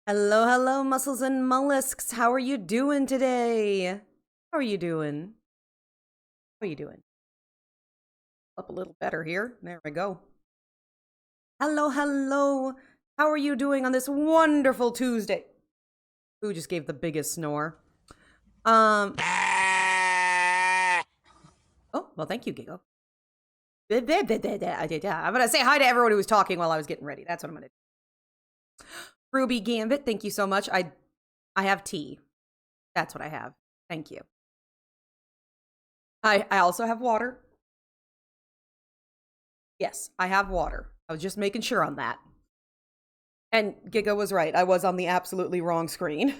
Hello, hello, mussels and mollusks. How are you doing today? How are you doing? How are you doing? Up a little better here. There we go. Hello, hello. How are you doing on this wonderful Tuesday? Who just gave the biggest snore? Oh, well, thank you, Gigo. I'm gonna say hi to everyone who was talking while I was getting ready. That's what I'm gonna do. Ruby Gambit, thank you so much. I have tea. That's what I have. Thank you. I also have water. Yes, I have water. I was just making sure on that. And Giga was right. I was on the absolutely wrong screen.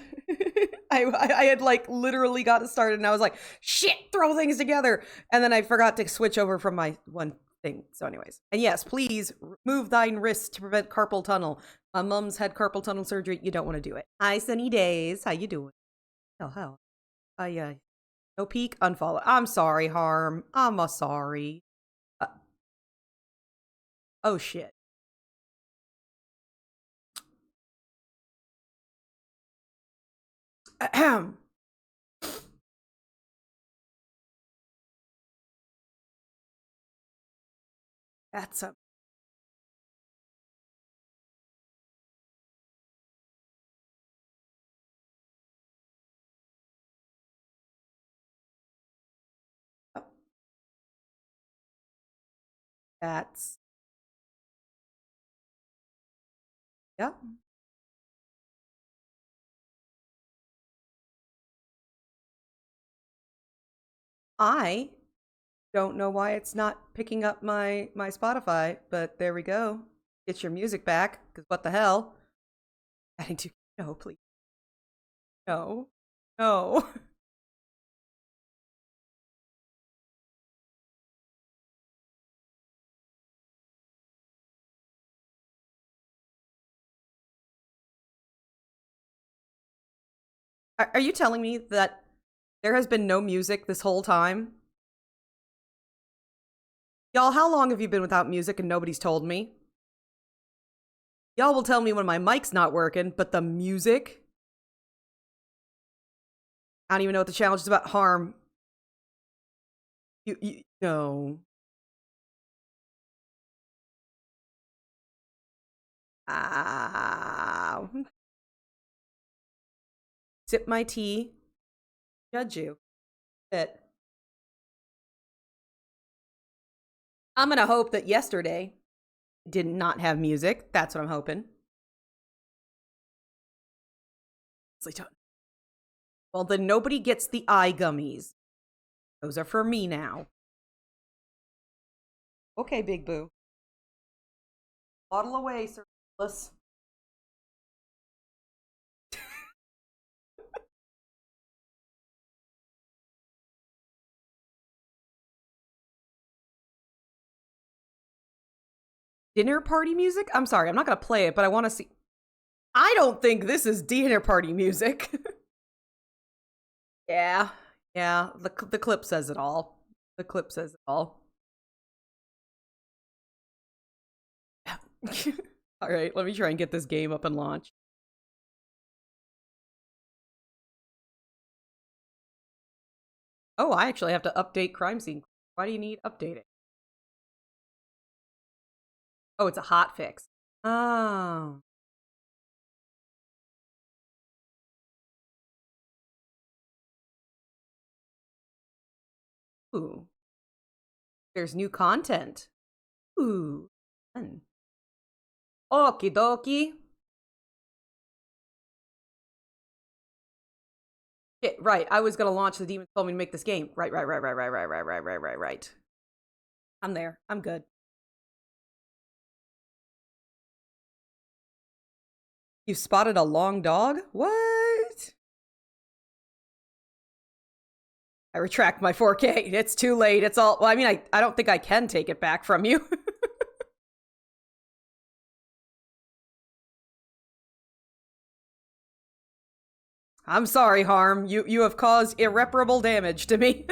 I had like literally got it started and I was like, shit, throw things together. And then I forgot to switch over from my one thing. So anyways. And yes, please move thine wrist to prevent carpal tunnel. My mom's had carpal tunnel surgery. You don't want to do it. Hi, Sunny Days. How you doing? Oh, hell. No peek, unfollow. I'm sorry, Harm. I'm a sorry. Uh, oh, shit. Ahem. That's a that's yeah. I don't know why it's not picking up my Spotify, but there we go. Get your music back, because what the hell? Adding to no, please. No. No. Are you telling me that there has been no music this whole time? Y'all, how long have you been without music and nobody's told me? Y'all will tell me when my mic's not working, but the music? I don't even know what the challenge is about. Harm. You no. Ah. Sip my tea. Judge you. But I'm gonna hope that yesterday did not have music. That's what I'm hoping. Well, then nobody gets the eye gummies. Those are for me now. Okay, Big Boo. Bottle away, Sir Nicholas. Dinner party music? I'm sorry, I'm not gonna play it, but I want to see. I don't think this is dinner party music. Yeah, yeah. The clip says it all. The clip says it all. All right, let me try and get this game up and launch. Oh, I actually have to update crime scene. Why do you need updating? Oh, it's a hot fix. Oh. Ooh. There's new content. Ooh. Fun. Okie dokie. Shit, right. I was gonna launch the Demons Told Me to make this game. Right. I'm there. I'm good. You spotted a long dog? What? I retract my 4K. It's too late. It's all. Well, I mean, I don't think I can take it back from you. I'm sorry, Harm. You have caused irreparable damage to me.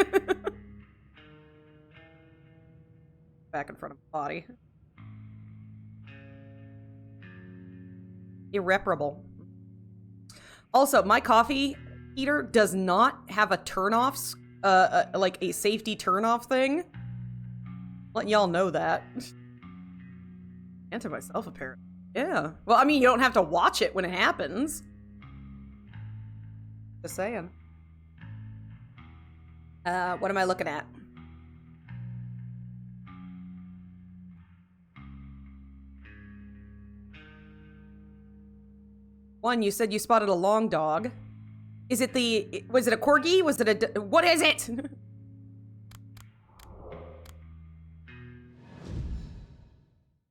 Back in front of the body. Irreparable. Also, my coffee heater does not have a turn-off, like a safety turn-off thing. Letting y'all know that. And to myself, apparently. Yeah. Well, I mean, you don't have to watch it when it happens. Just saying. What am I looking at? One, you said you spotted a long dog. Was it a corgi? Was it what is it?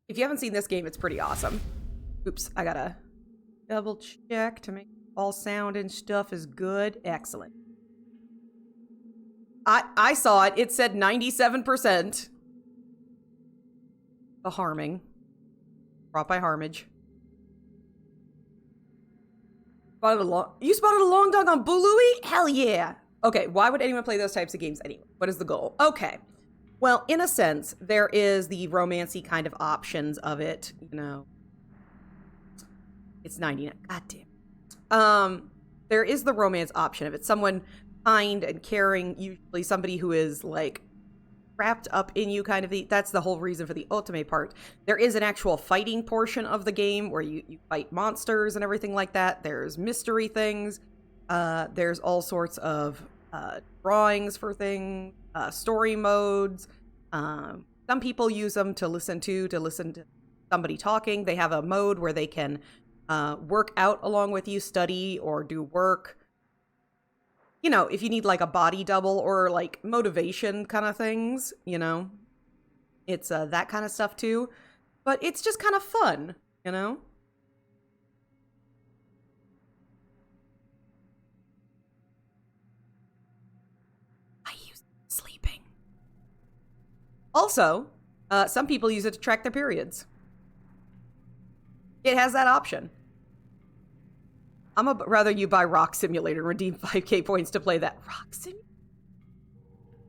If you haven't seen this game, it's pretty awesome. Oops, I gotta double check to make all sound and stuff is good. Excellent. I saw it. It said 97%. The harming. Brought by Harmage. You spotted a long dog on Bului? Hell yeah. Okay, why would anyone play those types of games anyway? What is the goal? Okay. Well, in a sense, there is the romancy kind of options of it, you know. It's 99. God damn. There is the romance option of it. Someone kind and caring, usually somebody who is like wrapped up in you kind of. That's the whole reason for the ultimate part. There is an actual fighting portion of the game where you fight monsters and everything like that. There's mystery things. There's all sorts of drawings for things, story modes. Some people use them to listen to somebody talking. They have a mode where they can work out along with you, study or do work. You know, if you need like a body double or like motivation kind of things, you know, it's that kind of stuff too. But it's just kind of fun, you know? I use sleeping. Also, some people use it to track their periods. It has that option. Rather you buy Rock Simulator and redeem 5k points to play that. Rock Simulator?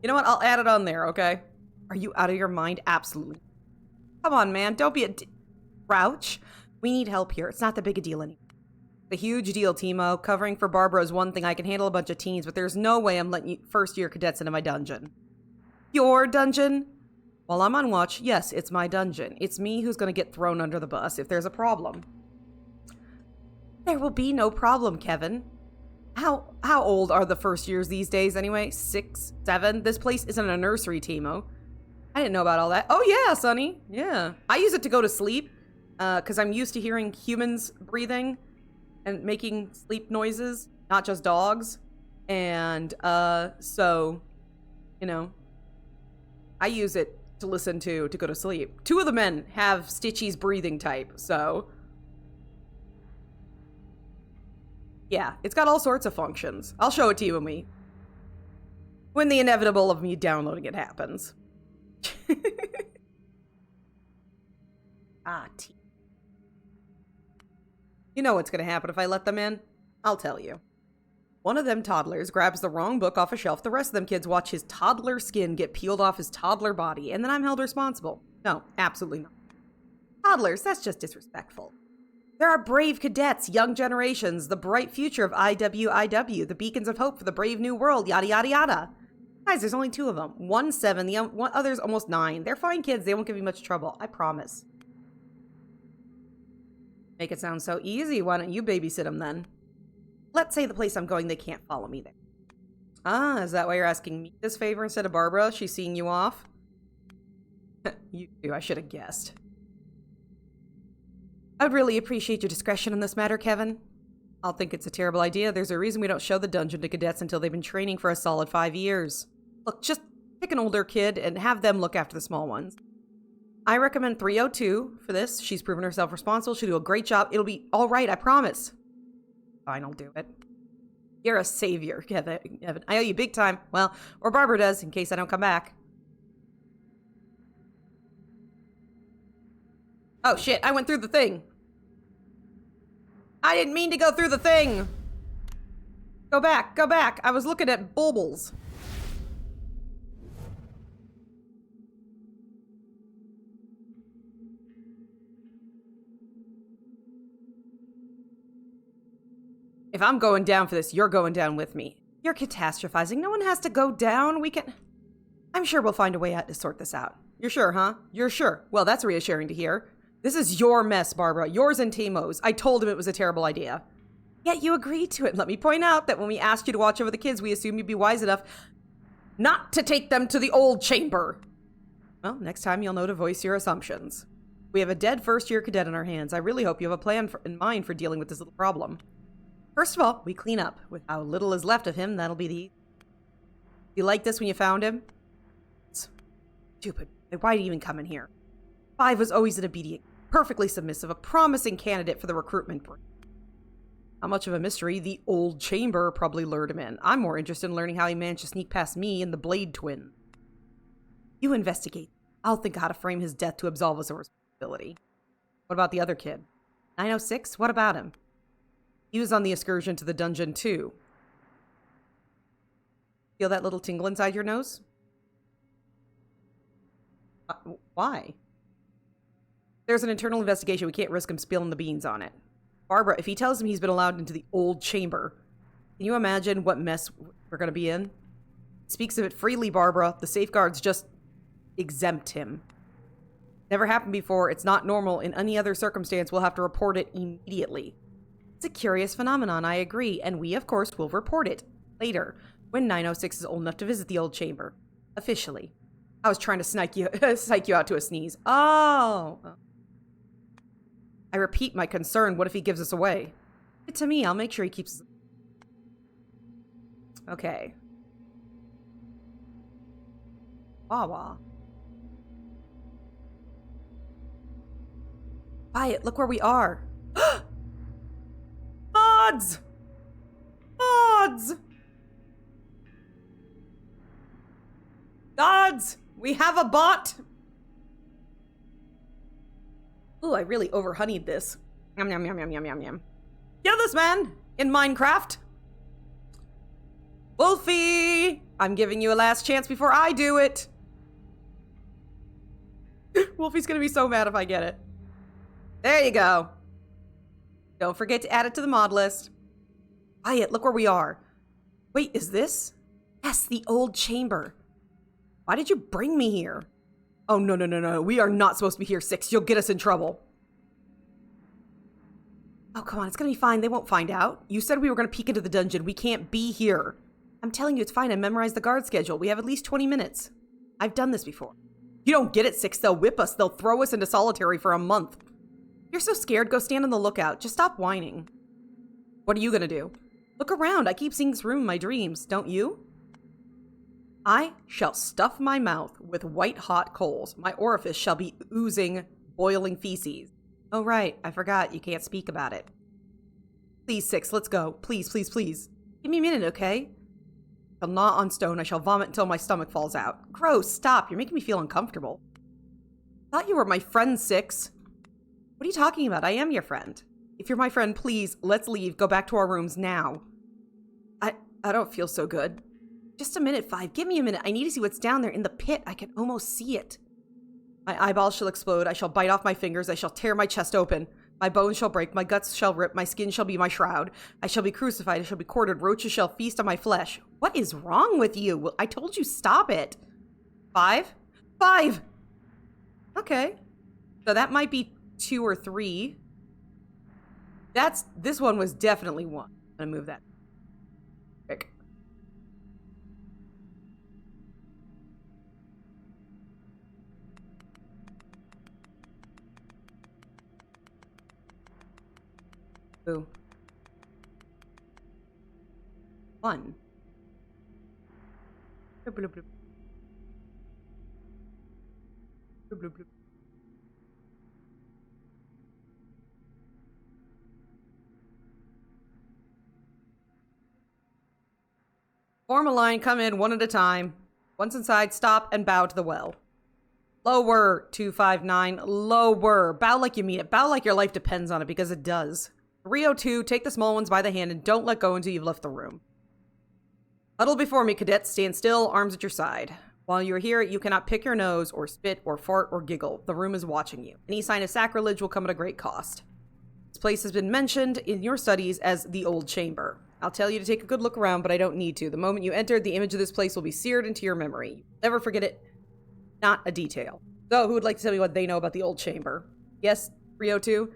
You know what? I'll add it on there, okay? Are you out of your mind? Absolutely. Come on, man. Don't be a grouch. We need help here. It's not that big a deal anymore. The huge deal, Timo. Covering for Barbara is one thing. I can handle a bunch of teens, but there's no way I'm letting you first-year cadets into my dungeon. Your dungeon? While I'm on watch, yes, it's my dungeon. It's me who's going to get thrown under the bus if there's a problem. There will be no problem, Kevin. How old are the first years these days anyway? 6, 7? This place isn't a nursery, Timo. I didn't know about all that. Oh yeah, Sonny. Yeah. I use it to go to sleep, because I'm used to hearing humans breathing and making sleep noises, not just dogs. And so, you know, I use it to listen to go to sleep. 2 of the men have Stitchy's breathing type, so yeah, it's got all sorts of functions. I'll show it to you when the inevitable of me downloading it happens. You know what's gonna happen if I let them in? I'll tell you. One of them toddlers grabs the wrong book off a shelf. The rest of them kids watch his toddler skin get peeled off his toddler body, and then I'm held responsible. No, absolutely not. Toddlers, that's just disrespectful. There are brave cadets, young generations, the bright future of IWIW, the beacons of hope for the brave new world, yada yada yada. Guys, there's only 2 of them. One's 7, the other's almost 9. They're fine kids, they won't give you much trouble, I promise. Make it sound so easy, why don't you babysit them then? Let's say the place I'm going, they can't follow me there. Ah, is that why you're asking me this favor instead of Barbara? She's seeing you off? You do, I should have guessed. I would really appreciate your discretion in this matter, Kevin. I'll think it's a terrible idea. There's a reason we don't show the dungeon to cadets until they've been training for a solid 5 years. Look, just pick an older kid and have them look after the small ones. I recommend 302 for this. She's proven herself responsible. She'll do a great job. It'll be all right, I promise. Fine, I'll do it. You're a savior, Kevin. I owe you big time. Well, or Barbara does, in case I don't come back. Oh shit, I went through the thing. I didn't mean to go through the thing. Go back, go back. I was looking at bulbils. If I'm going down for this, you're going down with me. You're catastrophizing. No one has to go down. I'm sure we'll find a way out to sort this out. You're sure, huh? You're sure. Well, that's reassuring to hear. This is your mess, Barbara. Yours and Timo's. I told him it was a terrible idea. Yet you agreed to it. Let me point out that when we asked you to watch over the kids, we assumed you'd be wise enough not to take them to the old chamber. Well, next time you'll know to voice your assumptions. We have a dead first-year cadet in our hands. I really hope you have a plan in mind for dealing with this little problem. First of all, we clean up. With how little is left of him, that'll be the... You like this when you found him? It's stupid. Why did he even come in here? 5 was always an obedient, perfectly submissive, a promising candidate for the recruitment branch. Not much of a mystery. The old chamber probably lured him in. I'm more interested in learning how he managed to sneak past me and the Blade twin. You investigate. I'll think of how to frame his death to absolve us of responsibility. What about the other kid? 906? What about him? He was on the excursion to the dungeon too. Feel that little tingle inside your nose? Why? There's an internal investigation. We can't risk him spilling the beans on it. Barbara, if he tells him he's been allowed into the old chamber, can you imagine what mess we're going to be in? He speaks of it freely, Barbara. The safeguards just exempt him. Never happened before. It's not normal. In any other circumstance, we'll have to report it immediately. It's a curious phenomenon, I agree, and we, of course, will report it later, when 906 is old enough to visit the old chamber. Officially. I was trying to psych you out to a sneeze. Oh. I repeat my concern. What if he gives us away? Give it to me. I'll make sure he keeps... Okay. Wawa. Quiet, look where we are. Mods! Mods! Gods! We have a bot! Ooh, I really over-honeyed this. Yum, yum, yum, yum, yum, yum, yum. Kill this man in Minecraft. Wolfie! I'm giving you a last chance before I do it. Wolfie's gonna be so mad if I get it. There you go. Don't forget to add it to the mod list. Quiet, look where we are. Wait, is this? Yes, the old chamber. Why did you bring me here? Oh, no, no, no, no. We are not supposed to be here, 6. You'll get us in trouble. Oh, come on. It's going to be fine. They won't find out. You said we were going to peek into the dungeon. We can't be here. I'm telling you, it's fine. I memorized the guard schedule. We have at least 20 minutes. I've done this before. You don't get it, 6. They'll whip us. They'll throw us into solitary for a month. You're so scared. Go stand on the lookout. Just stop whining. What are you going to do? Look around. I keep seeing this room in my dreams. Don't you? I shall stuff my mouth with white-hot coals. My orifice shall be oozing boiling feces. Oh, right. I forgot. You can't speak about it. Please, 6. Let's go. Please, please, please. Give me a minute, okay? I shall gnaw on stone. I shall vomit until my stomach falls out. Gross. Stop. You're making me feel uncomfortable. I thought you were my friend, 6. What are you talking about? I am your friend. If you're my friend, please, let's leave. Go back to our rooms now. I don't feel so good. Just a minute, 5. Give me a minute. I need to see what's down there in the pit. I can almost see it. My eyeballs shall explode. I shall bite off my fingers. I shall tear my chest open. My bones shall break. My guts shall rip. My skin shall be my shroud. I shall be crucified. I shall be quartered. Roaches shall feast on my flesh. What is wrong with you? I told you stop it. 5? 5! Okay. So that might be 2 or 3. This one was definitely 1. I'm gonna move that. Quick. Ooh. 1. Bloop, bloop, bloop. Bloop, bloop, bloop. Form a line, come in one at a time. Once inside, stop and bow to the well. Lower, 259. Lower. Bow like you mean it. Bow like your life depends on it, because it does. 302, take the small ones by the hand and don't let go until you've left the room. Huddle before me, cadets. Stand still, arms at your side. While you're here, you cannot pick your nose or spit or fart or giggle. The room is watching you. Any sign of sacrilege will come at a great cost. This place has been mentioned in your studies as the old chamber. I'll tell you to take a good look around, but I don't need to. The moment you enter, the image of this place will be seared into your memory. Never forget it. Not a detail. So, who would like to tell me what they know about the old chamber? Yes, 302?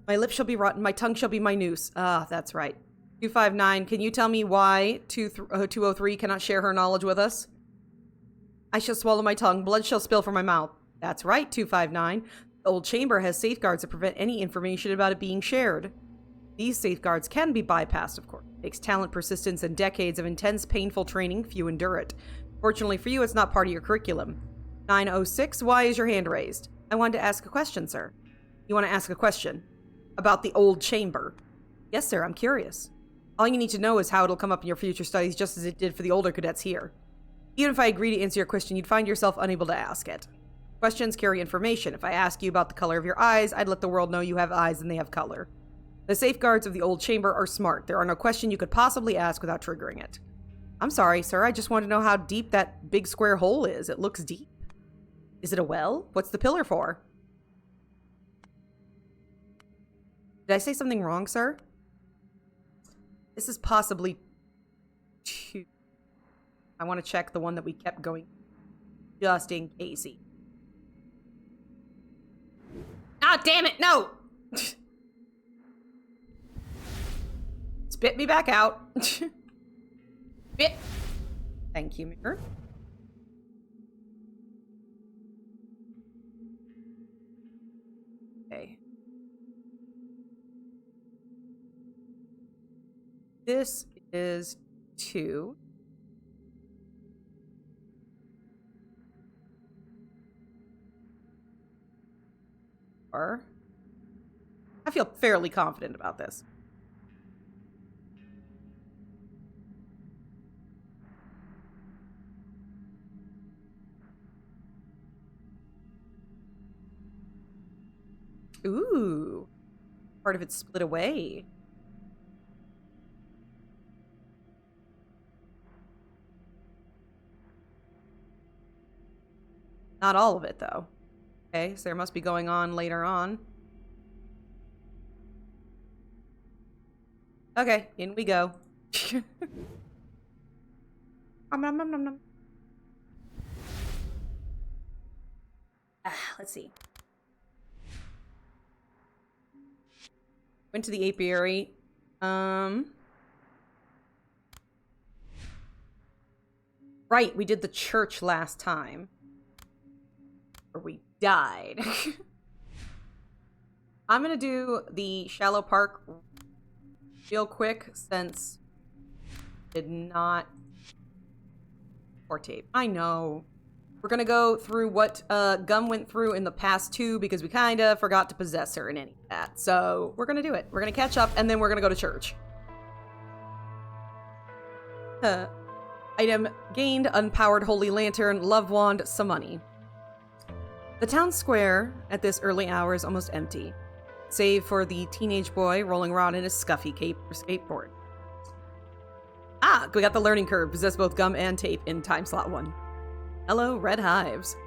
My lips shall be rotten, my tongue shall be my noose. Ah, that's right. 259, can you tell me why 203 cannot share her knowledge with us? I shall swallow my tongue, blood shall spill from my mouth. That's right, 259. The old chamber has safeguards to prevent any information about it being shared. These safeguards can be bypassed, of course. It takes talent, persistence, and decades of intense, painful training. Few endure it. Fortunately for you, it's not part of your curriculum. 906, why is your hand raised? I wanted to ask a question, sir. You want to ask a question? About the old chamber? Yes, sir, I'm curious. All you need to know is how it'll come up in your future studies, just as it did for the older cadets here. Even if I agree to answer your question, you'd find yourself unable to ask it. Questions carry information. If I ask you about the color of your eyes, I'd let the world know you have eyes and they have color. The safeguards of the old chamber are smart. There are no questions you could possibly ask without triggering it. I'm sorry, sir. I just want to know how deep that big square hole is. It looks deep. Is it a well? What's the pillar for? Did I say something wrong, sir? This is possibly 2. I want to check the one that we kept going just in case. Ah, damn it, no! Spit me back out. Spit. Thank you, mirror. Okay. This is 2. I feel fairly confident about this. Ooh. Part of it split away. Not all of it, though. Okay, so there must be going on later on. Okay, in we go. Let's see. Went to the apiary. Right, we did the church last time. Or we died. I'm gonna do the shallow park real quick since did not or tape. I know. We're gonna go through what Gum went through in the past 2 because we kinda forgot to possess her in any of that. So we're gonna do it. We're gonna catch up and then we're gonna go to church. Item gained, unpowered holy lantern, love wand, some money. The town square at this early hour is almost empty, save for the teenage boy rolling around in his scuffy cape or skateboard. Ah, we got the learning curve, possess both Gum and tape in time slot 1. Hello, Red Hives.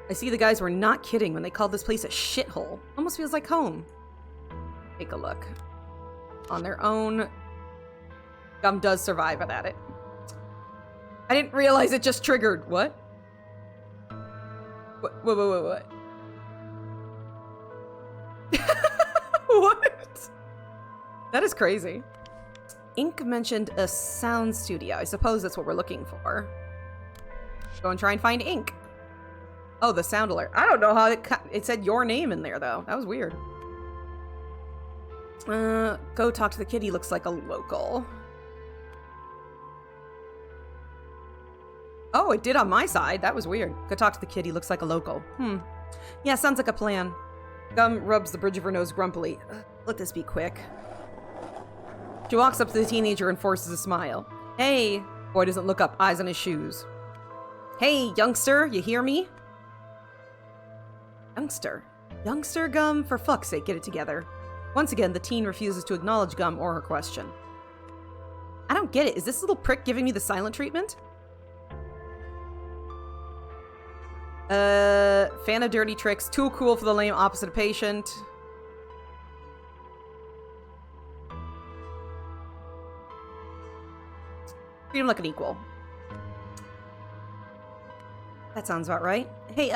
I see the guys were not kidding when they called this place a shithole. Almost feels like home. Take a look. On their own, Gum does survive without it. I didn't realize it just triggered. What? What? What? That is crazy. Ink mentioned a sound studio. I suppose that's what we're looking for. Go and try and find Ink. Oh, the sound alert. I don't know how it said your name in there, though. That was weird. Go talk to the kid. He looks like a local. Oh, it did on my side. That was weird. Go talk to the kid. He looks like a local. Yeah, sounds like a plan. Gum rubs the bridge of her nose grumpily. Let this be quick. She walks up to the teenager and forces a smile. Hey! Boy doesn't look up, eyes on his shoes. Hey, youngster, you hear me? Youngster? Youngster, Gum? For fuck's sake, get it together. Once again, the teen refuses to acknowledge Gum or her question. I don't get it. Is this little prick giving me the silent treatment? Fan of dirty tricks. Too cool for the lame, opposite of patient. Treat him like an equal. That sounds about right. Hey,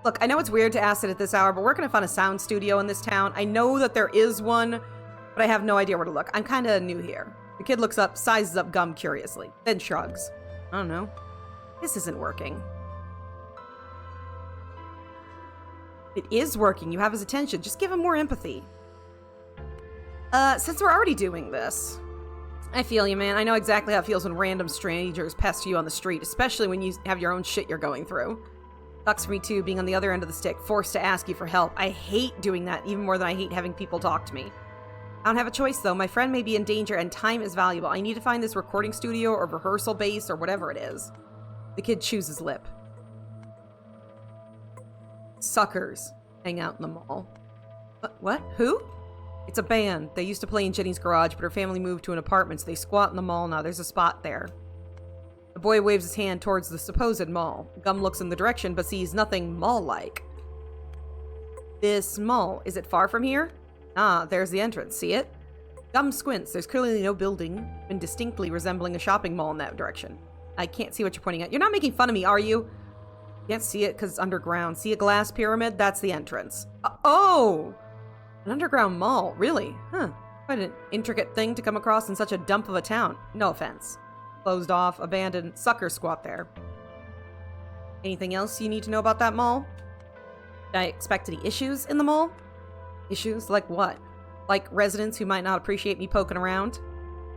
look, I know it's weird to ask it at this hour, but where can I find a sound studio in this town? I know that there is one, but I have no idea where to look. I'm kind of new here. The kid looks up, sizes up Gum curiously, then shrugs. I don't know. This isn't working. It is working. You have his attention. Just give him more empathy. Since we're already doing this, I feel you, man. I know exactly how it feels when random strangers pester you on the street, especially when you have your own shit you're going through. Sucks for me too, being on the other end of the stick, forced to ask you for help. I hate doing that even more than I hate having people talk to me. I don't have a choice though. My friend may be in danger and time is valuable. I need to find this recording studio or rehearsal base or whatever it is. The kid chews his lip. Suckers hang out in the mall. What? Who? It's a band. They used to play in Jenny's garage, but her family moved to an apartment, so they squat in the mall now. There's a spot there. The boy waves his hand towards the supposed mall. Gum looks in the direction, but sees nothing mall-like. This mall, is it far from here? Ah, there's the entrance. See it? Gum squints. There's clearly no building, and distinctly resembling a shopping mall in that direction. I can't see what you're pointing at. You're not making fun of me, are you? Can't see it because it's underground. See a glass pyramid? That's the entrance. Oh! An underground mall, really? Huh. Quite an intricate thing to come across in such a dump of a town. No offense. Closed off, abandoned, suckers squat there. Anything else you need to know about that mall? Did I expect any issues in the mall? Issues? Like what? Like residents who might not appreciate me poking around?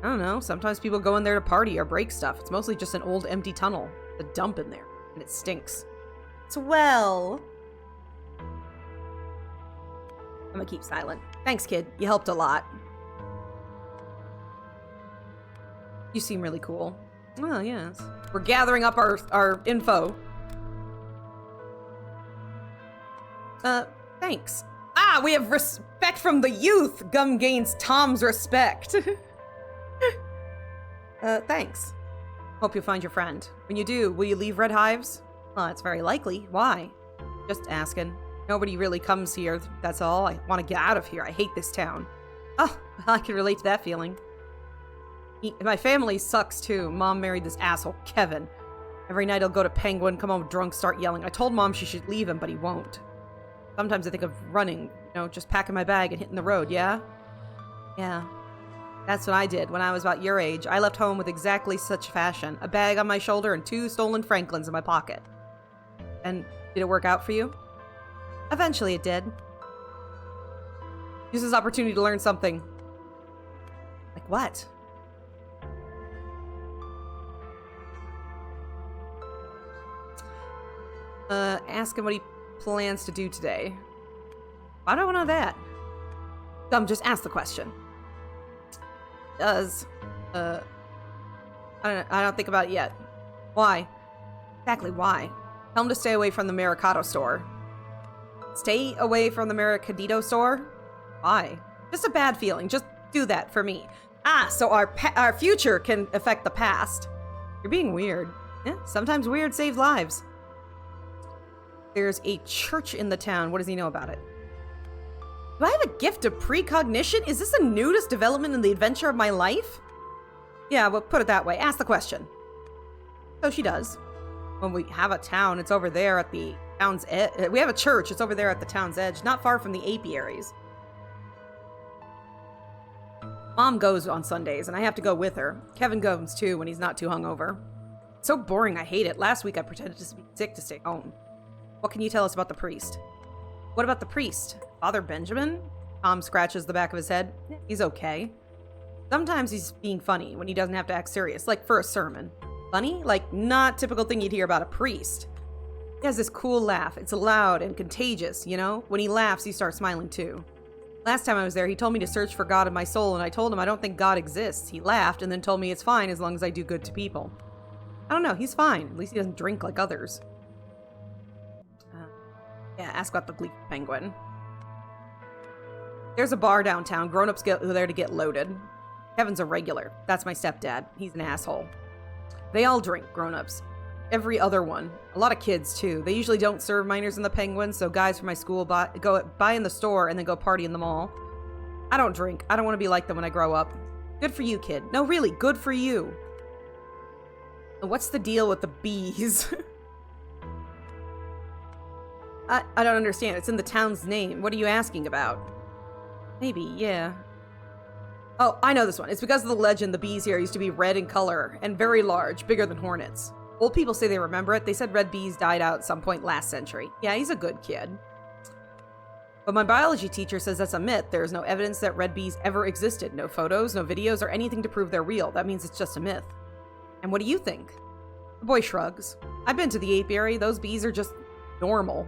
I don't know. Sometimes people go in there to party or break stuff. It's mostly just an old empty tunnel. A dump in there. And it stinks. Swell. I'm gonna keep silent. Thanks, kid. You helped a lot. You seem really cool. Oh, yes. We're gathering up our info. Thanks. Ah, we have respect from the youth! Gum gains Tom's respect. Thanks. Hope you'll find your friend. When you do, will you leave Red Hives? Well, it's very likely. Why? Just asking. Nobody really comes here, that's all. I want to get out of here. I hate this town. Oh, I can relate to that feeling. My family sucks too. Mom married this asshole, Kevin. Every night he'll go to Penguin, come home drunk, start yelling. I told Mom she should leave him, but he won't. Sometimes I think of running, just packing my bag and hitting the road, yeah? Yeah. That's what I did when I was about your age. I left home with exactly such fashion. A bag on my shoulder and 2 stolen Franklins in my pocket. And did it work out for you? Eventually it did. Use this opportunity to learn something. Like what? Ask him what he plans to do today. Why do I want to know that? Just ask the question. I don't think about it yet. Why? Exactly why? Tell him to stay away from the Mercado store. Stay away from the Mercadito store? Why? Just a bad feeling. Just do that for me. Ah, so our future can affect the past. You're being weird. Yeah, sometimes weird saves lives. There's a church in the town. What does he know about it? Do I have a gift of precognition? Is this the newest development in the adventure of my life? Yeah, well, put it that way. Ask the question. So she does. When we have a town, it's over there at the town's edge. We have a church, it's over there at the town's edge, not far from the apiaries. Mom goes on Sundays, and I have to go with her. Kevin goes, too, when he's not too hungover. It's so boring, I hate it. Last week I pretended to be sick to stay home. What can you tell us about the priest? What about the priest? Father Benjamin? Tom scratches the back of his head. He's okay. Sometimes he's being funny when he doesn't have to act serious, like for a sermon. Funny? Like, not typical thing you'd hear about a priest. He has this cool laugh. It's loud and contagious, When he laughs, you start smiling too. Last time I was there, he told me to search for God in my soul, and I told him I don't think God exists. He laughed and then told me it's fine as long as I do good to people. I don't know, he's fine. At least he doesn't drink like others. Yeah, ask about the Gleek Penguin. There's a bar downtown. Grown-ups go there to get loaded. Kevin's a regular. That's my stepdad. He's an asshole. They all drink, grown-ups. Every other one. A lot of kids, too. They usually don't serve minors in the Penguin, so guys from my school buy in the store and then go party in the mall. I don't drink. I don't want to be like them when I grow up. Good for you, kid. No, really, good for you. What's the deal with the bees? I don't understand. It's in the town's name. What are you asking about? Maybe, yeah. Oh, I know this one. It's because of the legend the bees here used to be red in color and very large, bigger than hornets. Old people say they remember it. They said red bees died out at some point last century. Yeah, he's a good kid. But my biology teacher says that's a myth. There is no evidence that red bees ever existed. No photos, no videos, or anything to prove they're real. That means it's just a myth. And what do you think? The boy shrugs. I've been to the apiary. Those bees are just normal.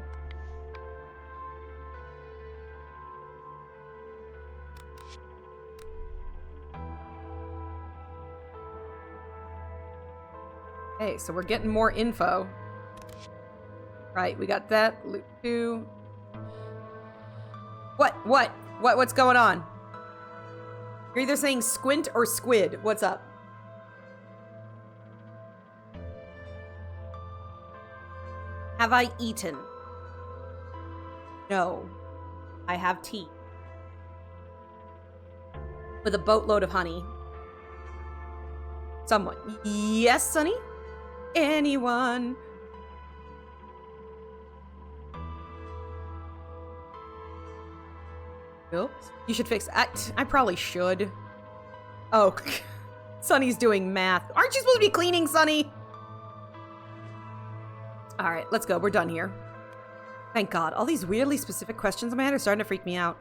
Okay, so we're getting more info. Right, we got that. Loot 2. What's going on? You're either saying squint or squid. What's up? Have I eaten? No. I have tea. With a boatload of honey. Someone. Yes, Sonny? Anyone? Oops. You should fix... I probably should. Oh. Sonny's doing math. Aren't you supposed to be cleaning, Sonny? Alright, let's go. We're done here. Thank God. All these weirdly specific questions in my head are starting to freak me out.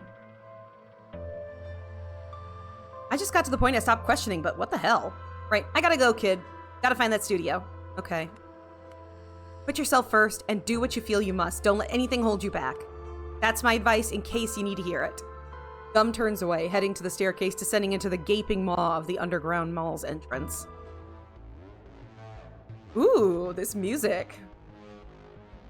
I just got to the point I stopped questioning, but what the hell? Right, I gotta go, kid. Gotta find that studio. Okay. Put yourself first and do what you feel you must. Don't let anything hold you back. That's my advice in case you need to hear it. Gum turns away, heading to the staircase, descending into the gaping maw of the underground mall's entrance. Ooh, this music.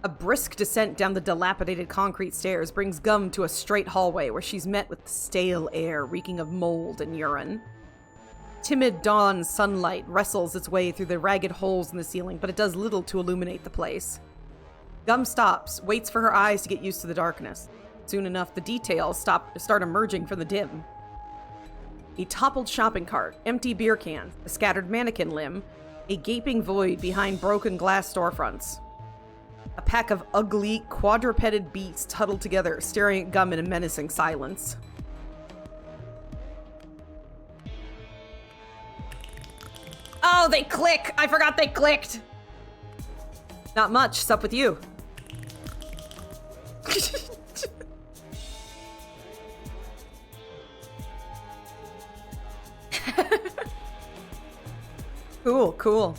A brisk descent down the dilapidated concrete stairs brings Gum to a straight hallway where she's met with stale air reeking of mold and urine. Timid dawn sunlight wrestles its way through the ragged holes in the ceiling, but it does little to illuminate the place. Gum stops, waits for her eyes to get used to the darkness. Soon enough, the details start emerging from the dim. A toppled shopping cart, empty beer cans, a scattered mannequin limb, a gaping void behind broken glass storefronts. A pack of ugly, quadrupeded beasts huddled together, staring at Gum in a menacing silence. Oh, they click! I forgot they clicked! Not much. What's up with you? Cool, cool.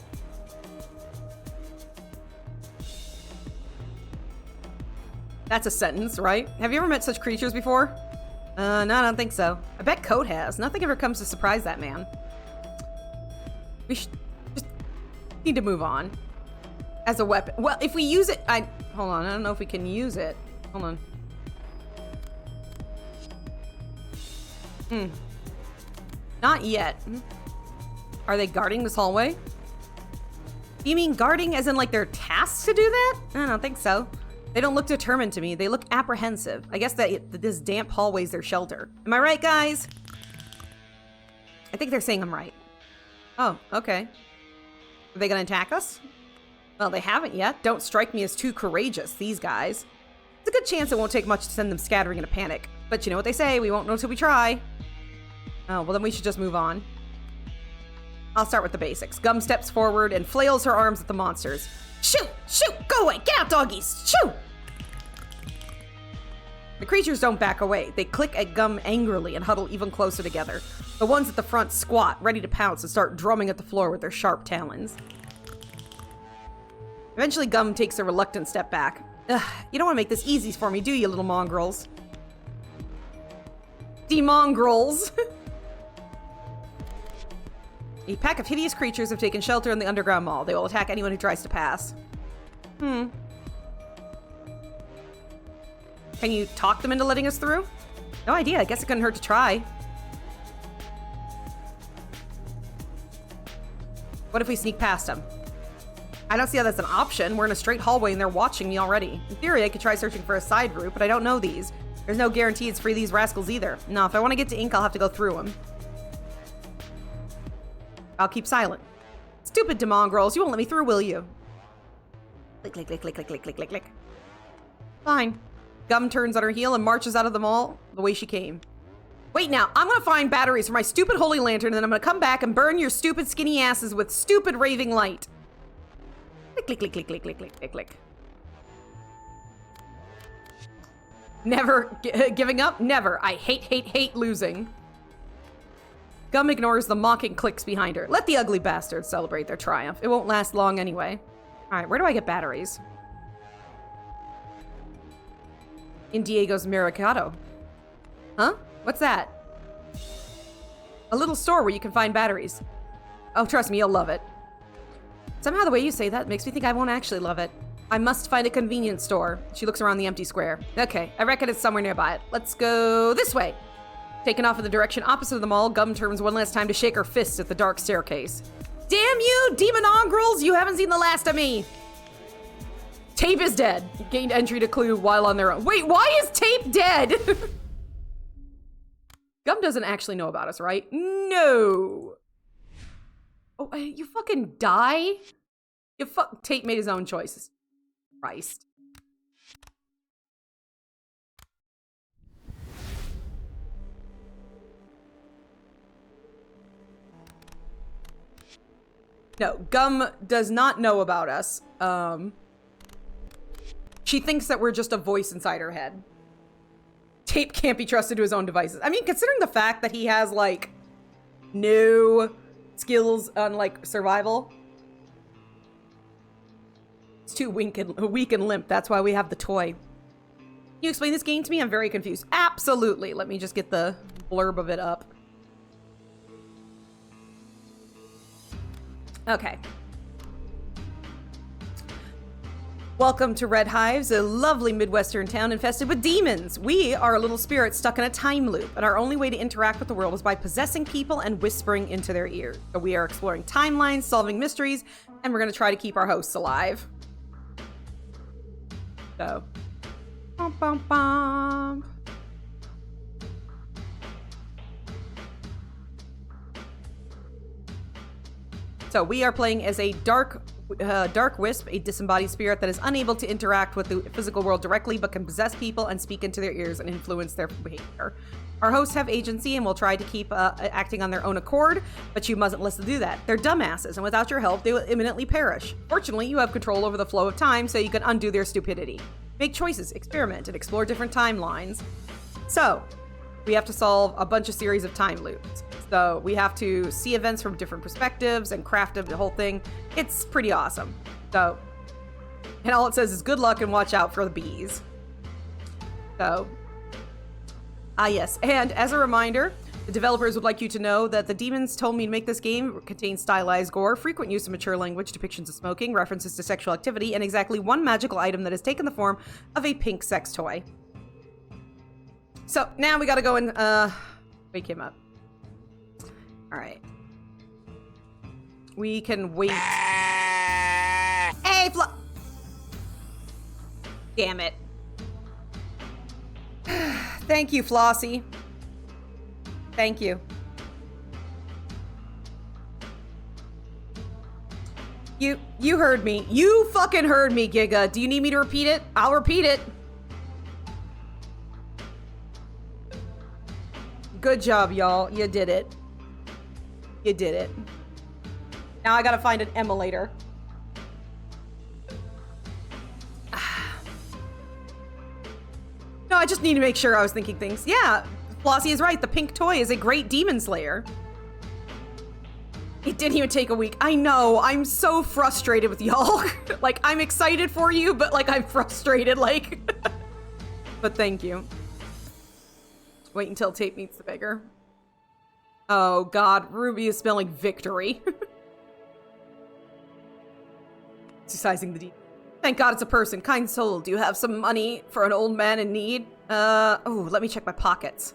That's a sentence, right? Have you ever met such creatures before? No, I don't think so. I bet Code has. Nothing ever comes to surprise that man. We should just need to move on. As a weapon. Well, if we use it... Hold on, I don't know if we can use it. Hold on. Not yet. Are they guarding this hallway? You mean guarding as in like they're tasked to do that? I don't think so. They don't look determined to me. They look apprehensive. I guess that this damp hallway's their shelter. Am I right, guys? I think they're saying I'm right. Oh, okay. Are they gonna attack us? Well, they haven't yet. Don't strike me as too courageous, these guys. It's a good chance it won't take much to send them scattering in a panic. But you know what they say, we won't know till we try. Oh, well then we should just move on. I'll start with the basics. Gum steps forward and flails her arms at the monsters. Shoot! Shoot! Go away! Get out, doggies! Shoot! The creatures don't back away. They click at Gum angrily and huddle even closer together. The ones at the front squat, ready to pounce and start drumming at the floor with their sharp talons. Eventually, Gum takes a reluctant step back. Ugh, you don't want to make this easy for me, do you, little mongrels? De-mongrels! A pack of hideous creatures have taken shelter in the underground mall. They will attack anyone who tries to pass. Can you talk them into letting us through? No idea. I guess it couldn't hurt to try. What if we sneak past them? I don't see how that's an option. We're in a straight hallway and they're watching me already. In theory, I could try searching for a side route, but I don't know these. There's no guarantee it's free these rascals either. No, if I want to get to Ink, I'll have to go through them. I'll keep silent. Stupid demongrels. You won't let me through, will you? Click, click, click, click, click, click, click, click, click. Fine. Gum turns on her heel and marches out of the mall the way she came. Wait now, I'm gonna find batteries for my stupid holy lantern, and then I'm gonna come back and burn your stupid skinny asses with stupid raving light. Click, click, click, click, click, click, click, click, click. Never giving up? Never. I hate, hate, hate losing. Gum ignores the mocking clicks behind her. Let the ugly bastards celebrate their triumph. It won't last long anyway. Alright, where do I get batteries? In Diego's Mercado. Huh? What's that? A little store where you can find batteries. Oh, trust me, you'll love it. Somehow the way you say that makes me think I won't actually love it. I must find a convenience store. She looks around the empty square. Okay, I reckon it's somewhere nearby. Let's go this way. Taking off in the direction opposite of the mall, Gum turns one last time to shake her fist at the dark staircase. Damn you, demonongrels! You haven't seen the last of me! Tape is dead. Gained entry to clue while on their own. Wait, why is Tape dead? Gum doesn't actually know about us, right? No. Oh, you fucking die? Tape made his own choices. Christ. No, Gum does not know about us. She thinks that we're just a voice inside her head. Tape can't be trusted to his own devices. I mean, considering the fact that he has, like, no skills on, like, survival. It's too weak and limp. That's why we have the toy. Can you explain this game to me? I'm very confused. Absolutely. Let me just get the blurb of it up. Okay. Welcome to Red Hives, a lovely Midwestern town infested with demons. We are a little spirit stuck in a time loop, and our only way to interact with the world is by possessing people and whispering into their ears. So we are exploring timelines, solving mysteries, and we're going to try to keep our hosts alive. So. Bum, bum, bum. So we are playing as a dark wisp, a disembodied spirit that is unable to interact with the physical world directly, but can possess people and speak into their ears and influence their behavior. Our hosts have agency and will try to keep acting on their own accord, but you mustn't listen to do that. They're dumbasses, and without your help, they will imminently perish. Fortunately, you have control over the flow of time, so you can undo their stupidity. Make choices, experiment, and explore different timelines. So, we have to solve a bunch of series of time loops. So we have to see events from different perspectives and craft the whole thing. It's pretty awesome. So, and all it says is good luck and watch out for the bees. So, yes. And as a reminder, the developers would like you to know that the demons told me to make this game contains stylized gore, frequent use of mature language, depictions of smoking, references to sexual activity, and exactly one magical item that has taken the form of a pink sex toy. So now we gotta go and wake him up. Alright. We can wait. Hey, damn it. Thank you, Flossie. Thank you. You heard me. You fucking heard me, Giga. Do you need me to repeat it? I'll repeat it. Good job, y'all. You did it. You did it. Now I gotta find an emulator. No, I just need to make sure I was thinking things. Yeah, Flossie is right. The pink toy is a great demon slayer. It didn't even take a week. I know. I'm so frustrated with y'all. Like, I'm excited for you, but, like, I'm frustrated, like. But thank you. Wait until Tape meets the beggar. Oh, God. Ruby is spelling victory. Exercising the demon. Thank God it's a person. Kind soul, do you have some money for an old man in need? Oh, let me check my pockets.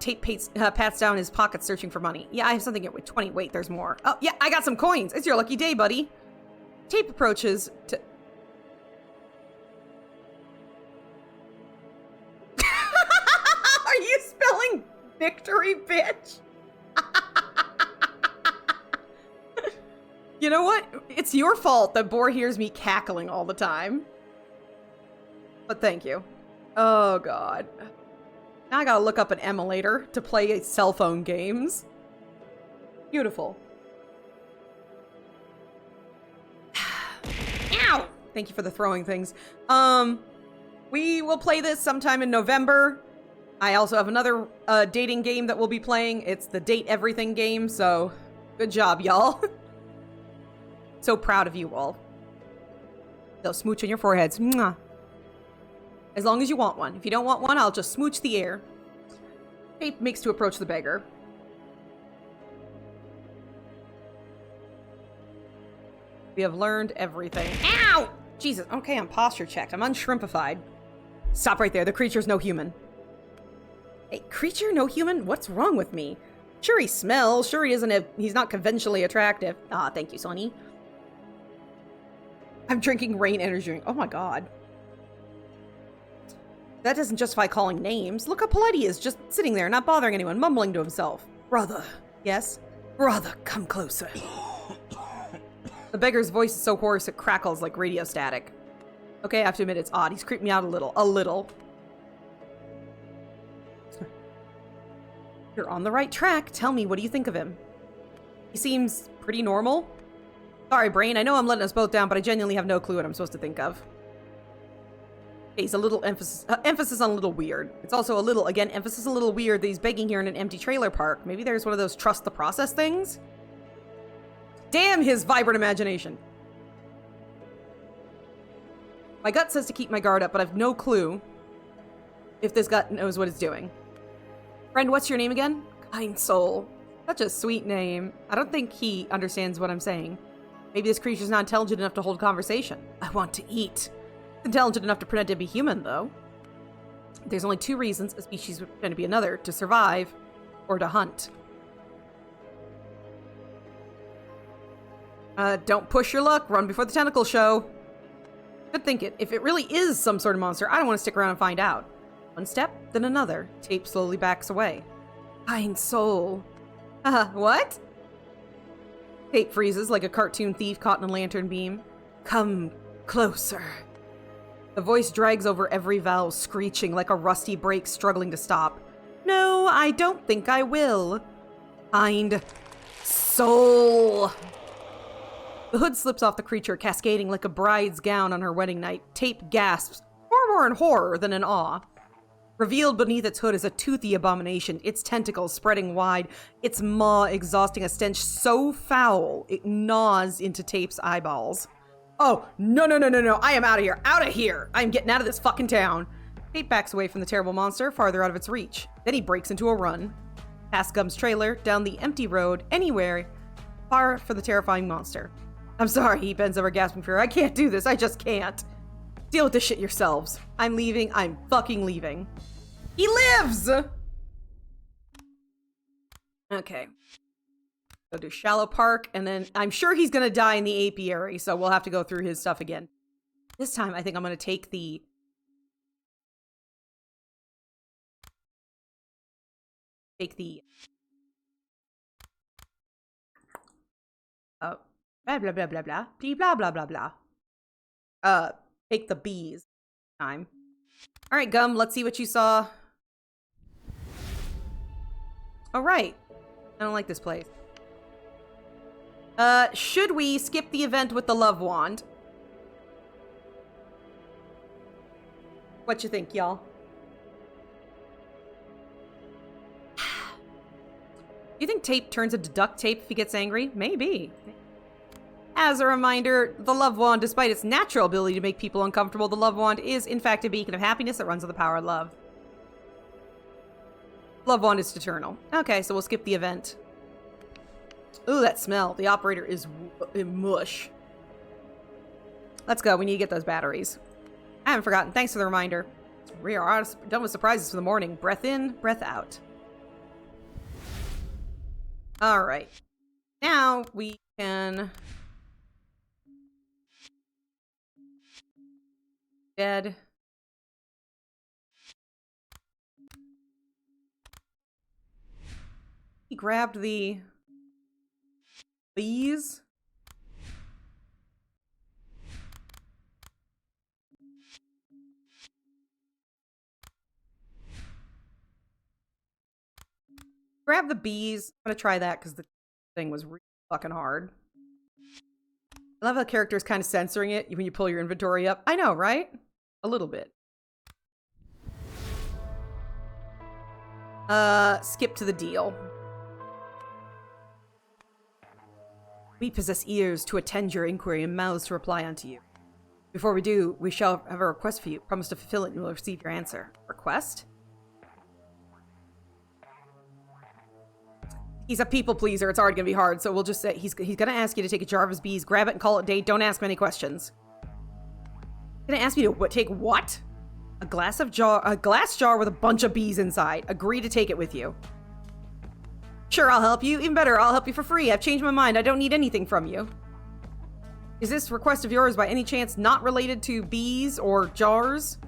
Tape pats down his pockets searching for money. Yeah, I have something at 20. Wait, there's more. Oh, yeah, I got some coins. It's your lucky day, buddy. Tape approaches to... Are you spelling victory, bitch? You know what? It's your fault that Boar hears me cackling all the time. But thank you. Oh, God. Now I gotta look up an emulator to play cell phone games. Beautiful. Ow! Thank you for the throwing things. We will play this sometime in November. I also have another dating game that we'll be playing. It's the Date Everything game, so good job, y'all. So proud of you all. They'll smooch on your foreheads. Mwah. As long as you want one. If you don't want one, I'll just smooch the air. Tape makes to approach the beggar. We have learned everything. Ow! Jesus. Okay, I'm posture checked. I'm unshrimpified. Stop right there. The creature's no human. Hey, creature no human? What's wrong with me? Sure he smells. Sure he isn't he's not conventionally attractive. Ah, thank you, Sonny. I'm drinking rain energy drink. Oh my god. That doesn't justify calling names. Look how polite he is, just sitting there, not bothering anyone, mumbling to himself. Brother. Yes? Brother, come closer. The beggar's voice is so hoarse it crackles like radio static. Okay, I have to admit it's odd. He's creeped me out a little. A little. You're on the right track. Tell me, what do you think of him? He seems pretty normal. Sorry, Brain. I know I'm letting us both down, but I genuinely have no clue what I'm supposed to think of. He's a little emphasis on a little weird. It's also a little, again, emphasis a little weird that he's begging here in an empty trailer park. Maybe there's one of those trust the process things? Damn his vibrant imagination. My gut says to keep my guard up, but I've no clue if this gut knows what it's doing. Friend, what's your name again? Kind Soul. Such a sweet name. I don't think he understands what I'm saying. Maybe this creature's not intelligent enough to hold conversation. I want to eat. It's intelligent enough to pretend to be human, though. There's only two reasons a species would pretend to be another: to survive or to hunt. Don't push your luck. Run before the tentacles show. Good thinking. If it really is some sort of monster, I don't want to stick around and find out. One step, then another. Tape slowly backs away. Kind Soul. What? Tape freezes like a cartoon thief caught in a lantern beam. Come closer. The voice drags over every vowel, screeching like a rusty brake struggling to stop. No, I don't think I will. Kind Soul. The hood slips off the creature, cascading like a bride's gown on her wedding night. Tape gasps, far more in horror than in awe. Revealed beneath its hood is a toothy abomination, its tentacles spreading wide, its maw exhausting a stench so foul it gnaws into Tape's eyeballs. Oh, no, no, no, no, no, I am out of here, out of here! I'm getting out of this fucking town! Tape backs away from the terrible monster, farther out of its reach. Then he breaks into a run. Past Gum's trailer, down the empty road, anywhere, far for the terrifying monster. I'm sorry, he bends over gasping for, I can't do this, I just can't. Deal with this shit yourselves. I'm leaving, I'm fucking leaving. He lives! Okay. Go to Shallow Park, and then I'm sure he's gonna die in the apiary, so we'll have to go through his stuff again. This time, I think I'm gonna take the... blah, blah, blah, blah, blah. Blah, blah, blah, blah. Take the bees. Time. Alright, Gum, let's see what you saw. Alright. I don't like this place. Should we skip the event with the love wand? What you think, y'all? You think Tape turns into duct tape if he gets angry? Maybe. As a reminder, the love wand, despite its natural ability to make people uncomfortable, the love wand is, in fact, a beacon of happiness that runs on the power of love. Love wand is eternal. Okay, so we'll skip the event. Ooh, that smell. The operator is mush. Let's go. We need to get those batteries. I haven't forgotten. Thanks for the reminder. We are done with surprises for the morning. Breath in, breath out. Alright. Now we can... Dead. He grabbed the bees. Grab the bees. I'm gonna try that because the thing was really fucking hard. I love how the character is kind of censoring it when you pull your inventory up. I know, right? A little bit. Skip to the deal. We possess ears to attend your inquiry and mouths to reply unto you. Before we do, we shall have a request for you. Promise to fulfill it and you will receive your answer. Request? He's a people pleaser. It's already gonna be hard, so we'll just say he's gonna ask you to take a jar of his bees, grab it and call it a day. Don't ask many questions. He's gonna ask you to take what? A glass jar with a bunch of bees inside. Agree to take it with you. Sure, I'll help you. Even better, I'll help you for free. I've changed my mind. I don't need anything from you. Is this request of yours by any chance not related to bees or jars?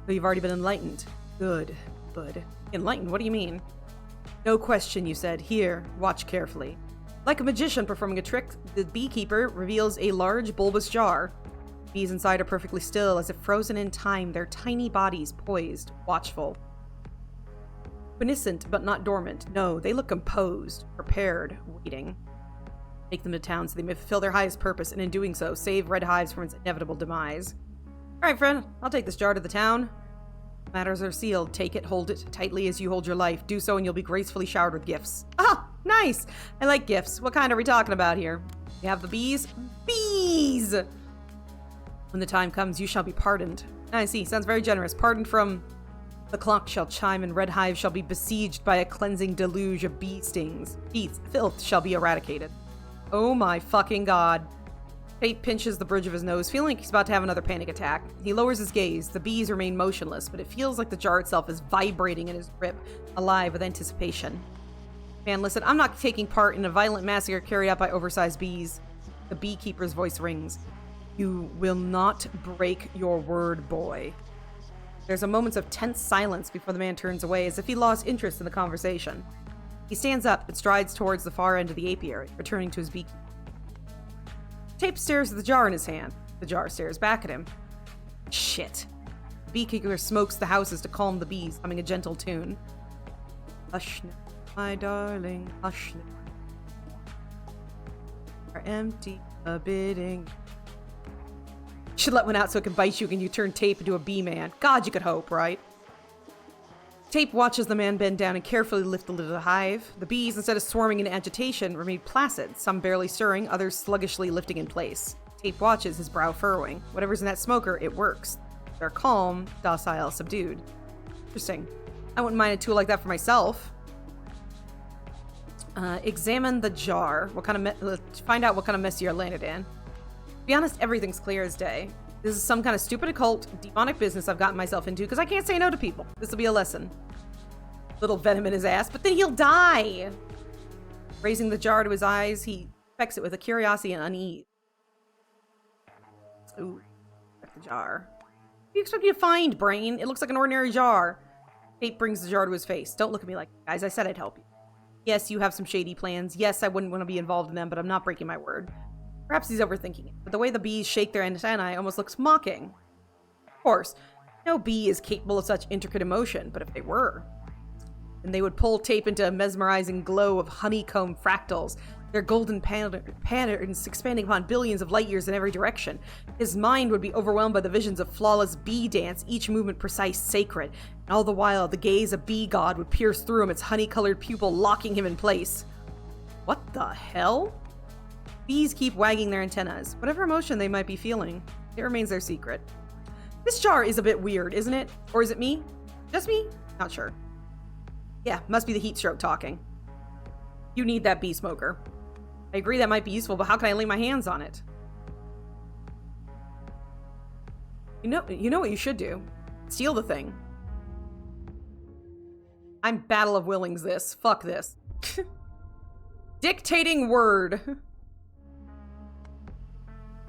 So you've already been enlightened. Good. Enlightened? What do you mean? No question, you said. Here, watch carefully. Like a magician performing a trick, the beekeeper reveals a large bulbous jar. Bees inside are perfectly still, as if frozen in time, their tiny bodies poised, watchful. Quiescent, but not dormant. No, they look composed, prepared, waiting. Take them to town so they may fulfill their highest purpose, and in doing so, save Red Hives from its inevitable demise. Alright, friend, I'll take this jar to the town. Matters are sealed. Take it, hold it tightly as you hold your life. Do so and you'll be gracefully showered with gifts. Ah, nice! I like gifts. What kind are we talking about here? You have the bees? Bees! When the time comes, you shall be pardoned. I see. Sounds very generous. Pardoned from... The clock shall chime and Red Hive shall be besieged by a cleansing deluge of bee stings. Filth shall be eradicated. Oh my fucking god. Tate pinches the bridge of his nose, feeling like he's about to have another panic attack. He lowers his gaze. The bees remain motionless, but it feels like the jar itself is vibrating in his grip, alive with anticipation. Man, listen, I'm not taking part in a violent massacre carried out by oversized bees. The beekeeper's voice rings. You will not break your word, boy. There's a moment of tense silence before the man turns away, as if he lost interest in the conversation. He stands up and strides towards the far end of the apiary, returning to his beekeeper. Tape stares at the jar in his hand. The jar stares back at him. Shit. The beekeeper smokes the houses to calm the bees, humming a gentle tune. Hush now, my darling, hush now. Are empty, a bidding. Should let one out so it can bite you and you turn Tape into a bee man. God, you could hope, right? Tape watches the man bend down and carefully lift the lid of the hive. The bees, instead of swarming in agitation, remain placid, some barely stirring, others sluggishly lifting in place. Tape watches, his brow furrowing. Whatever's in that smoker, it works. They're calm, docile, subdued. Interesting. I wouldn't mind a tool like that for myself. Examine the jar. Find out what kind of mess you're landed in. To be honest, everything's clear as day. This is some kind of stupid occult, demonic business I've gotten myself into because I can't say no to people. This will be a lesson. Little venom in his ass, but then he'll die! Raising the jar to his eyes, he inspects it with a curiosity and unease. Ooh, check the jar. What do you expect me to find, brain? It looks like an ordinary jar. Kate brings the jar to his face. Don't look at me like that, guys. I said I'd help you. Yes, you have some shady plans. Yes, I wouldn't want to be involved in them, but I'm not breaking my word. Perhaps he's overthinking it, but the way the bees shake their antennae almost looks mocking. Of course, no bee is capable of such intricate emotion, but if they were, then they would pull Tape into a mesmerizing glow of honeycomb fractals, their golden patterns expanding upon billions of light years in every direction. His mind would be overwhelmed by the visions of flawless bee dance, each movement precise, sacred, and all the while the gaze of bee god would pierce through him, its honey-colored pupil locking him in place. What the hell? Bees keep wagging their antennas. Whatever emotion they might be feeling, it remains their secret. This jar is a bit weird, isn't it? Or is it me? Just me? Not sure. Yeah, must be the heat stroke talking. You need that bee smoker. I agree that might be useful, but how can I lay my hands on it? You know what you should do? Steal the thing. I'm Battle of Willings this. Fuck this. Dictating word.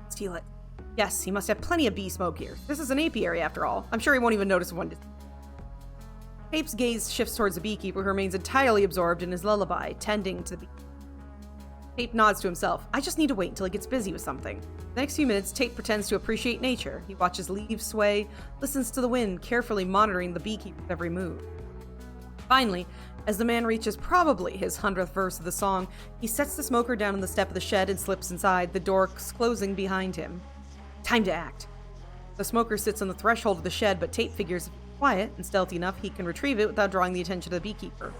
Steal it. Yes, he must have plenty of bee smoke here. This is an apiary after all. I'm sure he won't even notice one. Tape's gaze shifts towards the beekeeper, who remains entirely absorbed in his lullaby, tending to the bee. Tape nods to himself. I just need to wait until he gets busy with something. The next few minutes, Tape pretends to appreciate nature. He watches leaves sway, listens to the wind, carefully monitoring the beekeeper's every move. Finally, As the man reaches probably his 100th verse of the song, he sets the smoker down on the step of the shed and slips inside, the door closing behind him. Time to act. The smoker sits on the threshold of the shed, but Tate figures if he's quiet and stealthy enough, he can retrieve it without drawing the attention of the beekeeper.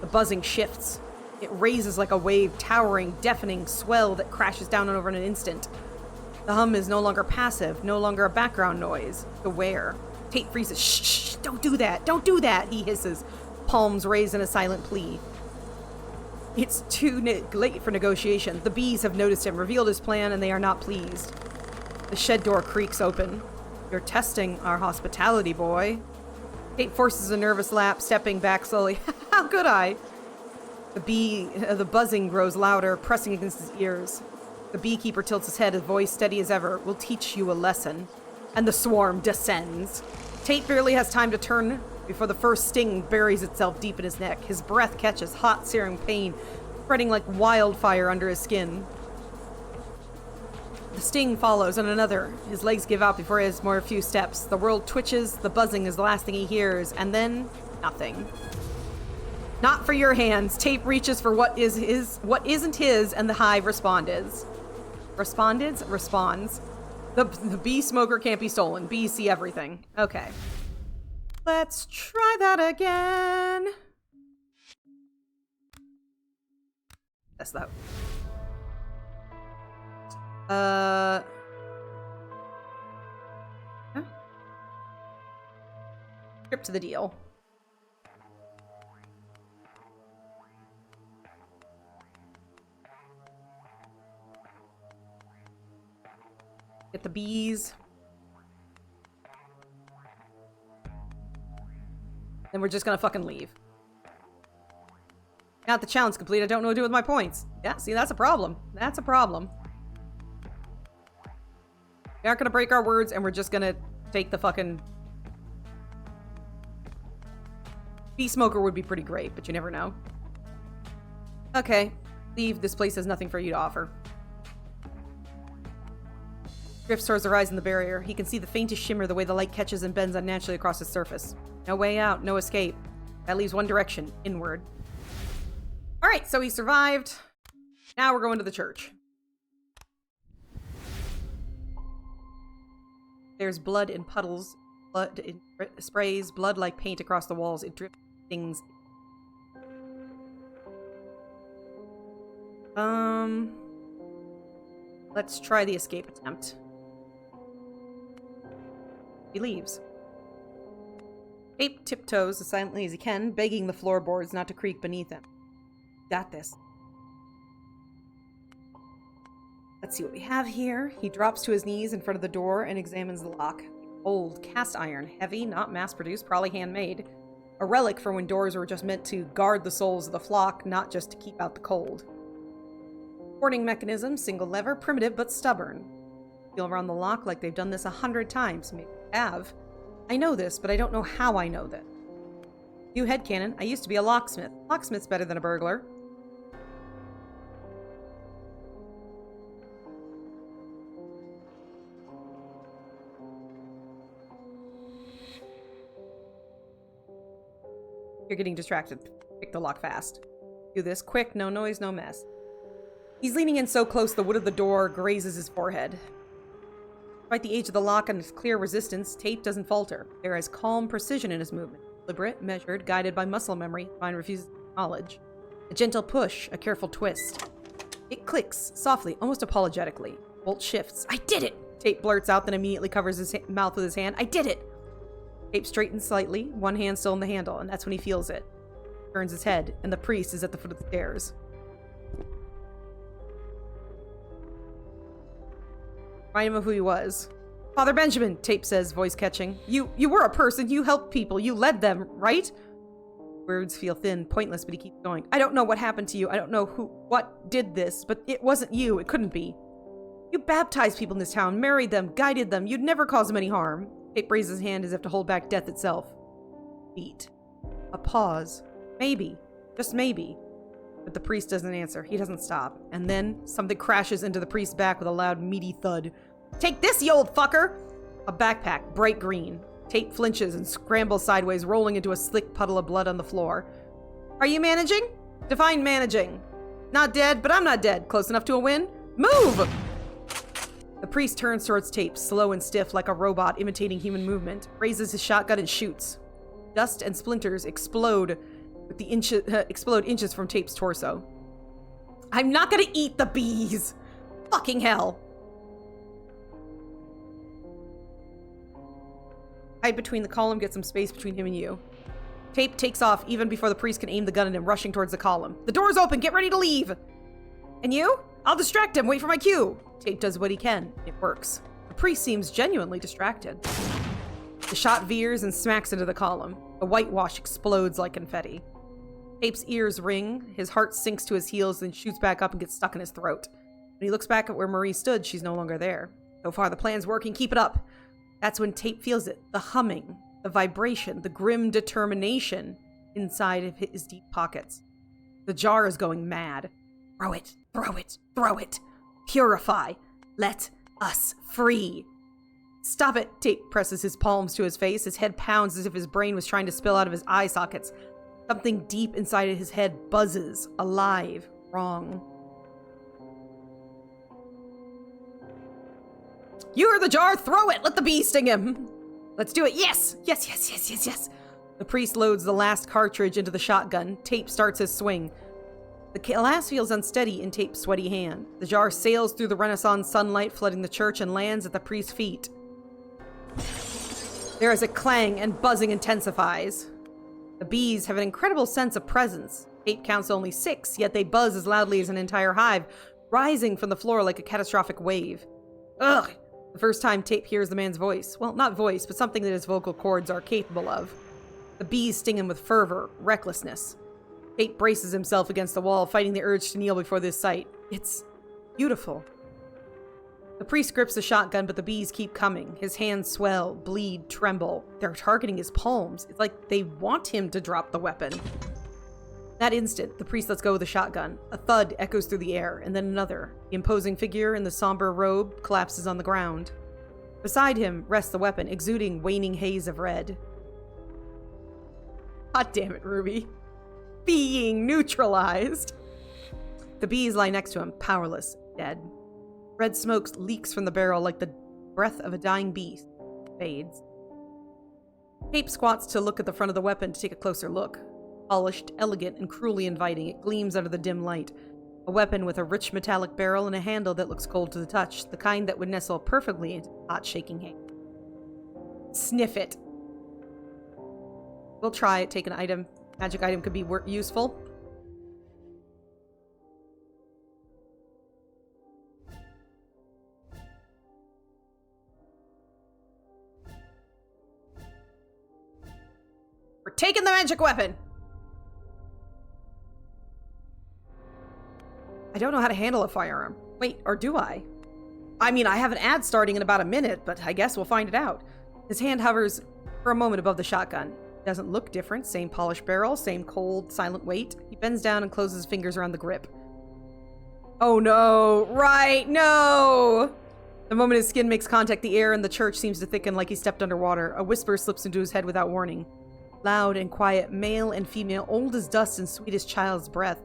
The buzzing shifts. It raises like a wave, towering, deafening swell that crashes down over in an instant. The hum is no longer passive, no longer a background noise. It's aware. Tate freezes. Shh, shh, don't do that, don't do that, he hisses, palms raised in a silent plea. It's too late for negotiation. The bees have noticed him, revealed his plan, and they are not pleased. The shed door creaks open. You're testing our hospitality, boy. Tate forces a nervous laugh, stepping back slowly. How could I? The buzzing grows louder, pressing against his ears. The beekeeper tilts his head, his voice steady as ever. We'll teach you a lesson. And the swarm descends. Tate barely has time to turn before the first sting buries itself deep in his neck. His breath catches hot, searing pain, spreading like wildfire under his skin. The sting follows on another. His legs give out before he has more a few steps. The world twitches, the buzzing is the last thing he hears, and then nothing. Not for your hands. Tate reaches for what isn't his, and the hive responds. Responds. The bee smoker can't be stolen. Bees see everything. Okay. Let's try that again. That's that. Huh? Script to the deal. Get the bees. Then we're just gonna fucking leave. Got the challenge complete. I don't know what to do with my points. Yeah, see, that's a problem. That's a problem. We aren't gonna break our words, and we're just gonna take the fucking... Bee smoker would be pretty great, but you never know. Okay. Leave. This place has nothing for you to offer. Drift stars the rise in the barrier. He can see the faintest shimmer the way the light catches and bends unnaturally across its surface. No way out, no escape. That leaves one direction, inward. Alright, so he survived. Now we're going to the church. There's blood in puddles, blood in sprays, blood like paint across the walls. It drips things. Let's try the escape attempt. He leaves. Ape tiptoes as silently as he can, begging the floorboards not to creak beneath him. Got this. Let's see what we have here. He drops to his knees in front of the door and examines the lock. Old cast iron, heavy, not mass-produced, probably handmade. A relic for when doors were just meant to guard the souls of the flock, not just to keep out the cold. Boarding mechanism, single lever, primitive but stubborn. Feel around the lock like they've done this 100 times. Maybe they have. I know this, but I don't know how I know that. You headcanon, I used to be a locksmith. Locksmith's better than a burglar. You're getting distracted. Pick the lock fast. Do this quick, no noise, no mess. He's leaning in so close the wood of the door grazes his forehead. Despite the age of the lock and its clear resistance, Tate doesn't falter. There is calm precision in his movement. Deliberate, measured, guided by muscle memory. Mind refuses knowledge. A gentle push, a careful twist. It clicks, softly, almost apologetically. Bolt shifts. I did it! Tate blurts out, then immediately covers his mouth with his hand. I did it! Tate straightens slightly, one hand still on the handle, and that's when he feels it. Turns his head, and the priest is at the foot of the stairs. Remind him of who he was. Father Benjamin, Tate says, voice catching. You were a person, you helped people, you led them, right? Words feel thin, pointless, but he keeps going. I don't know what happened to you, I don't know what did this, but it wasn't you, it couldn't be. You baptized people in this town, married them, guided them, you'd never cause them any harm. Tate raises his hand as if to hold back death itself. Beat. A pause. Maybe. Just maybe. But the priest doesn't answer. He doesn't stop. And then something crashes into the priest's back with a loud, meaty thud. Take this, you old fucker! A backpack, bright green. Tate flinches and scrambles sideways, rolling into a slick puddle of blood on the floor. Are you managing? Define managing. Not dead, but I'm not dead. Close enough to a win? Move! The priest turns towards Tape, slow and stiff like a robot imitating human movement, raises his shotgun and shoots. Dust and splinters explode with the explode inches from Tape's torso. I'm not gonna eat the bees! Fucking hell! Hide between the column, get some space between him and you. Tape takes off even before the priest can aim the gun at him, rushing towards the column. The door's open, get ready to leave! And you? I'll distract him, wait for my cue! Tape does what he can. It works. The priest seems genuinely distracted. The shot veers and smacks into the column. The whitewash explodes like confetti. Tape's ears ring, his heart sinks to his heels, then shoots back up and gets stuck in his throat. When he looks back at where Marie stood, she's no longer there. So far, the plan's working, keep it up. That's when Tape feels it. The humming, the vibration, the grim determination inside of his deep pockets. The jar is going mad. Throw it, throw it, throw it. Purify. Let us free. Stop it. Tape presses his palms to his face. His head pounds as if his brain was trying to spill out of his eye sockets. Something deep inside of his head buzzes. Alive. Wrong. You are the jar. Throw it. Let the bee sting him. Let's do it. Yes. Yes, yes, yes, yes, yes. The priest loads the last cartridge into the shotgun. Tape starts his swing. The last feels unsteady in Tape's sweaty hand. The jar sails through the Renaissance sunlight, flooding the church, and lands at the priest's feet. There is a clang, and buzzing intensifies. The bees have an incredible sense of presence. Tape counts only 6, yet they buzz as loudly as an entire hive, rising from the floor like a catastrophic wave. Ugh! The first time Tape hears the man's voice. Well, not voice, but something that his vocal cords are capable of. The bees sting him with fervor, recklessness. Tape braces himself against the wall, fighting the urge to kneel before this sight. It's beautiful. The priest grips the shotgun, but the bees keep coming. His hands swell, bleed, tremble. They're targeting his palms. It's like they want him to drop the weapon. That instant, the priest lets go of the shotgun. A thud echoes through the air, and then another. The imposing figure in the somber robe collapses on the ground. Beside him rests the weapon, exuding waning haze of red. God damn it, Ruby. Being neutralized. The bees lie next to him, powerless, dead. Red smoke leaks from the barrel like the breath of a dying beast. Fades. Tape squats to look at the front of the weapon to take a closer look. Polished, elegant, and cruelly inviting, it gleams under the dim light. A weapon with a rich metallic barrel and a handle that looks cold to the touch, the kind that would nestle perfectly into a hot, shaking hand. Sniff it. We'll try it, take an item. Magic item could be useful. We're taking the magic weapon! I don't know how to handle a firearm. Wait, or do I? I mean, I have an ad starting in about a minute, but I guess we'll find it out. His hand hovers for a moment above the shotgun. Doesn't look different. Same polished barrel, same cold, silent weight. He bends down and closes his fingers around the grip. Oh no! Right, no! The moment his skin makes contact, the air in the church seems to thicken like he stepped underwater. A whisper slips into his head without warning. Loud and quiet, male and female, old as dust and sweet as child's breath.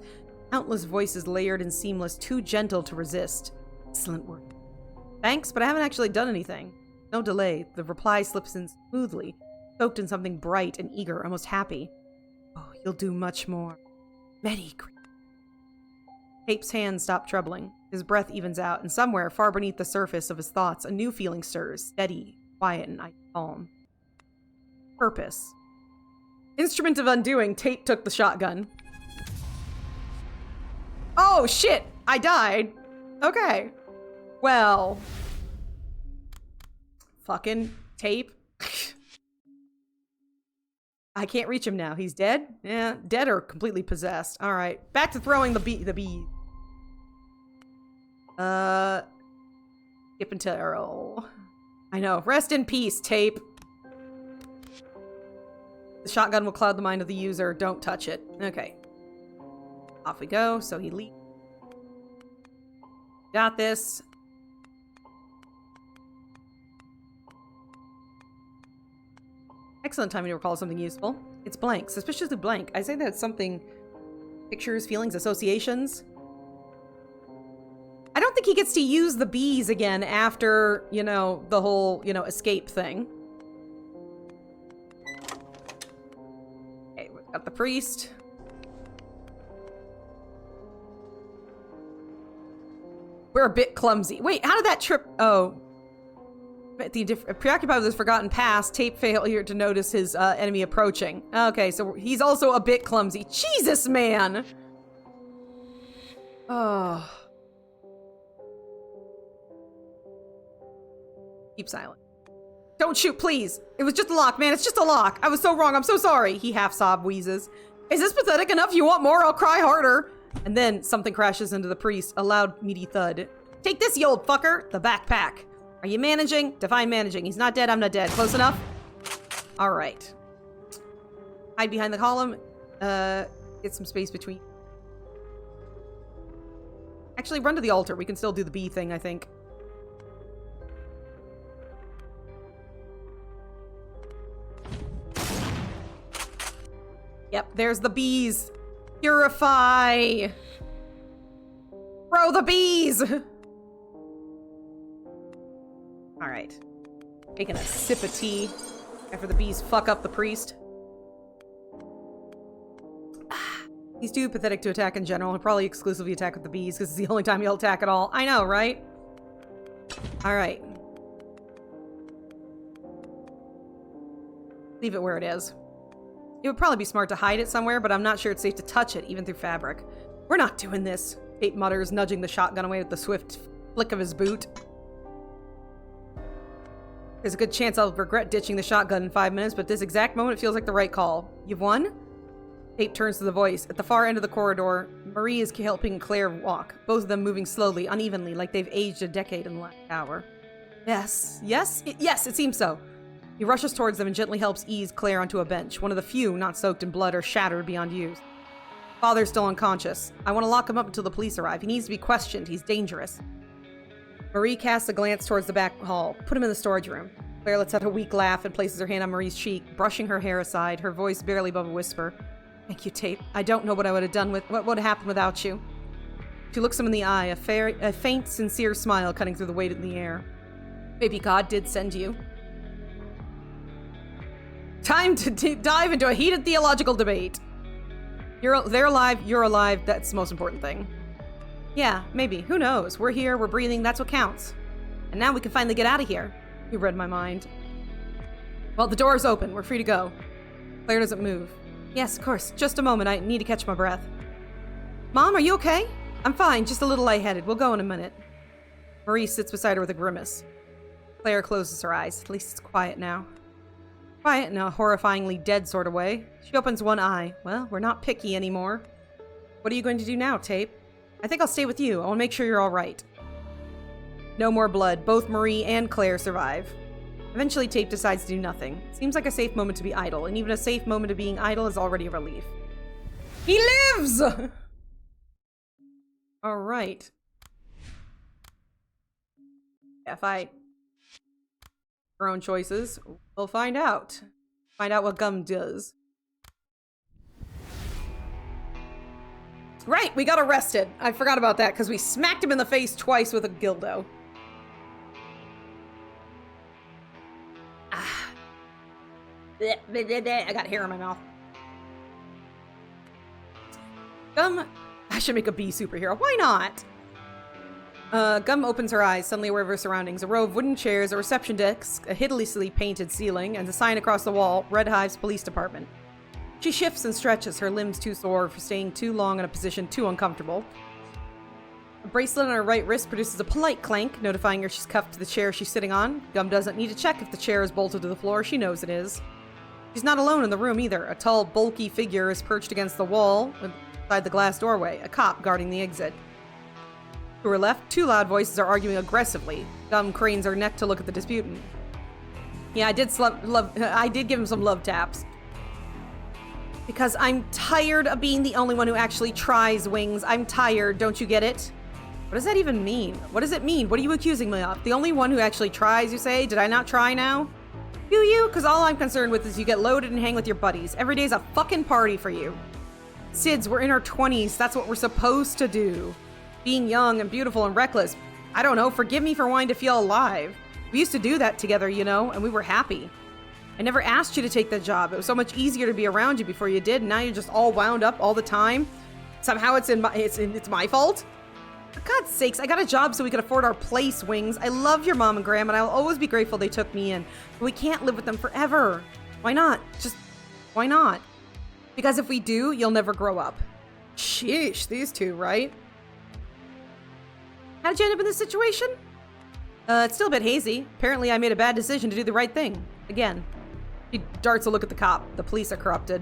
Countless voices layered and seamless, too gentle to resist. Excellent work. Thanks, but I haven't actually done anything. No delay. The reply slips in smoothly, soaked in something bright and eager, almost happy. Oh, you'll do much more. Many. Tape's hands stop troubling. His breath evens out, and somewhere, far beneath the surface of his thoughts, a new feeling stirs, steady, quiet, and calm. Purpose. Instrument of undoing, Tape took the shotgun. Oh, shit! I died. Okay. Well. Fucking Tape. I can't reach him now. He's dead? Yeah, dead or completely possessed. Alright. Back to throwing the bee. Skip and Terrell. I know. Rest in peace, Tape. The shotgun will cloud the mind of the user. Don't touch it. Okay. Off we go. So he leaps. Got this. Excellent timing to recall something useful. It's blank. Suspiciously blank. I say that's something Pictures, feelings, associations. I don't think he gets to use the bees again after, you know, the whole, you know, escape thing. Okay, we've got the priest. We're a bit clumsy. Wait, how did that trip? Oh. Preoccupied with his forgotten past, Tape failure to notice his enemy approaching. Okay, so he's also a bit clumsy. Jesus, man! Oh. Keep silent. Don't shoot, please. It was just a lock, man. It's just a lock. I was so wrong. I'm so sorry. He half-sob wheezes. Is this pathetic enough? You want more? I'll cry harder. And then something crashes into the priest. A loud, meaty thud. Take this, you old fucker. The backpack. Are you managing? Define managing. He's not dead. I'm not dead. Close enough? All right. Hide behind the column. Get some space between. Actually, run to the altar. We can still do the bee thing, I think. Yep, there's the bees. Purify. Throw the bees. All right. Taking a sip of tea after the bees fuck up the priest. He's too pathetic to attack in general. He'll probably exclusively attack with the bees because it's the only time he'll attack at all. I know, right? All right. Leave it where it is. It would probably be smart to hide it somewhere, but I'm not sure it's safe to touch it, even through fabric. We're not doing this, Tate mutters, nudging the shotgun away with the swift flick of his boot. There's a good chance I'll regret ditching the shotgun in 5 minutes, but at this exact moment it feels like the right call. You've won? Tate turns to the voice. At the far end of the corridor, Marie is helping Claire walk, both of them moving slowly, unevenly, like they've aged a decade in the last hour. Yes. Yes? Yes, it seems so. He rushes towards them and gently helps ease Claire onto a bench, one of the few not soaked in blood or shattered beyond use. Father's still unconscious. I want to lock him up until the police arrive. He needs to be questioned. He's dangerous. Marie casts a glance towards the back hall. Put him in the storage room. Claire lets out a weak laugh and places her hand on Marie's cheek, brushing her hair aside, her voice barely above a whisper. Thank you, Tape. I don't know what I would have done with what would have happened without you. She looks him in the eye, a faint, sincere smile cutting through the weight in the air. Maybe God did send you. Time to dive into a heated theological debate. They're alive, you're alive, that's the most important thing. Yeah, maybe. Who knows? We're here, we're breathing, that's what counts. And now we can finally get out of here. You read my mind. Well, the door is open. We're free to go. Claire doesn't move. Yes, of course. Just a moment. I need to catch my breath. Mom, are you okay? I'm fine, just a little lightheaded. We'll go in a minute. Marie sits beside her with a grimace. Claire closes her eyes. At least it's quiet now. Quiet in a horrifyingly dead sort of way. She opens one eye. Well, we're not picky anymore. What are you going to do now, Tape? I think I'll stay with you. I want to make sure you're all right. No more blood. Both Marie and Claire survive. Eventually, Tape decides to do nothing. Seems like a safe moment to be idle, and even a safe moment of being idle is already a relief. He lives! All right. If I... Her own choices, we'll find out. Find out what gum does. Right, we got arrested. I forgot about that because we smacked him in the face twice with a dildo. Ah. I got hair in my mouth. Gum, I should make a bee superhero. Why not? Gum opens her eyes, suddenly aware of her surroundings. A row of wooden chairs, a reception desk, a hideously painted ceiling, and a sign across the wall, Red Hive's police department. She shifts and stretches, her limbs too sore for staying too long in a position too uncomfortable. A bracelet on her right wrist produces a polite clank, notifying her she's cuffed to the chair she's sitting on. Gum doesn't need to check if the chair is bolted to the floor, she knows it is. She's not alone in the room either. A tall, bulky figure is perched against the wall beside the glass doorway, a cop guarding the exit. To her left, two loud voices are arguing aggressively. Gum cranes her neck to look at the disputant. Yeah, I did give him some love taps. Because I'm tired of being the only one who actually tries, Wings. I'm tired, don't you get it? What does that even mean? What does it mean? What are you accusing me of? The only one who actually tries, you say? Did I not try now? Do you? Because all I'm concerned with is you get loaded and hang with your buddies. Every day's a fucking party for you. Sids, we're in our 20s. That's what we're supposed to do. Being young and beautiful and reckless. I don't know, forgive me for wanting to feel alive. We used to do that together, you know, and we were happy. I never asked you to take that job. It was so much easier to be around you before you did, and now you're just all wound up all the time. Somehow it's my fault? For God's sakes, I got a job so we could afford our place, Wings. I love your mom and Graham, and I'll always be grateful they took me in. But we can't live with them forever. Why not? Just, why not? Because if we do, you'll never grow up. Sheesh, these two, right? How did you end up in this situation? It's still a bit hazy. Apparently I made a bad decision to do the right thing. Again. He darts a look at the cop. The police are corrupted.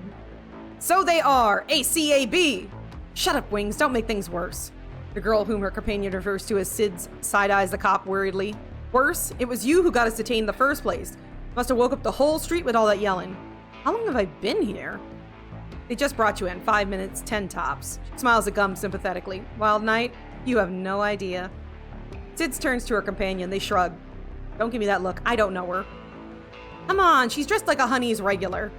So they are! ACAB! Shut up, Wings. Don't make things worse. The girl whom her companion refers to as Sid's side-eyes the cop worriedly. Worse? It was you who got us detained in the first place. Must have woke up the whole street with all that yelling. How long have I been here? They just brought you in. 5 minutes, 10 tops. She smiles at Gum sympathetically. Wild night? You have no idea. Sids turns to her companion. They shrug. Don't give me that look. I don't know her. Come on, she's dressed like a Honey's regular.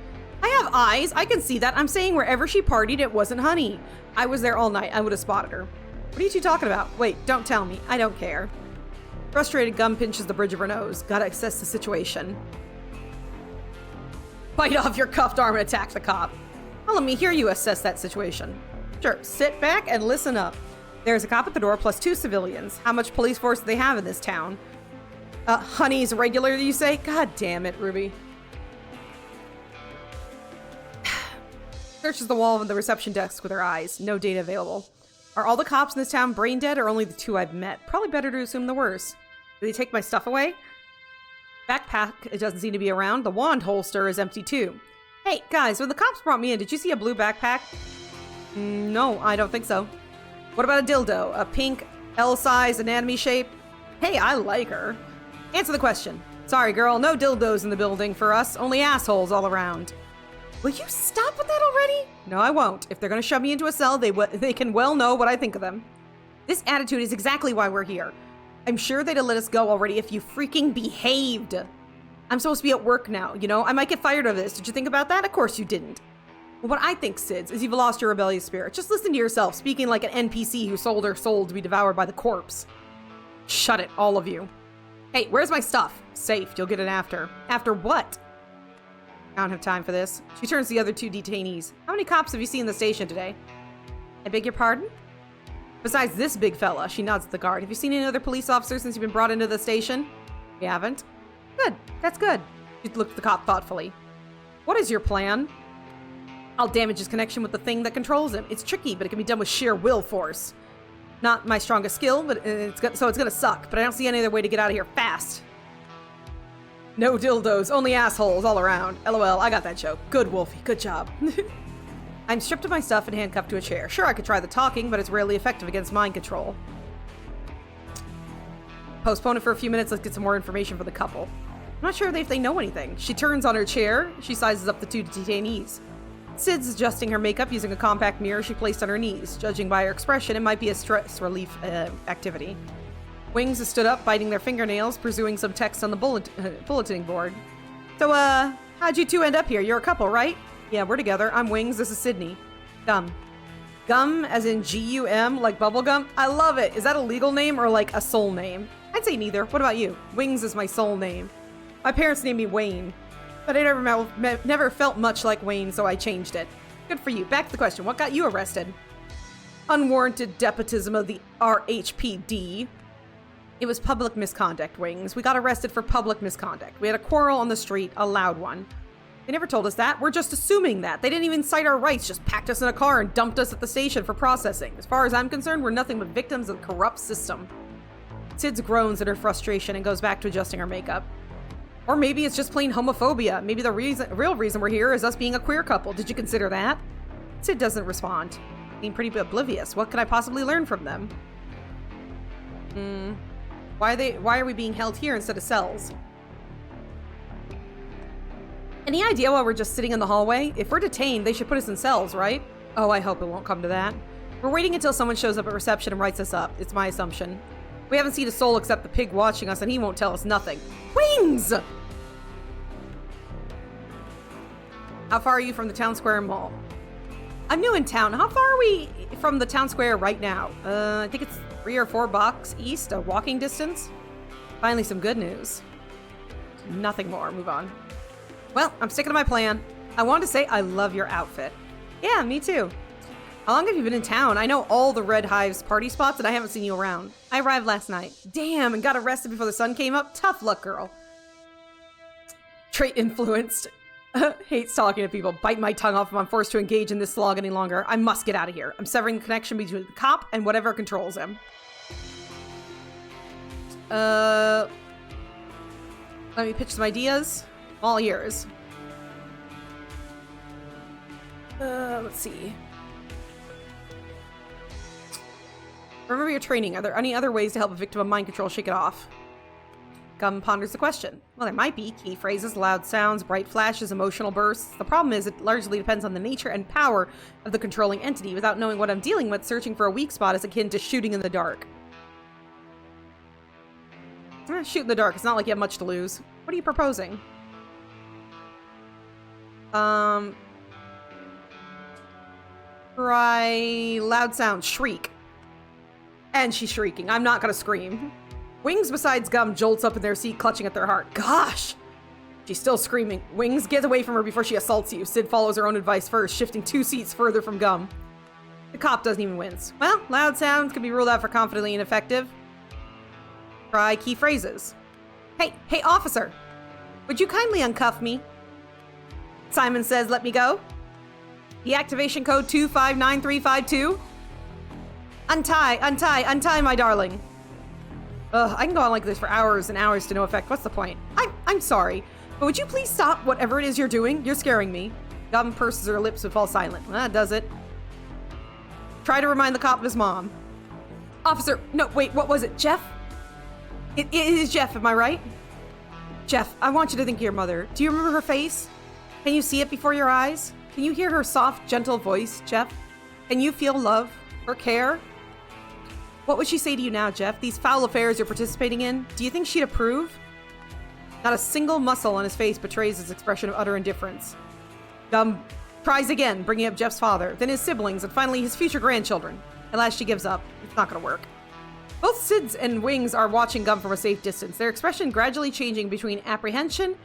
I have eyes. I can see that. I'm saying wherever she partied, it wasn't Honey. I was there all night. I would have spotted her. What are you two talking about? Wait, don't tell me. I don't care. Frustrated, Gum pinches the bridge of her nose. Gotta assess the situation. Bite off your cuffed arm and attack the cop. Well, let me hear you assess that situation. Sure, sit back and listen up. There's a cop at the door plus 2 civilians. How much police force do they have in this town? Honey's regular, you say? God damn it, Ruby. Searches the wall of the reception desk with her eyes. No data available. Are all the cops in this town brain dead or only the 2 I've met? Probably better to assume the worst. Did they take my stuff away? Backpack, it doesn't seem to be around. The wand holster is empty too. Hey, guys, when the cops brought me in, did you see a blue backpack? No, I don't think so. What about a dildo? A pink, L-size, anatomy shape? Hey, I like her. Answer the question. Sorry, girl, no dildos in the building for us. Only assholes all around. Will you stop with that already? No, I won't. If they're gonna shove me into a cell, they can well know what I think of them. This attitude is exactly why we're here. I'm sure they'd have let us go already if you freaking behaved. I'm supposed to be at work now, you know? I might get fired over this. Did you think about that? Of course you didn't. Well, what I think, Sids, is you've lost your rebellious spirit. Just listen to yourself, speaking like an NPC who sold her soul to be devoured by the corpse. Shut it, all of you. Hey, where's my stuff? Safe, you'll get it after. After what? I don't have time for this. She turns to the other 2 detainees. How many cops have you seen in the station today? I beg your pardon? Besides this big fella, she nods at the guard. Have you seen any other police officers since you've been brought into the station? We haven't. Good, that's good. She looked at the cop thoughtfully. What is your plan? I'll damage his connection with the thing that controls him. It's tricky, but it can be done with sheer will force. Not my strongest skill, but it's gonna suck. But I don't see any other way to get out of here fast. No dildos, only assholes all around. LOL, I got that joke. Good, Wolfie, good job. I'm stripped of my stuff and handcuffed to a chair. Sure, I could try the talking, but it's rarely effective against mind control. Postpone it for a few minutes. Let's get some more information for the couple. I'm not sure if they know anything. She turns on her chair. She sizes up the 2 detainees. Sid's adjusting her makeup using a compact mirror she placed on her knees. Judging by her expression, it might be a stress relief activity. Wings has stood up, biting their fingernails, pursuing some text on the bulletin board. So, how'd you 2 end up here? You're a couple, right? Yeah, we're together. I'm Wings. This is Sydney. Gum. Gum, as in G-U-M, like bubblegum? I love it. Is that a legal name or like a soul name? I'd say neither. What about you? Wings is my soul name. My parents named me Wayne. But I never felt much like Wayne, so I changed it. Good for you. Back to the question. What got you arrested? Unwarranted despotism of the RHPD. It was public misconduct, Wings. We got arrested for public misconduct. We had a quarrel on the street, a loud one. They never told us that. We're just assuming that. They didn't even cite our rights, just packed us in a car and dumped us at the station for processing. As far as I'm concerned, we're nothing but victims of the corrupt system. Sids groans at her frustration and goes back to adjusting her makeup. Or maybe it's just plain homophobia. Maybe the real reason we're here is us being a queer couple. Did you consider that? Sid doesn't respond. Being pretty oblivious. What can I possibly learn from them? Why are we being held here instead of cells? Any idea why we're just sitting in the hallway? If we're detained, they should put us in cells, right? Oh, I hope it won't come to that. We're waiting until someone shows up at reception and writes us up. It's my assumption. We haven't seen a soul except the pig watching us, and he won't tell us nothing. Wings! How far are you from the town square and mall? I'm new in town. How far are we from the town square right now? I think it's 3 or 4 blocks east, a walking distance. Finally, some good news. Nothing more. Move on. Well, I'm sticking to my plan. I wanted to say I love your outfit. Yeah, me too. How long have you been in town? I know all the Red Hive's party spots and I haven't seen you around. I arrived last night. Damn, and got arrested before the sun came up? Tough luck, girl. Trait influenced. Hates talking to people. Bite my tongue off if I'm forced to engage in this slog any longer. I must get out of here. I'm severing the connection between the cop and whatever controls him. Let me pitch some ideas. All ears. Let's see. Remember your training. Are there any other ways to help a victim of mind control shake it off? Gum ponders the question. Well, there might be. Key phrases, loud sounds, bright flashes, emotional bursts. The problem is it largely depends on the nature and power of the controlling entity. Without knowing what I'm dealing with, searching for a weak spot is akin to shooting in the dark. Shoot in the dark. It's not like you have much to lose. What are you proposing? Try loud sound. Shriek. And she's shrieking. I'm not gonna scream. Wings, besides Gum, jolts up in their seat, clutching at their heart. Gosh! She's still screaming. Wings, get away from her before she assaults you. Sid follows her own advice first, shifting 2 seats further from Gum. The cop doesn't even wince. Well, loud sounds can be ruled out for confidently ineffective. Try key phrases. Hey, officer! Would you kindly uncuff me? Simon says, let me go. Deactivation code 259352. Untie, my darling. Ugh, I can go on like this for hours and hours to no effect. What's the point? I'm sorry, but would you please stop whatever it is you're doing? You're scaring me. Gum purses her lips and falls silent. Well, that does it. Try to remind the cop of his mom. Officer, no, wait, what was it? Jeff? It is Jeff, am I right? Jeff, I want you to think of your mother. Do you remember her face? Can you see it before your eyes? Can you hear her soft, gentle voice, Jeff? Can you feel love or care? What would she say to you now, Jeff? These foul affairs you're participating in, do you think she'd approve? Not a single muscle on his face betrays his expression of utter indifference. Gum tries again, bringing up Jeff's father, then his siblings, and finally his future grandchildren. At last she gives up. It's not gonna work. Both Sids and Wings are watching Gum from a safe distance, their expression gradually changing between apprehension,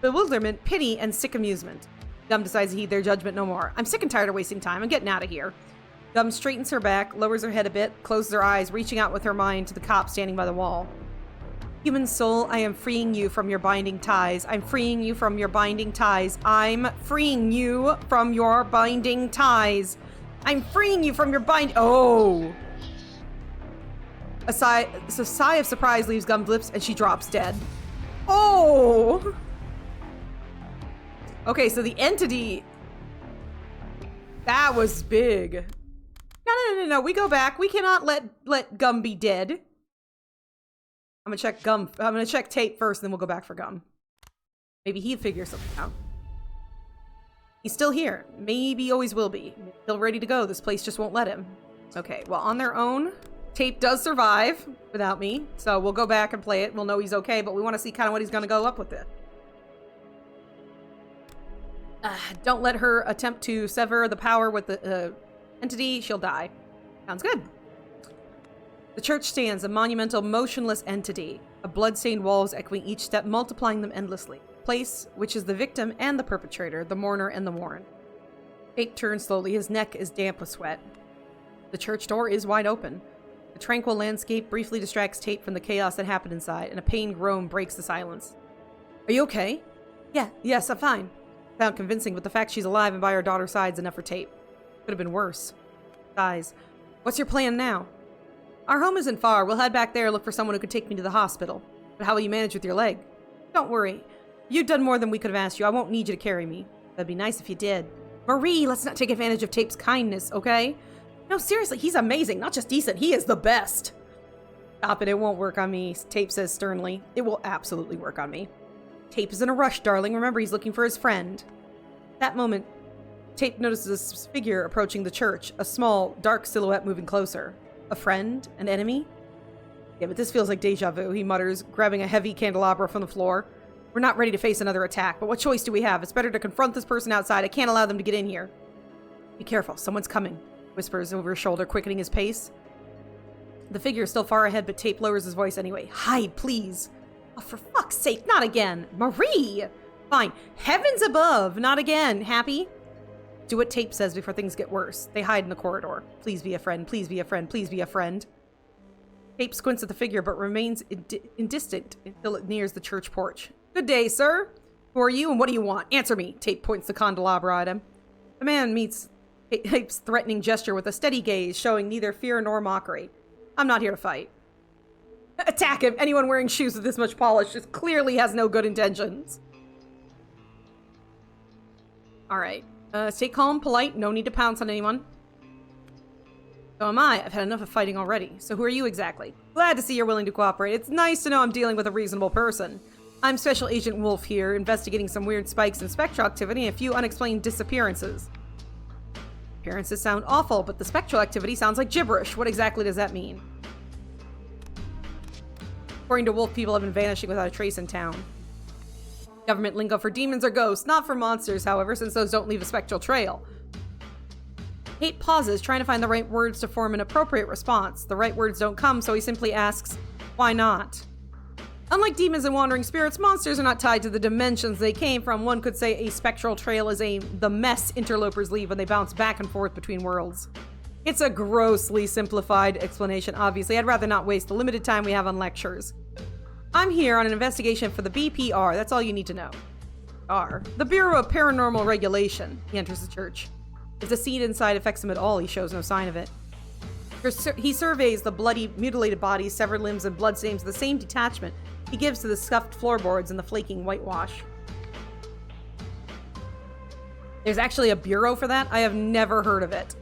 bewilderment, pity, and sick amusement. Gum decides to heed their judgment no more. I'm sick and tired of wasting time. I'm getting out of here. Gum straightens her back, lowers her head a bit, closes her eyes, reaching out with her mind to the cop standing by the wall. Human soul, I am freeing you from your binding ties. I'm freeing you from your binding ties. I'm freeing you from your binding ties. I'm freeing you from your Oh! A sigh of surprise leaves Gum's lips and she drops dead. Oh! Okay, so the entity... That was big. No. We go back. We cannot let Gum be dead. I'm gonna check Gum. I'm gonna check Tate first, and then we'll go back for Gum. Maybe he'd figure something out. He's still here. Maybe always will be. Still ready to go. This place just won't let him. Okay, well, on their own, Tate does survive without me, so we'll go back and play it. We'll know he's okay, but we want to see kind of what he's gonna go up with it. Don't let her attempt to sever the power with the entity. She'll die. Sounds good. The church stands, a monumental, motionless entity. A blood-stained walls echoing each step, multiplying them endlessly. Place, which is the victim and the perpetrator, the mourner and the mourned. Tate turns slowly. His neck is damp with sweat. The church door is wide open. The tranquil landscape briefly distracts Tate from the chaos that happened inside, and a pained groan breaks the silence. Are you okay? Yes, I'm fine. Sound convincing, but the fact she's alive and by her daughter's side is enough for Tate. Could have been worse. Sighs. What's your plan now? Our home isn't far. We'll head back there and look for someone who could take me to the hospital. But how will you manage with your leg? Don't worry. You've done more than we could have asked you. I won't need you to carry me. That'd be nice if you did. Marie, let's not take advantage of Tape's kindness, okay? No, seriously, he's amazing. Not just decent, he is the best. Stop it, it won't work on me, Tape says sternly. It will absolutely work on me. Tape is in a rush, darling. Remember, he's looking for his friend. At that moment, Tape notices a figure approaching the church, a small, dark silhouette moving closer. A friend? An enemy? Yeah, but this feels like deja vu, he mutters, grabbing a heavy candelabra from the floor. We're not ready to face another attack, but what choice do we have? It's better to confront this person outside. I can't allow them to get in here. Be careful, someone's coming, whispers over his shoulder, quickening his pace. The figure is still far ahead, but Tape lowers his voice anyway. Hide, please. Oh, for fuck's sake, not again. Marie! Fine. Heavens above, not again. Happy? Do what Tape says before things get worse. They hide in the corridor. Please be a friend, please be a friend, please be a friend. Tape squints at the figure, but remains indistinct until it nears the church porch. Good day, sir. Who are you and what do you want? Answer me. Tape points the candelabra at him. The man meets Tape's threatening gesture with a steady gaze, showing neither fear nor mockery. I'm not here to fight. Attack him! Anyone wearing shoes with this much polish just clearly has no good intentions. Alright. Stay calm, polite, no need to pounce on anyone. So am I. I've had enough of fighting already. So who are you exactly? Glad to see you're willing to cooperate. It's nice to know I'm dealing with a reasonable person. I'm Special Agent Wolf here, investigating some weird spikes in spectral activity and a few unexplained disappearances. Appearances sound awful, but the spectral activity sounds like gibberish. What exactly does that mean? According to Wolf, people have been vanishing without a trace in town. Government lingo for demons or ghosts, not for monsters, however, since those don't leave a spectral trail. Kate pauses, trying to find the right words to form an appropriate response. The right words don't come, so he simply asks, why not? Unlike demons and wandering spirits, monsters are not tied to the dimensions they came from. One could say a spectral trail is the mess interlopers leave when they bounce back and forth between worlds. It's a grossly simplified explanation, obviously. I'd rather not waste the limited time we have on lectures. I'm here on an investigation for the BPR. That's all you need to know. The Bureau of Paranormal Regulation. He enters the church. If the seed inside affects him at all, he shows no sign of it. He surveys the bloody, mutilated bodies, severed limbs, and bloodstains with the same detachment he gives to the scuffed floorboards and the flaking whitewash. There's actually a bureau for that? I have never heard of it.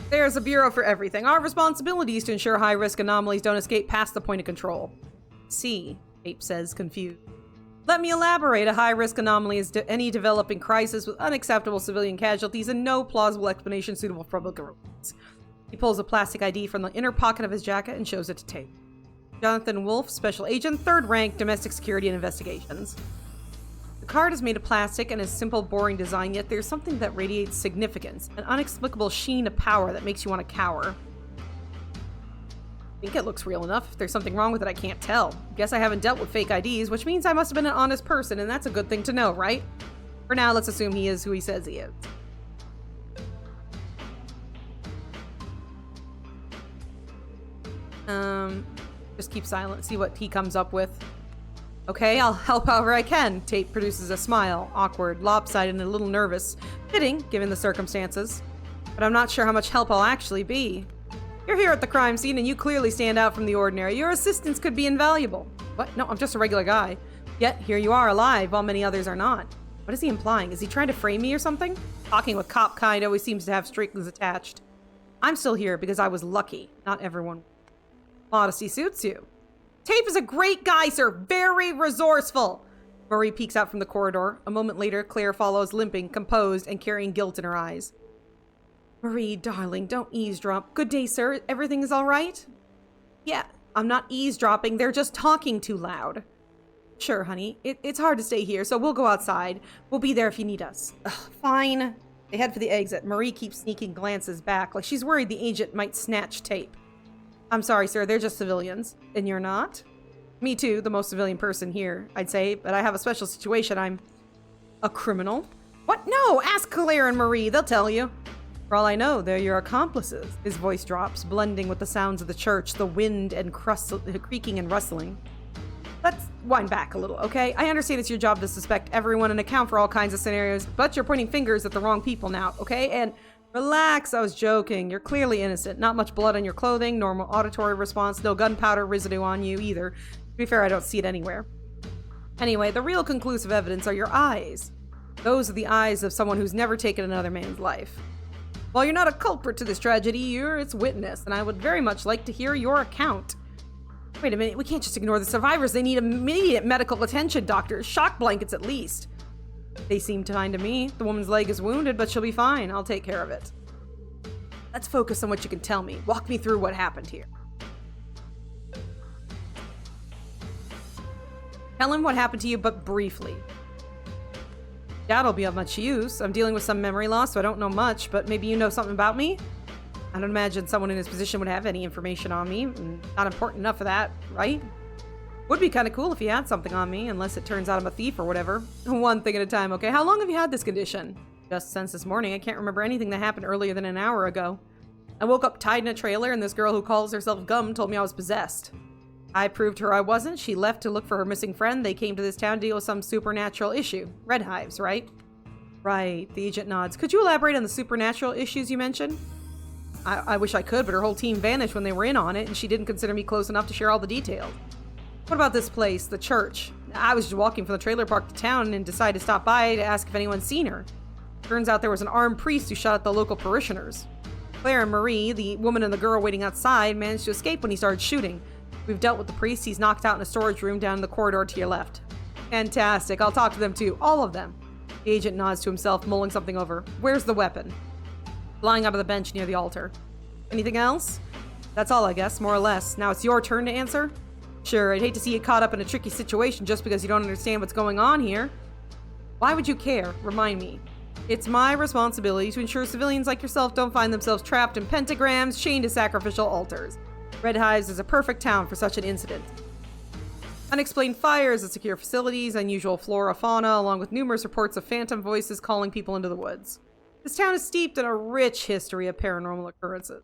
There's a bureau for everything. Our responsibility is to ensure high-risk anomalies don't escape past the point of control. See, Ape says, confused. Let me elaborate. A high-risk anomaly is any developing crisis with unacceptable civilian casualties and no plausible explanation suitable for public reports. He pulls a plastic ID from the inner pocket of his jacket and shows it to Tape. Jonathan Wolf, Special Agent, 3rd Rank, Domestic Security and Investigations. The card is made of plastic and is simple, boring design, yet there's something that radiates significance, an inexplicable sheen of power that makes you want to cower. I think it looks real enough. If there's something wrong with it, I can't tell. Guess I haven't dealt with fake IDs, which means I must have been an honest person, and that's a good thing to know, right? For now, let's assume he is who he says he is. Just keep silent, see what he comes up with. Okay, I'll help however I can. Tate produces a smile, awkward, lopsided, and a little nervous. Fitting, given the circumstances. But I'm not sure how much help I'll actually be. You're here at the crime scene, and you clearly stand out from the ordinary. Your assistance could be invaluable. What? No, I'm just a regular guy. Yet, here you are, alive, while many others are not. What is he implying? Is he trying to frame me or something? Talking with cop kind always seems to have strings attached. I'm still here because I was lucky. Not everyone. Modesty suits you. Tape is a great guy, sir. Very resourceful. Marie peeks out from the corridor. A moment later, Claire follows, limping, composed, and carrying guilt in her eyes. Marie, darling, don't eavesdrop. Good day, sir. Everything is all right? Yeah, I'm not eavesdropping. They're just talking too loud. Sure, honey. It's hard to stay here, so we'll go outside. We'll be there if you need us. Ugh, fine. They head for the exit. Marie keeps sneaking glances back, like she's worried the agent might snatch Tape. I'm sorry, sir. They're just civilians. And you're not? Me too, the most civilian person here, I'd say. But I have a special situation. I'm a criminal. What? No! Ask Claire and Marie. They'll tell you. For all I know, they're your accomplices. His voice drops, blending with the sounds of the church, the wind and creaking and rustling. Let's wind back a little, okay? I understand it's your job to suspect everyone and account for all kinds of scenarios, but you're pointing fingers at the wrong people now, okay? And relax, I was joking. You're clearly innocent. Not much blood on your clothing, normal auditory response, no gunpowder residue on you either. To be fair, I don't see it anywhere. Anyway, the real conclusive evidence are your eyes. Those are the eyes of someone who's never taken another man's life. While you're not a culprit to this tragedy, you're its witness, and I would very much like to hear your account. Wait a minute, we can't just ignore the survivors. They need immediate medical attention, doctors. Shock blankets at least. They seem fine to me. The woman's leg is wounded, but she'll be fine. I'll take care of it. Let's focus on what you can tell me. Walk me through what happened here. Tell him what happened to you, but briefly. That'll be of much use. I'm dealing with some memory loss, so I don't know much, but maybe you know something about me? I don't imagine someone in his position would have any information on me. Not important enough for that, right? Would be kind of cool if you had something on me, unless it turns out I'm a thief or whatever. One thing at a time, okay? How long have you had this condition? Just since this morning. I can't remember anything that happened earlier than an hour ago. I woke up tied in a trailer, and this girl who calls herself Gum told me I was possessed. I proved to her I wasn't. She left to look for her missing friend. They came to this town to deal with some supernatural issue. Red hives, right? Right, the agent nods. Could you elaborate on the supernatural issues you mentioned? I wish I could, but her whole team vanished when they were in on it, and she didn't consider me close enough to share all the details. What about this place, the church? I was just walking from the trailer park to town and decided to stop by to ask if anyone's seen her. Turns out there was an armed priest who shot at the local parishioners. Claire and Marie, the woman and the girl waiting outside, managed to escape when he started shooting. We've dealt with the priest. He's knocked out in a storage room down the corridor to your left. Fantastic. I'll talk to them too. All of them. The agent nods to himself, mulling something over. Where's the weapon? Lying out of the bench near the altar. Anything else? That's all, I guess, more or less. Now it's your turn to answer? Sure, I'd hate to see you caught up in a tricky situation just because you don't understand what's going on here. Why would you care? Remind me. It's my responsibility to ensure civilians like yourself don't find themselves trapped in pentagrams, chained to sacrificial altars. Red Hives is a perfect town for such an incident. Unexplained fires at secure facilities, unusual flora fauna, along with numerous reports of phantom voices calling people into the woods. This town is steeped in a rich history of paranormal occurrences.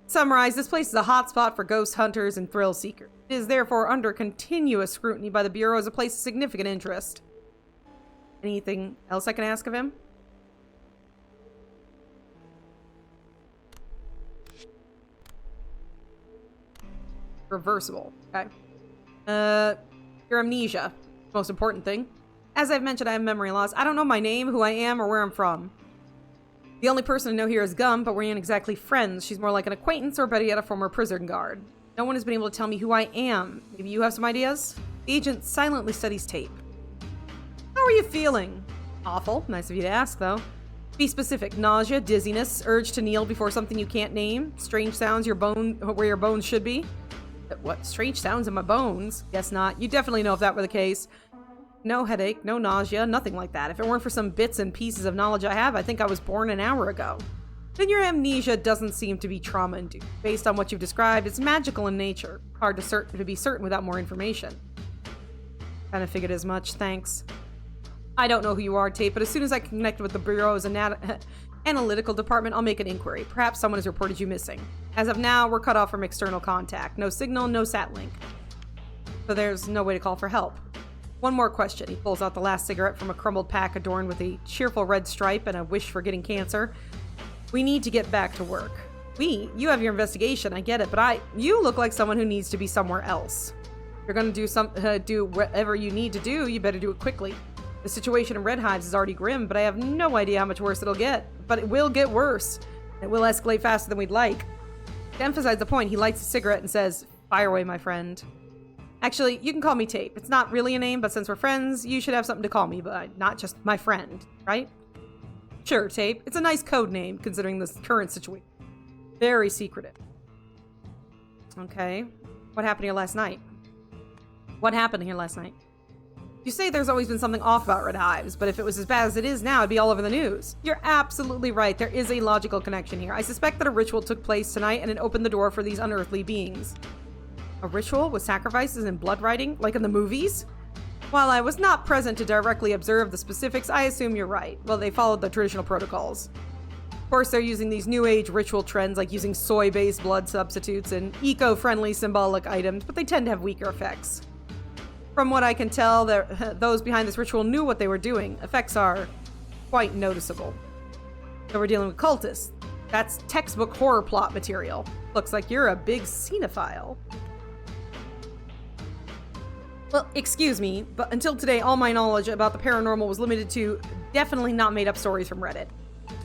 To summarize, this place is a hotspot for ghost hunters and thrill seekers. It is therefore under continuous scrutiny by the Bureau as a place of significant interest. Anything else I can ask of him? Reversible. Okay. Your amnesia. Most important thing. As I've mentioned, I have memory loss. I don't know my name, who I am, or where I'm from. The only person I know here is Gum, but we aren't exactly friends. She's more like an acquaintance or better yet, a former prison guard. No one has been able to tell me who I am. Maybe you have some ideas? The agent silently studies tape. How are you feeling? Awful. Nice of you to ask, though. Be specific. Nausea, dizziness, urge to kneel before something you can't name, strange sounds where your bones should be. What? Strange sounds in my bones? Guess not. You definitely know if that were the case. No headache, no nausea, nothing like that. If it weren't for some bits and pieces of knowledge I have, I think I was born an hour ago. Then your amnesia doesn't seem to be trauma-induced. Based on what you've described, it's magical in nature. Hard to be certain without more information. Kind of figured as much, thanks. I don't know who you are, Tate, but as soon as I connect with the Bureau's analytical department, I'll make an inquiry. Perhaps someone has reported you missing. As of now, we're cut off from external contact. No signal, no sat link. So there's no way to call for help. One more question. He pulls out the last cigarette from a crumbled pack adorned with a cheerful red stripe and a wish for getting cancer. We need to get back to work. You have your investigation, I get it, but you look like someone who needs to be somewhere else. If you're going to do whatever you need to do, you better do it quickly. The situation in Red Hives is already grim, but I have no idea how much worse it'll get. But it will get worse. It will escalate faster than we'd like. To emphasize the point, he lights a cigarette and says, "Fire away, my friend." Actually, you can call me Tape. It's not really a name, but since we're friends, you should have something to call me, but not just my friend, right? Sure, Tape. It's a nice code name, considering this current situation. Very secretive. Okay. What happened here last night? What happened here last night? You say there's always been something off about Red Hives, but if it was as bad as it is now, it'd be all over the news. You're absolutely right. There is a logical connection here. I suspect that a ritual took place tonight and it opened the door for these unearthly beings. A ritual with sacrifices and blood riding, like in the movies? While I was not present to directly observe the specifics, I assume you're right. Well, they followed the traditional protocols. Of course, they're using these new age ritual trends like using soy-based blood substitutes and eco-friendly symbolic items, but they tend to have weaker effects. From what I can tell, those behind this ritual knew what they were doing. Effects are quite noticeable. So we're dealing with cultists. That's textbook horror plot material. Looks like you're a big cinephile. Well, excuse me, but until today, all my knowledge about the paranormal was limited to definitely not made up stories from Reddit.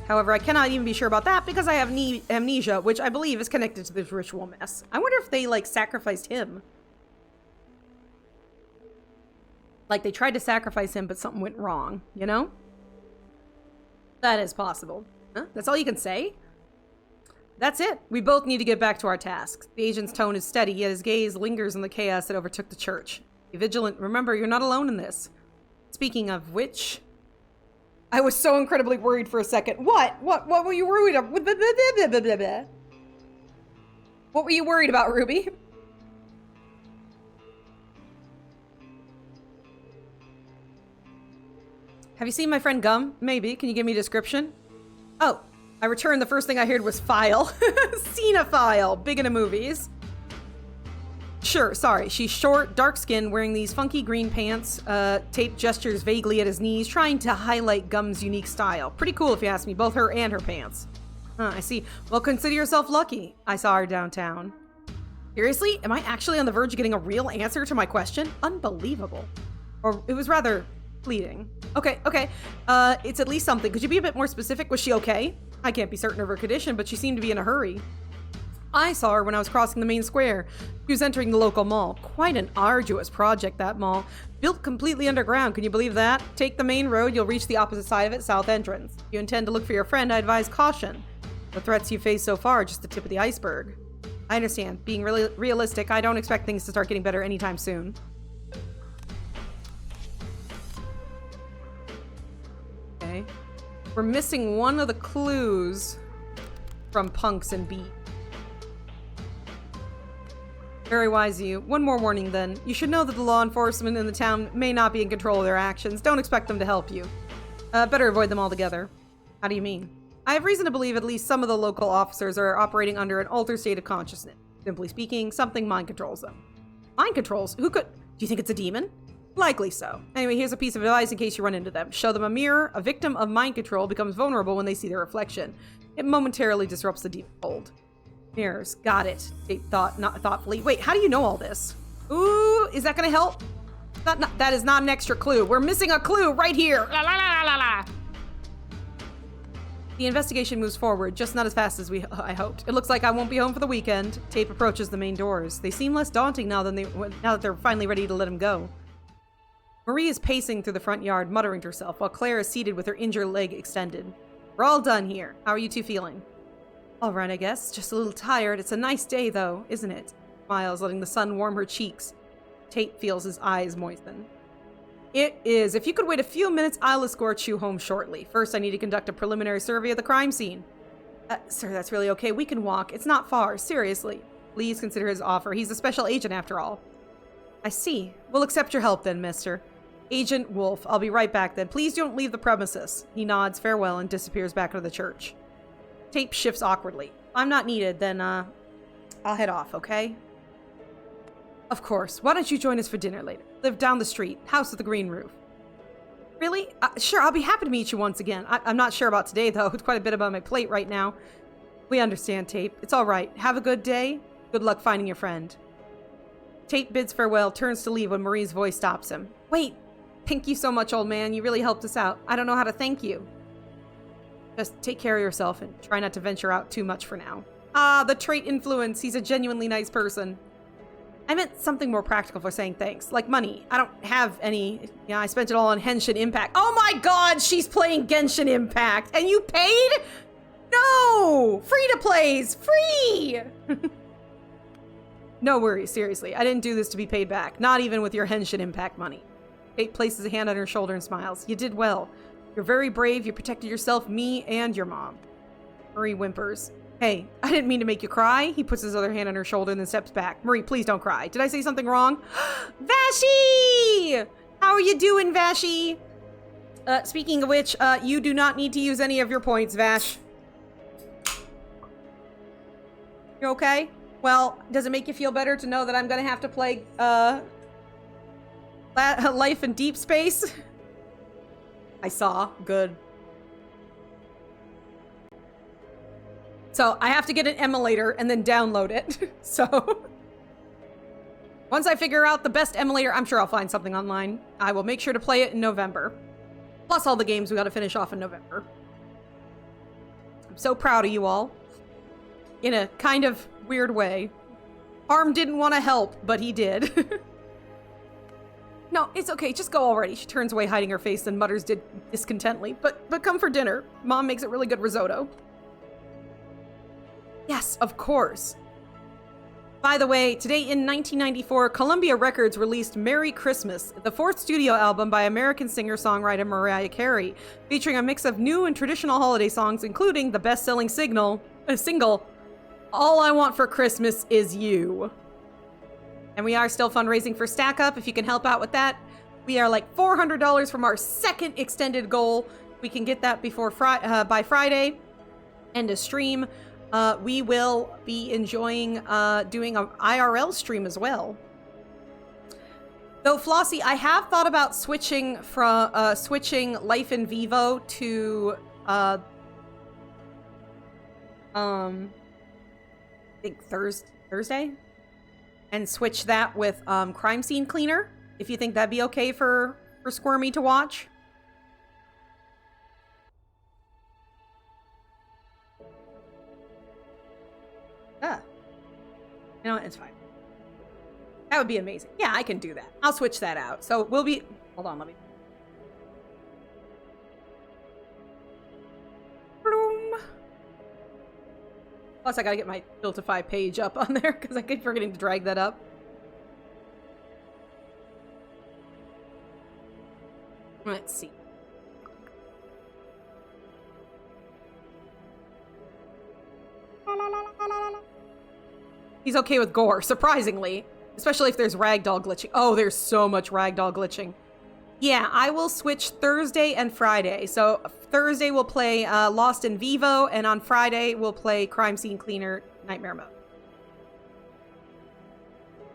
However, I cannot even be sure about that because I have amnesia, which I believe is connected to this ritual mess. I wonder if they, sacrificed him. Like, they tried to sacrifice him, but something went wrong, you know? That is possible. Huh? That's all you can say? That's it. We both need to get back to our tasks. The agent's tone is steady, yet his gaze lingers in the chaos that overtook the church. Be vigilant. Remember, you're not alone in this. Speaking of which, I was so incredibly worried for a second. What? What were you worried about? What were you worried about, Ruby? Have you seen my friend Gum? Maybe. Can you give me a description? Oh, I returned. The first thing I heard was file. Cinephile. Big into movies. Sure, sorry. She's short, dark-skinned, wearing these funky green pants. Tape gestures vaguely at his knees, trying to highlight Gum's unique style. Pretty cool if you ask me, both her and her pants. I see. Well, consider yourself lucky. I saw her downtown. Seriously? Am I actually on the verge of getting a real answer to my question? Unbelievable. Or it was rather fleeting. Okay. It's at least something. Could you be a bit more specific? Was she okay? I can't be certain of her condition, but she seemed to be in a hurry. I saw her when I was crossing the main square. She was entering the local mall. Quite an arduous project, that mall. Built completely underground, can you believe that? Take the main road, you'll reach the opposite side of it, south entrance. If you intend to look for your friend, I advise caution. The threats you've faced so far are just the tip of the iceberg. I understand. Being really realistic, I don't expect things to start getting better anytime soon. Okay. We're missing one of the clues from Punks and Beat. Very wise of you. One more warning then. You should know that the law enforcement in the town may not be in control of their actions. Don't expect them to help you. Better avoid them altogether. How do you mean? I have reason to believe at least some of the local officers are operating under an altered state of consciousness. Simply speaking, something mind controls them. Mind controls? Who could? Do you think it's a demon? Likely so. Anyway, here's a piece of advice in case you run into them. Show them a mirror. A victim of mind control becomes vulnerable when they see their reflection. It momentarily disrupts the deep cold. Mirrors. Got it. Tape thought, not thoughtfully. Wait, how do you know all this? Ooh, is that gonna help? That is not an extra clue. We're missing a clue right here. La la la la la. The investigation moves forward, just not as fast as I hoped. It looks like I won't be home for the weekend. Tape approaches the main doors. They seem less daunting now that they're finally ready to let him go. Marie is pacing through the front yard, muttering to herself, while Claire is seated with her injured leg extended. We're all done here. How are you two feeling? All right, I guess. Just a little tired. It's a nice day, though, isn't it? Smiles, letting the sun warm her cheeks. Tate feels his eyes moisten. It is. If you could wait a few minutes, I'll escort you home shortly. First, I need to conduct a preliminary survey of the crime scene. Sir, that's really okay. We can walk. It's not far. Seriously. Please consider his offer. He's a special agent, after all. I see. We'll accept your help, then, mister. Agent Wolf. I'll be right back, then. Please don't leave the premises. He nods farewell and disappears back into the church. Tape shifts awkwardly. If I'm not needed, then, I'll head off, okay? Of course. Why don't you join us for dinner later? Live down the street. House with a green roof. Really? Sure, I'll be happy to meet you once again. I'm not sure about today, though. It's quite a bit on my plate right now. We understand, Tape. It's all right. Have a good day. Good luck finding your friend. Tape bids farewell, turns to leave when Marie's voice stops him. Wait! Thank you so much, old man. You really helped us out. I don't know how to thank you. Just take care of yourself and try not to venture out too much for now. Ah, the trait influence. He's a genuinely nice person. I meant something more practical for saying thanks, like money. I don't have any. Yeah, I spent it all on Genshin Impact. Oh my god, she's playing Genshin Impact. And you paid? No! Free to plays! Free! No worries, seriously. I didn't do this to be paid back. Not even with your Genshin Impact money. Kate places a hand on her shoulder and smiles. You did well. You're very brave. You protected yourself, me, and your mom. Marie whimpers. Hey, I didn't mean to make you cry. He puts his other hand on her shoulder and then steps back. Marie, please don't cry. Did I say something wrong? Vashi! How are you doing, Vashi? Speaking of which, you do not need to use any of your points, Vash. You okay? Well, does it make you feel better to know that I'm gonna have to play, Life in Deep Space? I saw. Good. So, I have to get an emulator and then download it. So, once I figure out the best emulator, I'm sure I'll find something online. I will make sure to play it in November. Plus all the games we gotta finish off in November. I'm so proud of you all. In a kind of weird way. Harm didn't want to help, but he did. No, it's okay. Just go already. She turns away, hiding her face, and mutters discontently. But come for dinner. Mom makes it really good risotto. Yes, of course. By the way, today in 1994, Columbia Records released Merry Christmas, the fourth studio album by American singer-songwriter Mariah Carey, featuring a mix of new and traditional holiday songs, including the best-selling single, All I Want for Christmas Is You. And we are still fundraising for Stack Up. If you can help out with that, we are like $400 from our second extended goal. We can get that before by Friday, end of stream. We will be enjoying doing an IRL stream as well. Though Flossie, I have thought about switching from switching Life in Vivo to I think Thursday, and switch that with Crime Scene Cleaner. If you think that'd be okay for Squirmy to watch. You know what? It's fine. That would be amazing. Yeah, I can do that. I'll switch that out. So we'll be... Hold on, let me... Bloom. Plus, I gotta get my Builtify page up on there because I keep forgetting to drag that up. Let's see. He's okay with gore, surprisingly. Especially if there's ragdoll glitching. Oh, there's so much ragdoll glitching. Yeah, I will switch Thursday and Friday. So Thursday we'll play Lost in Vivo, and on Friday we'll play Crime Scene Cleaner Nightmare Mode.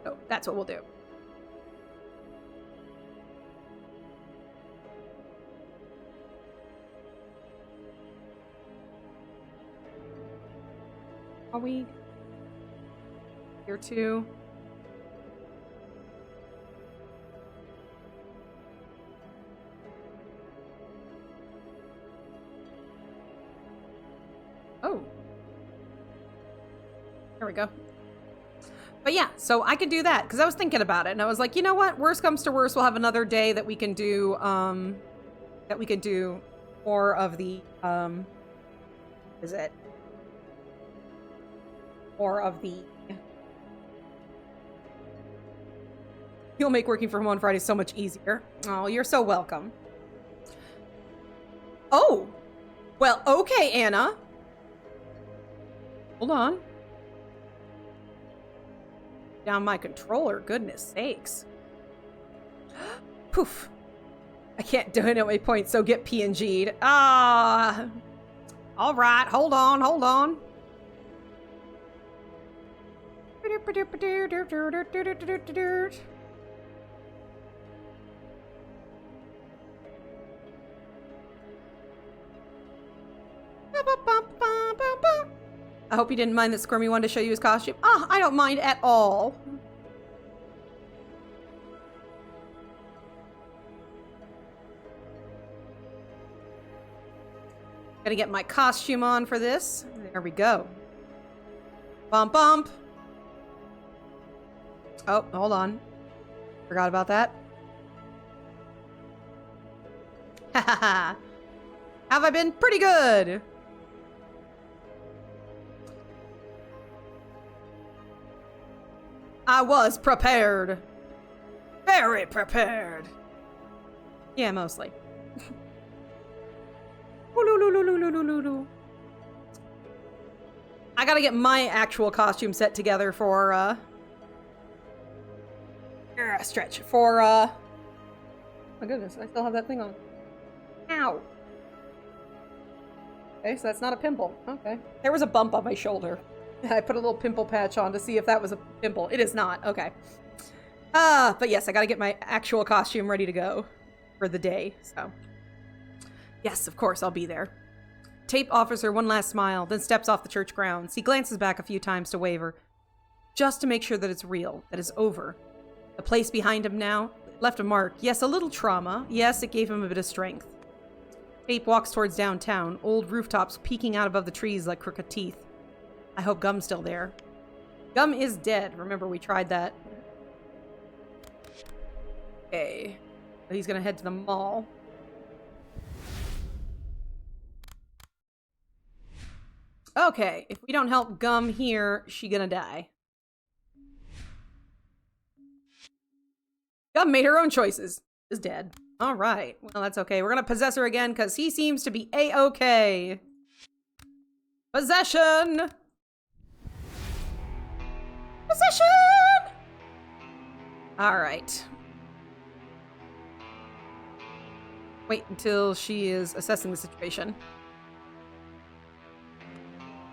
So that's what we'll do. Are we... Here too. Oh. There we go. But yeah, so I could do that because I was thinking about it and I was like, you know what? Worst comes to worst, we'll have another day that we can do more of the is it? More of the You'll make working from home on Friday so much easier. Oh, you're so welcome. Oh! Well, okay, Anna. Hold on. Down my controller, goodness sakes. Poof. I can't do it at my point, so get PNG'd. Ah. All right, hold on, hold on. I hope you didn't mind that Squirmy wanted to show you his costume. Ah, I don't mind at all. Gotta get my costume on for this. There we go. Bump, bump. Oh, hold on. Forgot about that. Ha ha ha. Have I been pretty good? I was prepared. Very prepared. Yeah, mostly. I gotta get my actual costume set together for, stretch. For, my goodness, I still have that thing on. Ow. Okay, so that's not a pimple. Okay. There was a bump on my shoulder. I put a little pimple patch on to see if that was a pimple. It is not. Okay. But yes, I gotta get my actual costume ready to go for the day, so. Yes, of course, I'll be there. Tape offers her one last smile, then steps off the church grounds. He glances back a few times to wave her, just to make sure that it's real, that it's over. The place behind him now left a mark. Yes, a little trauma. Yes, it gave him a bit of strength. Tape walks towards downtown, old rooftops peeking out above the trees like crooked teeth. I hope Gum's still there. Gum is dead. Remember, we tried that. Okay. But he's gonna head to the mall. Okay, if we don't help Gum here, she gonna die. Gum made her own choices. Is dead. All right. Well, that's okay. We're gonna possess her again because he seems to be a-okay. Possession! Possession! All right. Wait until she is assessing the situation.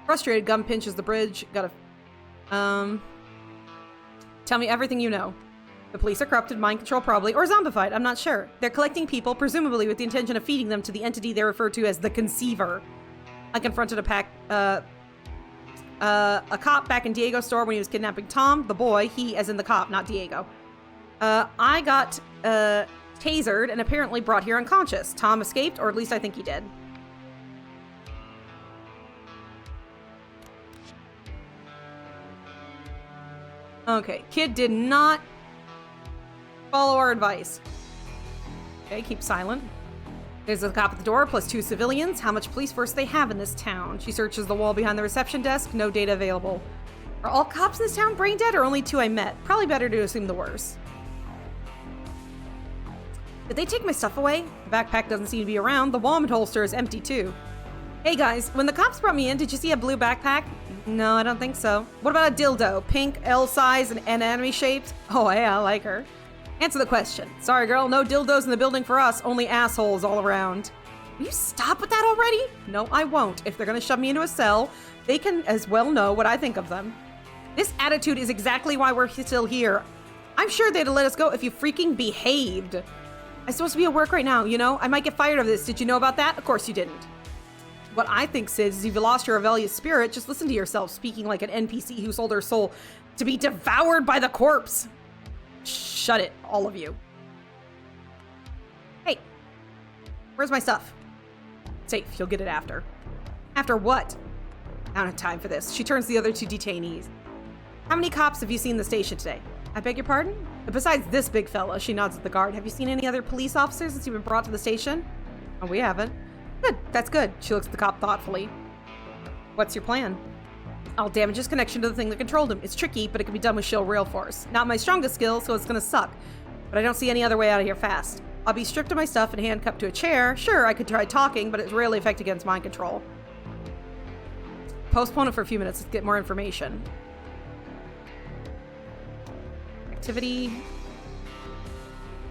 Frustrated, Gum pinches the bridge. Gotta... Tell me everything you know. The police are corrupted, mind control probably, or zombified, I'm not sure. They're collecting people, presumably with the intention of feeding them to the entity they refer to as the Conceiver. I confronted a cop back in Diego's store when he was kidnapping Tom, the boy, he as in the cop, not Diego. I got tasered and apparently brought here unconscious. Tom escaped, or at least I think he did. Okay, kid did not follow our advice. Okay, keep silent. There's a cop at the door, plus 2 civilians. How much police force they have in this town? She searches the wall behind the reception desk. No data available. Are all cops in this town brain dead, or only 2 I met? Probably better to assume the worst. Did they take my stuff away? The backpack doesn't seem to be around. The wallet holster is empty too. Hey guys, when the cops brought me in, did you see a blue backpack? No, I don't think so. What about a dildo? Pink, L size, and anatomy shaped? Oh yeah, I like her. Answer the question. Sorry girl, no dildos in the building for us, only assholes all around. Will you stop with that already? No, I won't. If they're gonna shove me into a cell, they can as well know what I think of them. This attitude is exactly why we're still here. I'm sure they'd have let us go if you freaking behaved. I'm supposed to be at work right now, you know? I might get fired of this. Did you know about that? Of course you didn't. What I think, Sid, is you've lost your rebellious spirit. Just listen to yourself, speaking like an NPC who sold her soul to be devoured by the corpse. Shut it, all of you. Hey, where's my stuff? Safe, you'll get it after. After what? I don't have time for this. She turns to the other 2 detainees. How many cops have you seen in the station today? I beg your pardon? Besides this big fella, she nods at the guard. Have you seen any other police officers since you've been brought to the station? Oh, we haven't. Good, that's good. She looks at the cop thoughtfully. What's your plan? I'll damage his connection to the thing that controlled him. It's tricky, but it can be done with shield rail force. Not my strongest skill, so it's gonna suck. But I don't see any other way out of here fast. I'll be stripped of my stuff and handcuffed to a chair. Sure, I could try talking, but it's rarely effective against mind control. Postpone it for a few minutes to get more information. Activity.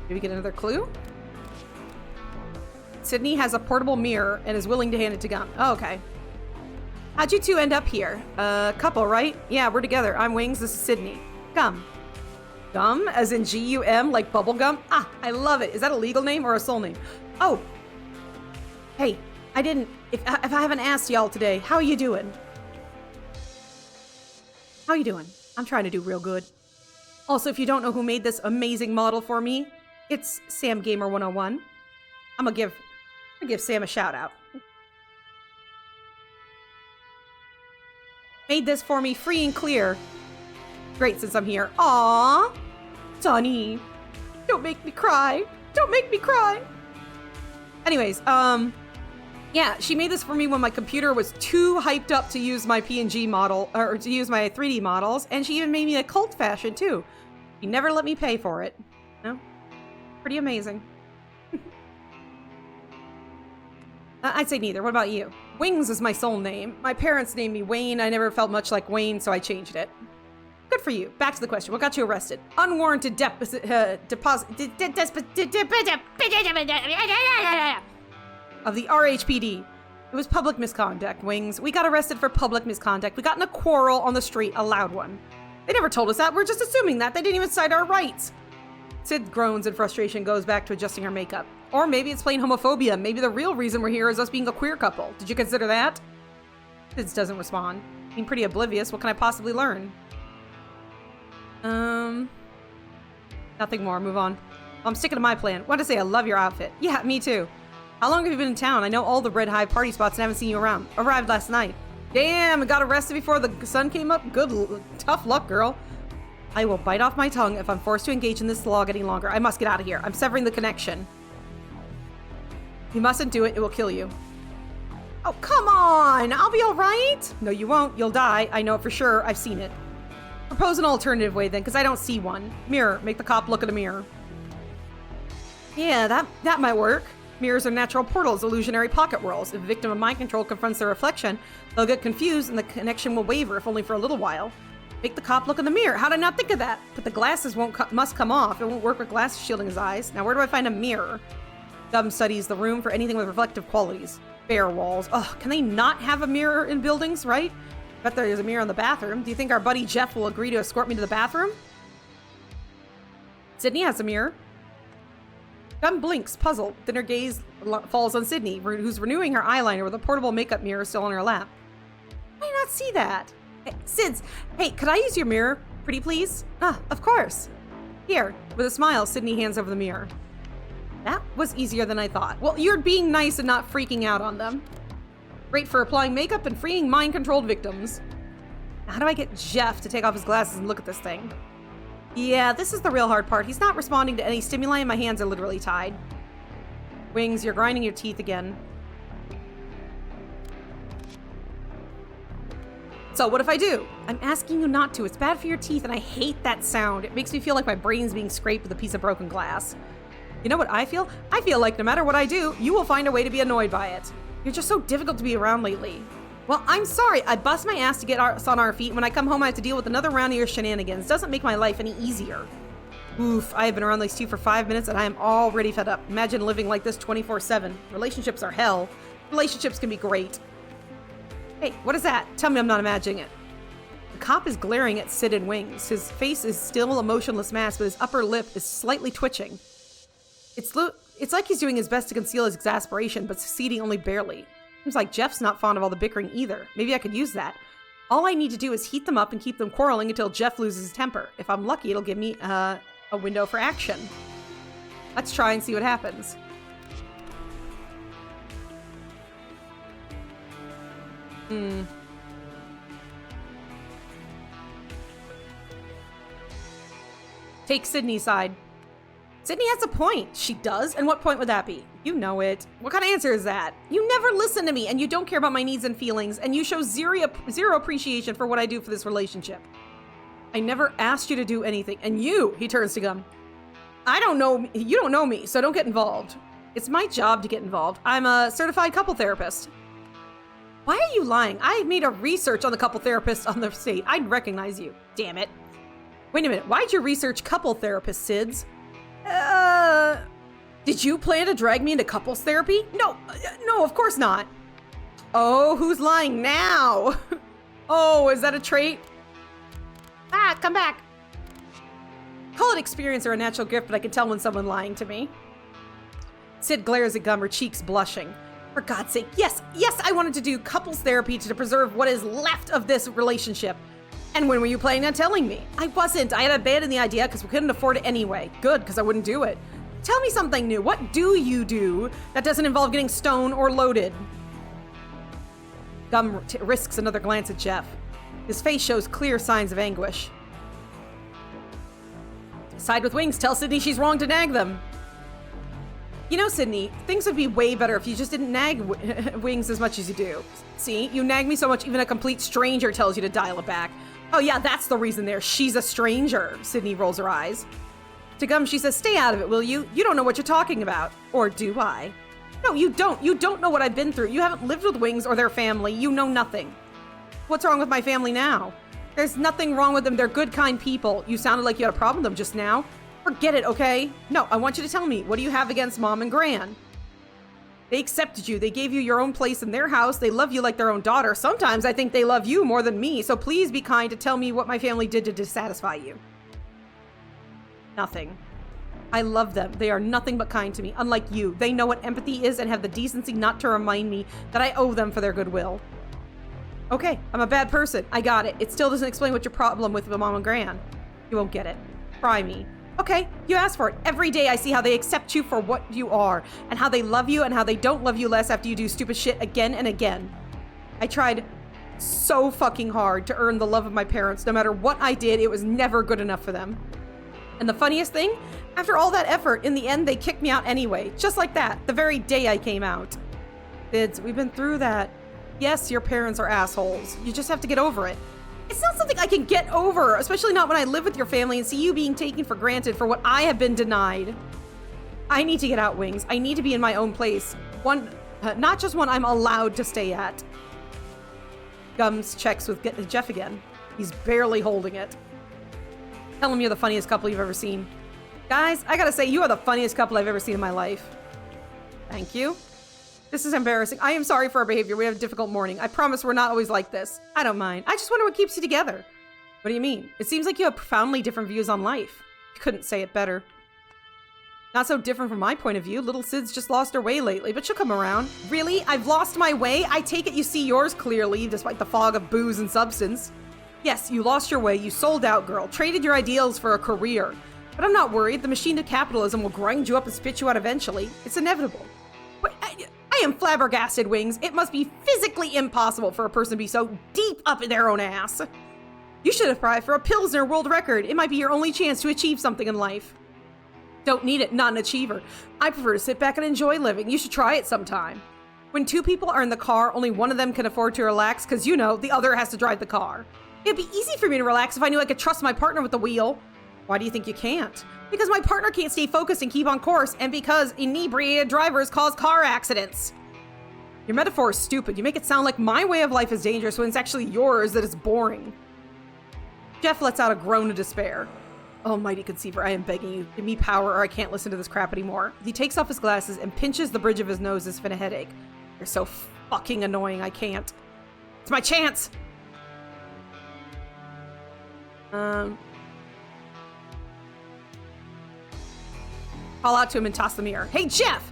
Did we get another clue? Sydney has a portable mirror and is willing to hand it to Gum. Oh, okay. How'd you 2 end up here? Couple, right? Yeah, we're together. I'm Wings, this is Sydney. Gum. Gum? As in G-U-M, like bubblegum? Ah, I love it. Is that a legal name or a soul name? Oh. Hey, if I haven't asked y'all today, how are you doing? How you doing? I'm trying to do real good. Also, if you don't know who made this amazing model for me, it's Sam Gamer 101. I'm gonna give Sam a shout out. Made this for me free and clear. Great, since I'm here. Aww. Sonny. Don't make me cry. Don't make me cry. Anyways, yeah, she made this for me when my computer was too hyped up to use my PNG model, or to use my 3D models, and she even made me a cult fashion too. She never let me pay for it. No? Pretty amazing. I'd say neither. What about you? Wings is my soul name. My parents named me Wayne. I never felt much like Wayne, so I changed it. Good for you. Back to the question. What got you arrested? Unwarranted deposit of the RHPD. It was public misconduct, Wings. We got arrested for public misconduct. We got in a quarrel on the street, a loud one. They never told us that. We're just assuming that. They didn't even cite our rights. Sid groans in frustration, goes back to adjusting her makeup. Or maybe it's plain homophobia. Maybe the real reason we're here is us being a queer couple. Did you consider that? Sid doesn't respond. I'm pretty oblivious. What can I possibly learn? Nothing more. Move on. I'm sticking to my plan. Want to say I love your outfit. Yeah, me too. How long have you been in town? I know all the Red Hive party spots and haven't seen you around. Arrived last night. Damn, I got arrested before the sun came up? Tough luck, girl. I will bite off my tongue if I'm forced to engage in this slog any longer. I must get out of here. I'm severing the connection. You mustn't do it. It will kill you. Oh, come on. I'll be all right. No, you won't. You'll die. I know it for sure. I've seen it. Propose an alternative way then, because I don't see one. Mirror. Make the cop look at a mirror. Yeah, that might work. Mirrors are natural portals, illusionary pocket worlds. If a victim of mind control confronts their reflection, they'll get confused and the connection will waver, if only for a little while. Make the cop look in the mirror. How did I not think of that? But the glasses must come off. It won't work with glasses shielding his eyes. Now, where do I find a mirror? Gum studies the room for anything with reflective qualities. Bare walls. Ugh, can they not have a mirror in buildings, right? Bet there's a mirror in the bathroom. Do you think our buddy Jeff will agree to escort me to the bathroom? Sydney has a mirror. Gum blinks, puzzled. Then her gaze falls on Sydney, who's renewing her eyeliner with a portable makeup mirror still on her lap. How do you not see that? Hey, Sids, hey, could I use your mirror? Pretty please? Ah, of course. Here. With a smile, Sydney hands over the mirror. That was easier than I thought. Well, you're being nice and not freaking out on them. Great for applying makeup and freeing mind-controlled victims. How do I get Jeff to take off his glasses and look at this thing? Yeah, this is the real hard part. He's not responding to any stimuli and my hands are literally tied. Wings, you're grinding your teeth again. So what if I do? I'm asking you not to. It's bad for your teeth and I hate that sound. It makes me feel like my brain's being scraped with a piece of broken glass. You know what I feel? I feel like no matter what I do, you will find a way to be annoyed by it. You're just so difficult to be around lately. Well, I'm sorry. I bust my ass to get us on our feet. When I come home, I have to deal with another round of your shenanigans. Doesn't make my life any easier. Oof, I have been around these two for 5 minutes and I am already fed up. Imagine living like this 24/7. Relationships are hell. Relationships can be great. Hey, what is that? Tell me I'm not imagining it. The cop is glaring at Sid and Wings. His face is still a motionless mask, but his upper lip is slightly twitching. It's like he's doing his best to conceal his exasperation, but succeeding only barely. Seems like Jeff's not fond of all the bickering either. Maybe I could use that. All I need to do is heat them up and keep them quarreling until Jeff loses his temper. If I'm lucky, it'll give me a window for action. Let's try and see what happens. Take Sydney's side. Sydney has a point. She does? And what point would that be? You know it. What kind of answer is that? You never listen to me, and you don't care about my needs and feelings, and you show zero appreciation for what I do for this relationship. I never asked you to do anything, and he turns to Gum. I don't know, you don't know me, so don't get involved. It's my job to get involved. I'm a certified couple therapist. Why are you lying? I made a research on the couple therapists on the state. I'd recognize you. Damn it. Wait a minute, why'd you research couple therapists, Sids? Did you plan to drag me into couples therapy? No, of course not. Oh, who's lying now? Oh, is that a trait? Ah, come back. Call it experience or a natural gift, but I can tell when someone's lying to me. Sid glares at Gum, her cheeks blushing. For God's sake, yes, I wanted to do couples therapy to preserve what is left of this relationship. And when were you planning on telling me? I wasn't. I had abandoned the idea because we couldn't afford it anyway. Good, because I wouldn't do it. Tell me something new. What do you do that doesn't involve getting stoned or loaded? Gum risks another glance at Jeff. His face shows clear signs of anguish. Side with Wings. Tell Sydney she's wrong to nag them. You know, Sydney, things would be way better if you just didn't nag Wings as much as you do. See, you nag me so much even a complete stranger tells you to dial it back. Oh yeah, that's the reason there. She's a stranger. Sydney rolls her eyes. To Gum, she says, stay out of it, will you? You don't know what you're talking about. Or do I? No, you don't. You don't know what I've been through. You haven't lived with Wings or their family. You know nothing. What's wrong with my family now? There's nothing wrong with them. They're good, kind people. You sounded like you had a problem with them just now. Forget it, okay? No, I want you to tell me. What do you have against Mom and Gran? They accepted you. They gave you your own place in their house. They love you like their own daughter. Sometimes I think they love you more than me. So please be kind to tell me what my family did to dissatisfy you. Nothing. I love them. They are nothing but kind to me. Unlike you, they know what empathy is and have the decency not to remind me that I owe them for their goodwill. Okay, I'm a bad person. I got it. It still doesn't explain what your problem with Mom and Gran. You won't get it. Try me. Okay, you asked for it. Every day I see how they accept you for what you are, and how they love you and how they don't love you less after you do stupid shit again and again. I tried so fucking hard to earn the love of my parents. No matter what I did, it was never good enough for them. And the funniest thing, after all that effort, in the end, they kicked me out anyway. Just like that, the very day I came out. Kids, we've been through that. Yes, your parents are assholes. You just have to get over it. It's not something I can get over, especially not when I live with your family and see you being taken for granted for what I have been denied. I need to get out, Wings. I need to be in my own place. Not just one I'm allowed to stay at. Gums checks with Jeff again. He's barely holding it. Tell him you're the funniest couple you've ever seen. Guys, I gotta say, you are the funniest couple I've ever seen in my life. Thank you. This is embarrassing. I am sorry for our behavior. We have a difficult morning. I promise we're not always like this. I don't mind. I just wonder what keeps you together. What do you mean? It seems like you have profoundly different views on life. You couldn't say it better. Not so different from my point of view. Little Sid's just lost her way lately, but she'll come around. Really? I've lost my way? I take it you see yours clearly, despite the fog of booze and substance. Yes, you lost your way. You sold out, girl. Traded your ideals for a career. But I'm not worried. The machine of capitalism will grind you up and spit you out eventually. It's inevitable. But I am flabbergasted, Wings. It must be physically impossible for a person to be so deep up in their own ass. You should have tried for a Pilsner world record. It might be your only chance to achieve something in life. Don't need it, not an achiever. I prefer to sit back and enjoy living. You should try it sometime. When two people are in the car, only one of them can afford to relax because, you know, the other has to drive the car. It'd be easy for me to relax if I knew I could trust my partner with the wheel. Why do you think you can't? Because my partner can't stay focused and keep on course, and because inebriated drivers cause car accidents. Your metaphor is stupid. You make it sound like my way of life is dangerous when it's actually yours that is boring. Jeff lets out a groan of despair. Oh, mighty conceiver, I am begging you. Give me power or I can't listen to this crap anymore. He takes off his glasses and pinches the bridge of his nose as if in a headache. You're so fucking annoying, I can't. It's my chance! Call out to him and toss the mirror. Hey, Jeff!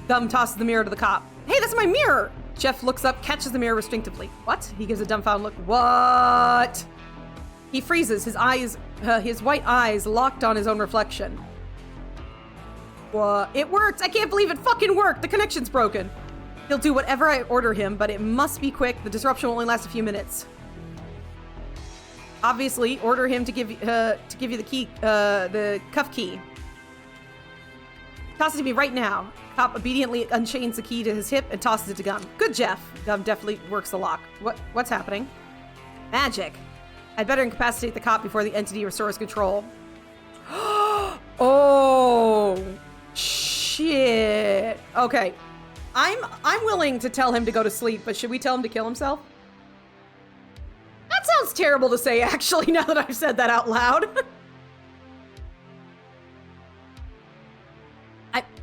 Gum tosses the mirror to the cop. Hey, that's my mirror! Jeff looks up, catches the mirror restrictively. What? He gives a dumbfounded look. What? He freezes, his white eyes locked on his own reflection. What? It worked! I can't believe it fucking worked! The connection's broken! He'll do whatever I order him, but it must be quick. The disruption will only last a few minutes. Obviously, order him to give you the key, the cuff key. Toss it to me right now. Cop obediently unchains the key to his hip and tosses it to Gum. Good, Jeff. Gum definitely works the lock. What's happening? Magic. I'd better incapacitate the cop before the entity restores control. Oh, shit. Okay. I'm willing to tell him to go to sleep, but should we tell him to kill himself? That sounds terrible to say, actually, now that I've said that out loud.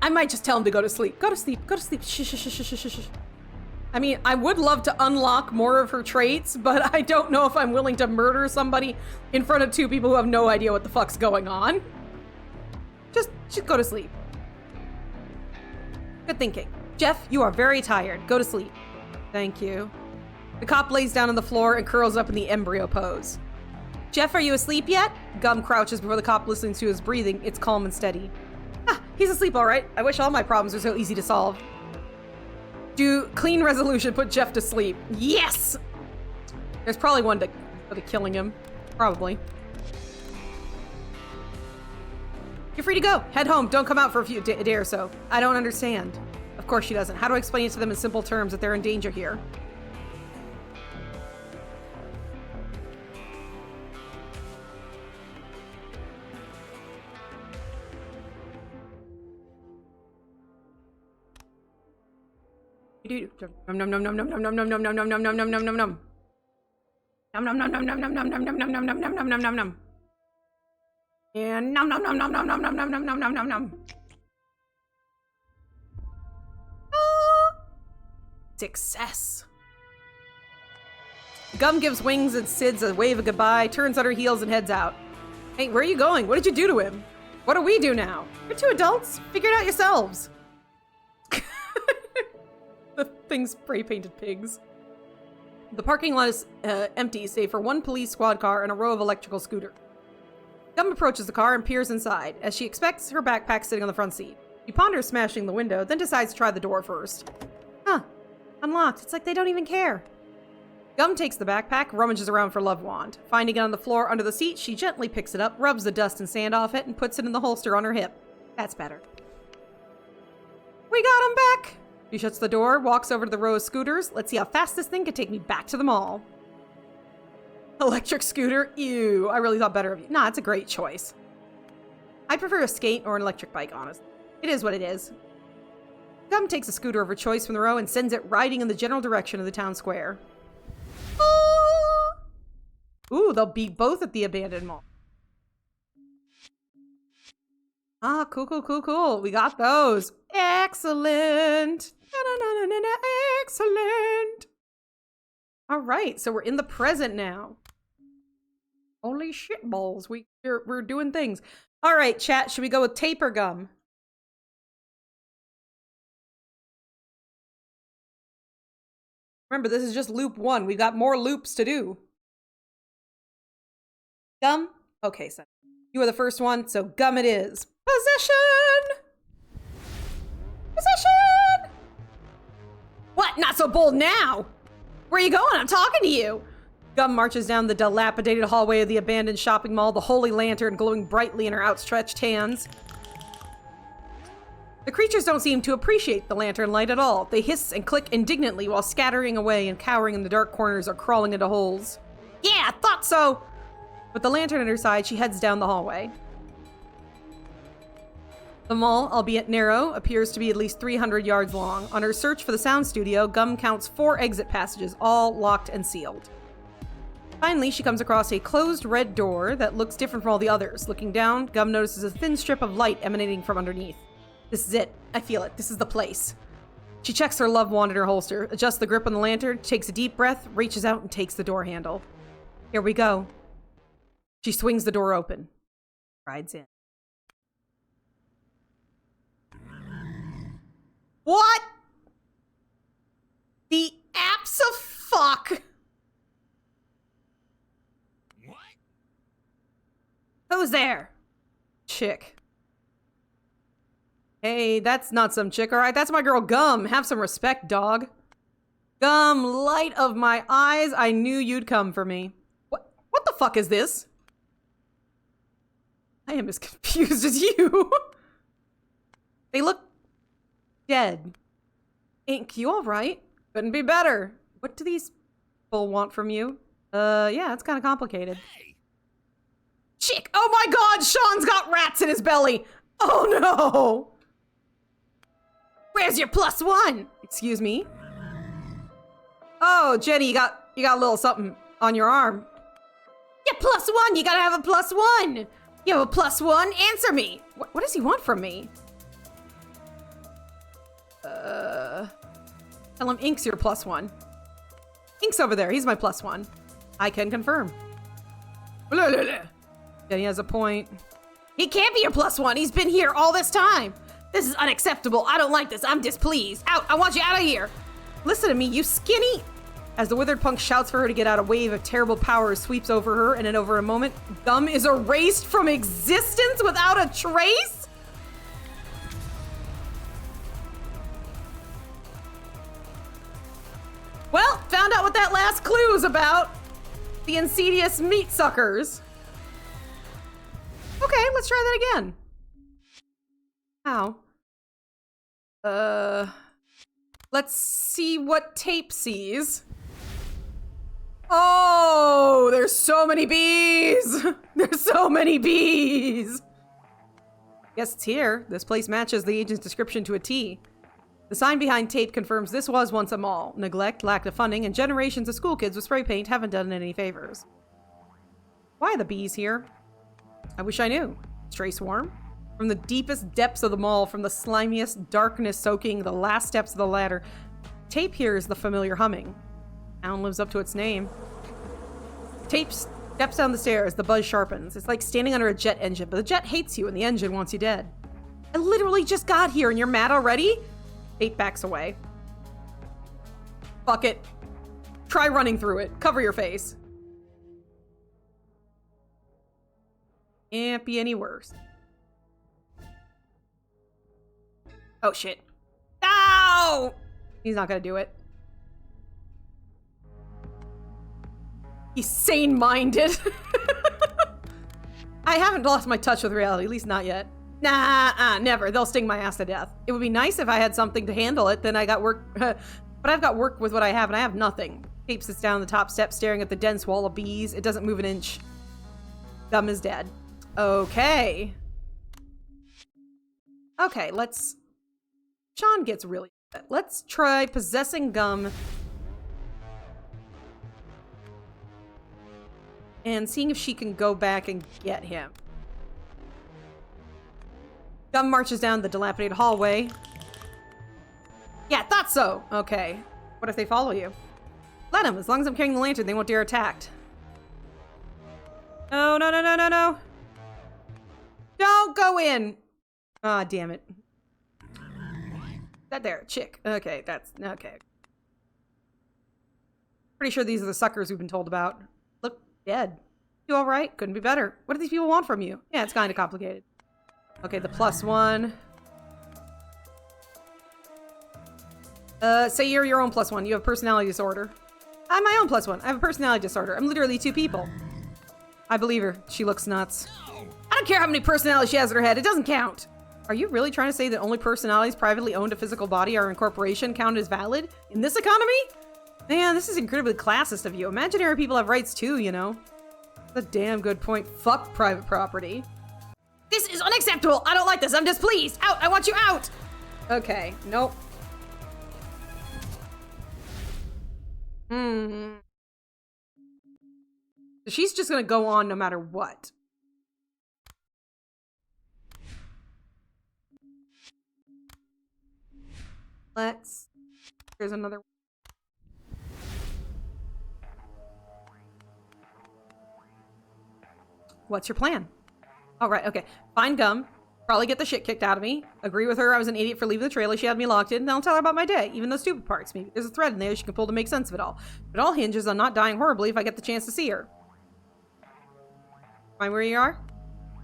I might just tell him to go to sleep. Go to sleep. Go to sleep. Shh, shh, shh, shh, shh, shh. I mean, I would love to unlock more of her traits, but I don't know if I'm willing to murder somebody in front of two people who have no idea what the fuck's going on. Just go to sleep. Good thinking. Jeff, you are very tired. Go to sleep. Thank you. The cop lays down on the floor and curls up in the embryo pose. Jeff, are you asleep yet? Gum crouches before the cop, listening to his breathing. It's calm and steady. Ah, he's asleep all right. I wish all my problems were so easy to solve. Do clean resolution, put Jeff to sleep. Yes! There's probably one for the killing him. Probably. You're free to go. Head home. Don't come out for a day or so. I don't understand. Of course she doesn't. How do I explain it to them in simple terms that they're in danger here? Nom nom nom nom nom nom nom nom nom nom nom nom nom nom nom nom nom. Nom nom nom nom nom nom nom nom nom nom nom nom nom nom nom nom. And nom nom nom nom nom nom nom nom nom nom nom nom nom. Success. Gum gives Wings and Sid's a wave of goodbye, turns on her heels and heads out. Hey, where are you going? What did you do to him? What do we do now? You're two adults. Figure it out yourselves. The thing's spray-painted pigs. The parking lot is empty, save for one police squad car and a row of electrical scooter. Gum approaches the car and peers inside. As she expects, her backpack sitting on the front seat. She ponders smashing the window, then decides to try the door first. Huh. Unlocked. It's like they don't even care. Gum takes the backpack, rummages around for Love Wand. Finding it on the floor under the seat, she gently picks it up, rubs the dust and sand off it, and puts it in the holster on her hip. That's better. We got him back! She shuts the door, walks over to the row of scooters. Let's see how fast this thing can take me back to the mall. Electric scooter? Ew, I really thought better of you. Nah, it's a great choice. I prefer a skate or an electric bike, honestly. It is what it is. Gum takes a scooter of her choice from the row and sends it riding in the general direction of the town square. Ooh, they'll be both at the abandoned mall. Ah, cool, cool, cool, cool. We got those. Excellent. Excellent. All right, so we're in the present now. Holy shit balls. We're doing things. All right, chat, should we go with tape or gum? Remember, this is just loop 1. We've got more loops to do. Gum? Okay, so you were the first one, so gum it is. Possession! Possession! What? Not so bold now! Where are you going? I'm talking to you! Gum marches down the dilapidated hallway of the abandoned shopping mall, the holy lantern glowing brightly in her outstretched hands. The creatures don't seem to appreciate the lantern light at all. They hiss and click indignantly while scattering away and cowering in the dark corners or crawling into holes. Yeah, I thought so! With the lantern at her side, she heads down the hallway. The mall, albeit narrow, appears to be at least 300 yards long. On her search for the sound studio, Gum counts 4 exit passages, all locked and sealed. Finally, she comes across a closed red door that looks different from all the others. Looking down, Gum notices a thin strip of light emanating from underneath. This is it. I feel it. This is the place. She checks her love wand in her holster, adjusts the grip on the lantern, takes a deep breath, reaches out and takes the door handle. Here we go. She swings the door open. Rides in. What? The abso-fuck? What? Who's there? Chick. Hey, that's not some chick, alright? That's my girl Gum. Have some respect, dog. Gum, light of my eyes, I knew you'd come for me. What the fuck is this? I am as confused as you. They look dead. Ink, you alright? Couldn't be better. What do these people want from you? Yeah, it's kind of complicated. Hey. Chick! Oh my god, Sean's got rats in his belly! Oh no! Where's your +1? Excuse me? Oh, Jenny, you got a little something on your arm. Yeah, +1, you gotta have a +1! You have a +1, answer me! What does he want from me? Tell him Ink's your +1. Ink's over there, he's my +1. I can confirm. Jenny has a point. He can't be your +1, he's been here all this time! This is unacceptable, I don't like this, I'm displeased. Out, I want you out of here! Listen to me, you skinny... As the withered punk shouts for her to get out, a wave of terrible power sweeps over her, and in over a moment, Gum is erased from existence without a trace? Well, found out what that last clue is about. The insidious meat suckers. Okay, let's try that again. How? Let's see what tape sees. Oh, there's so many bees! There's so many bees! Guess it's here. This place matches the agent's description to a T. The sign behind tape confirms this was once a mall. Neglect, lack of funding, and generations of school kids with spray paint haven't done it any favors. Why are the bees here? I wish I knew. Stray swarm? From the deepest depths of the mall, from the slimiest darkness soaking the last steps of the ladder, tape hears the familiar humming. Town lives up to its name. Tape steps down the stairs, the buzz sharpens. It's like standing under a jet engine, but the jet hates you and the engine wants you dead. I literally just got here and you're mad already? Tape backs away. Fuck it. Try running through it. Cover your face. Can't be any worse. Oh shit. Ow! He's not gonna do it. He's sane-minded. I haven't lost my touch with reality, at least not yet. Nah, never. They'll sting my ass to death. It would be nice if I had something to handle it, then I got work. But I've got work with what I have, and I have nothing. Tape sits down the top step, staring at the dense wall of bees. It doesn't move an inch. Gum is dead. Okay. Okay, let's... Sean gets really upset. Let's try possessing Gum. And seeing if she can go back and get him. Gum marches down the dilapidated hallway. Yeah, thought so! Okay. What if they follow you? Let them. As long as I'm carrying the lantern, they won't dare attack. No, no, no, no, no, no. Don't go in! Ah, damn it. That there, chick. Okay, that's... Okay. Pretty sure these are the suckers we've been told about. Look, dead. You alright? Couldn't be better. What do these people want from you? Yeah, it's kind of complicated. Okay, the +1. Say you're your own +1. You have a personality disorder. I'm my own +1. I have a personality disorder. I'm literally 2 people. I believe her. She looks nuts. I don't care how many personalities she has in her head. It doesn't count. Are you really trying to say that only personalities privately owned a physical body or incorporation count as valid? In this economy? Man, this is incredibly classist of you. Imaginary people have rights too, you know? That's a damn good point. Fuck private property. This is unacceptable. I don't like this. I'm displeased. Out. I want you out. Okay. Nope. She's just gonna go on no matter what. Here's another. What's your plan? Oh, right, okay. Find Gum. Probably get the shit kicked out of me. Agree with her I was an idiot for leaving the trailer. She had me locked in. And I'll tell her about my day. Even those stupid parts. Maybe there's a thread in there she can pull to make sense of it all. But it all hinges on not dying horribly if I get the chance to see her. Find where you are?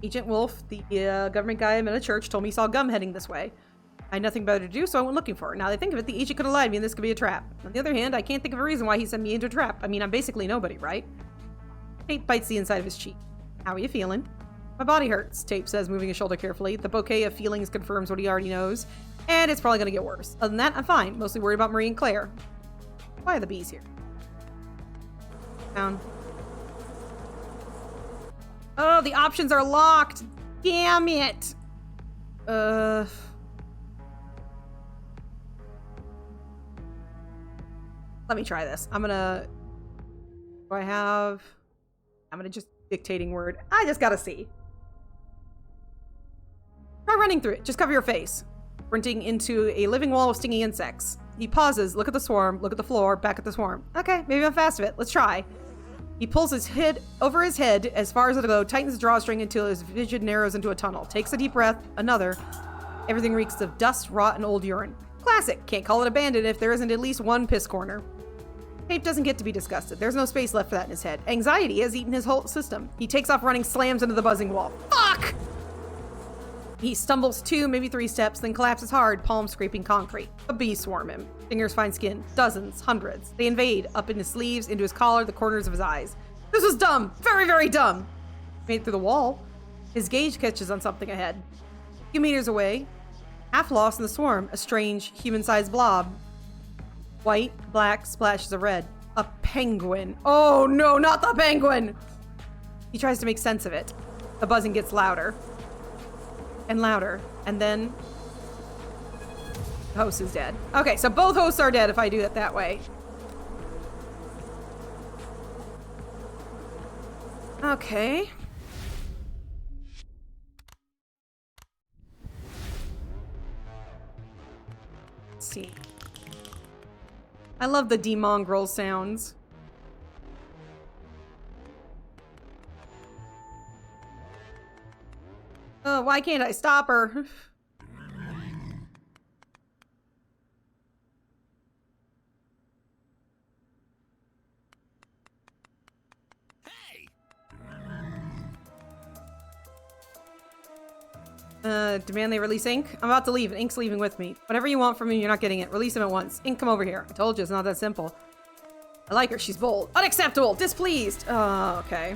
Agent Wolf, the government guy I met at church, told me he saw Gum heading this way. I had nothing better to do, so I went looking for her. Now that I think of it, the agent could have lied to me and this could be a trap. On the other hand, I can't think of a reason why he sent me into a trap. I mean, I'm basically nobody, right? Tate bites the inside of his cheek. How are you feeling? My body hurts, Tape says, moving his shoulder carefully. The bouquet of feelings confirms what he already knows. And it's probably gonna get worse. Other than that, I'm fine. Mostly worried about Marie and Claire. Why are the bees here? Down. Oh, the options are locked! Damn it! Let me try this. I'm gonna... Do I have... I'm gonna just dictating word. I just gotta see. Try running through it. Just cover your face. Sprinting into a living wall of stinging insects. He pauses, look at the swarm, look at the floor, back at the swarm. Okay, maybe I'm fast of it. Let's try. He pulls his head over his head as far as it'll go, tightens the drawstring until his vision narrows into a tunnel. Takes a deep breath, another. Everything reeks of dust, rot, and old urine. Classic. Can't call it abandoned if there isn't at least one piss corner. Tape doesn't get to be disgusted. There's no space left for that in his head. Anxiety has eaten his whole system. He takes off running, slams into the buzzing wall. Fuck! He stumbles 2, maybe 3 steps, then collapses hard, palms scraping concrete. A bee swarm him. Fingers find skin. Dozens, hundreds. They invade, up in his sleeves, into his collar, the corners of his eyes. This was dumb! Very, very dumb! Made through the wall. His gaze catches on something ahead. A few meters away, half lost in the swarm, a strange, human-sized blob. White, black, splashes of red. A penguin. Oh no, not the penguin! He tries to make sense of it. The buzzing gets louder. And louder. And then... the host is dead. Okay, so both hosts are dead if I do it that way. Okay. Let's see. I love the demongrel sounds. Oh, why can't I stop her? Demand they release Ink? I'm about to leave, and Ink's leaving with me. Whatever you want from me, you're not getting it. Release him at once. Ink, come over here. I told you, it's not that simple. I like her. She's bold. Unacceptable! Displeased! Oh, okay.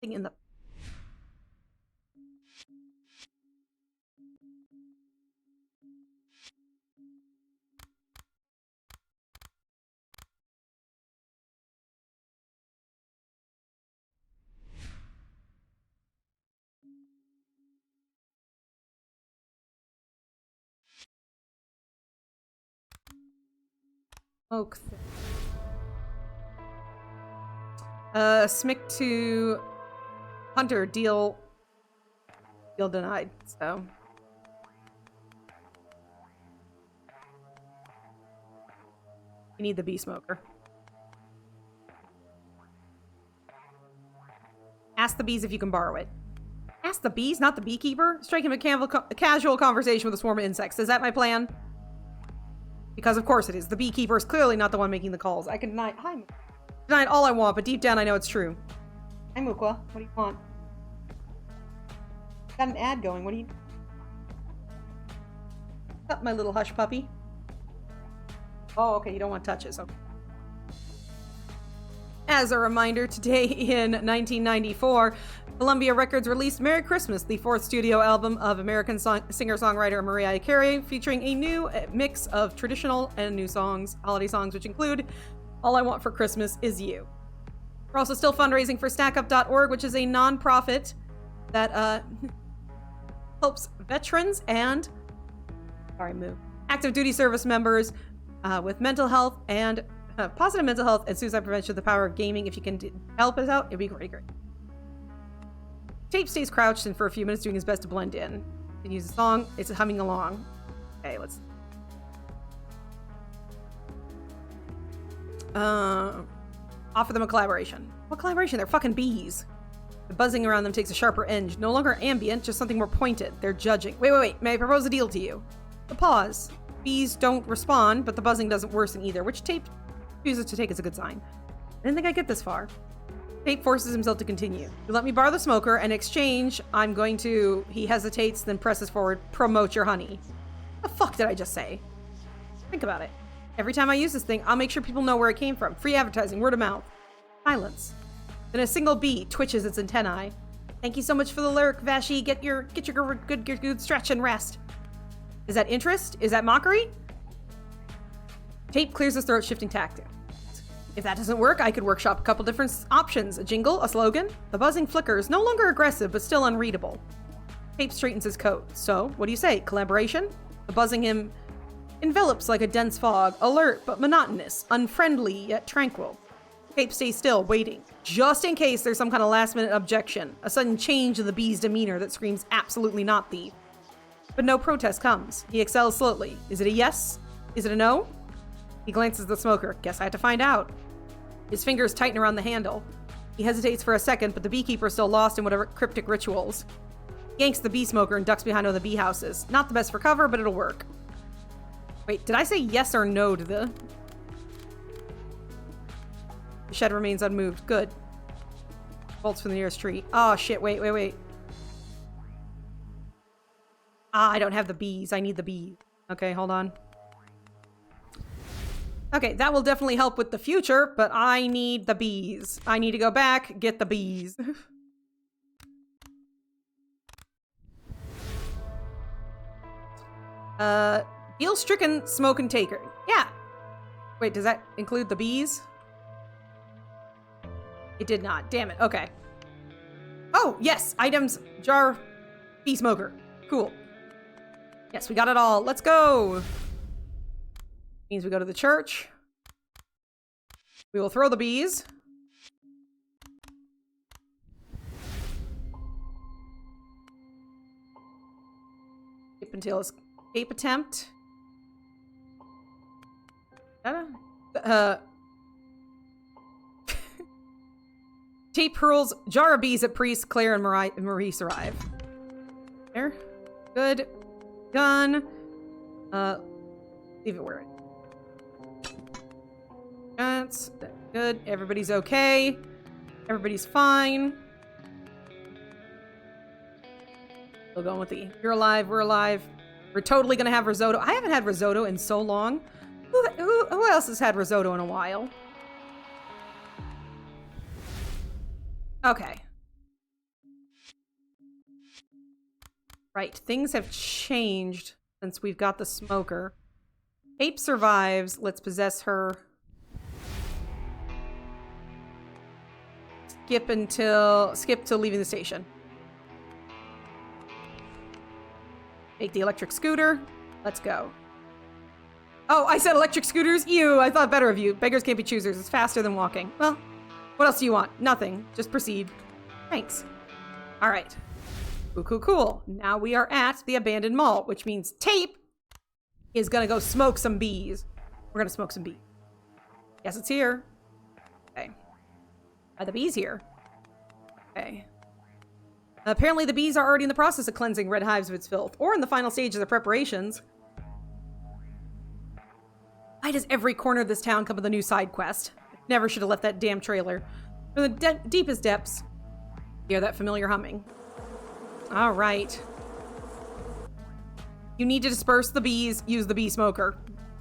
In the... Smoke. Smick to Hunter. Deal denied. So. You need the bee smoker. Ask the bees if you can borrow it. Ask the bees, not the beekeeper? Strike him a casual conversation with a swarm of insects. Is that my plan? Because of course it is. The beekeeper is clearly not the one making the calls. I can deny it all I want, but deep down I know it's true. Hi, Mukwa. What do you want? Got an ad going. What do you... What's up, my little hush puppy? Oh, okay. You don't want touches. Okay. As a reminder, today in 1994, Columbia Records released Merry Christmas, the fourth studio album of American singer-songwriter Mariah Carey, featuring a new mix of traditional and new songs, holiday songs, which include All I Want for Christmas Is You. We're also still fundraising for StackUp.org, which is a non-profit that helps veterans and active duty service members with mental health and positive mental health and suicide prevention with the power of gaming. If you can help us out, it'd be great. Tape stays crouched and for a few minutes doing his best to blend in. And use the song. It's humming along. Okay, let's... offer them a collaboration. What collaboration? They're fucking bees. The buzzing around them takes a sharper edge. No longer ambient, just something more pointed. They're judging. Wait. May I propose a deal to you? The pause. Bees don't respond, but the buzzing doesn't worsen either, which Tape chooses to take as a good sign. I didn't think I'd get this far. Tape forces himself to continue. You let me borrow the smoker, and in exchange, I'm going to... He hesitates, then presses forward. Promote your honey. What the fuck did I just say? Think about it. Every time I use this thing, I'll make sure people know where it came from. Free advertising, word of mouth. Silence. Then a single bee twitches its antennae. Thank you so much for the lyric, Vashi. Get your good stretch and rest. Is that interest? Is that mockery? Tape clears his throat, shifting tactics. If that doesn't work, I could workshop a couple different options. A jingle, a slogan. The buzzing flickers, no longer aggressive, but still unreadable. Tape straightens his coat. So, what do you say? Collaboration? The buzzing him envelops like a dense fog, alert but monotonous, unfriendly yet tranquil. Tape stays still, waiting, just in case there's some kind of last-minute objection, a sudden change in the bee's demeanor that screams absolutely not thief. But no protest comes. He exhales slowly. Is it a yes? Is it a no? He glances at the smoker. Guess I have to find out. His fingers tighten around the handle. He hesitates for a second, but the beekeeper is still lost in whatever cryptic rituals. He yanks the bee smoker and ducks behind one of the bee houses. Not the best for cover, but it'll work. Wait, did I say yes or no to the... The shed remains unmoved. Good. Bolts from the nearest tree. Oh, shit. Wait. Ah, I don't have the bees. I need the bees. Okay, hold on. Okay, that will definitely help with the future, but I need the bees. I need to go back, get the bees. Deal-stricken smoke and taker. Yeah. Wait, does that include the bees? It did not. Damn it. Okay. Oh, yes. Items. Jar. Bee smoker. Cool. Yes, we got it all. Let's go. Means we go to the church. We will throw the bees. Skip until escape attempt. Tape hurls jar of bees at Priest, Claire, and Maurice arrive. There. Good. Gun. Leave it where it. That's good. Everybody's okay. Everybody's fine. Still going with the you're alive, we're alive. We're totally gonna have risotto. I haven't had risotto in so long. Who else has had risotto in a while? Okay. Right, things have changed since we've got the smoker. Ape survives. Let's possess her. Skip till leaving the station. Make the electric scooter. Let's go. Oh, I said electric scooters? Ew, I thought better of you. Beggars can't be choosers. It's faster than walking. Well, what else do you want? Nothing. Just proceed. Thanks. All right. Cool, cool, cool. Now we are at the abandoned mall, which means Tape is gonna go smoke some bees. We're gonna smoke some bees. Yes, it's here. Okay. Are the bees here? Okay. Apparently the bees are already in the process of cleansing red hives of its filth, or in the final stage of the preparations. Why does every corner of this town come with a new side quest? Never should have left that damn trailer. From the deepest depths, hear that familiar humming. All right. You need to disperse the bees, use the bee smoker.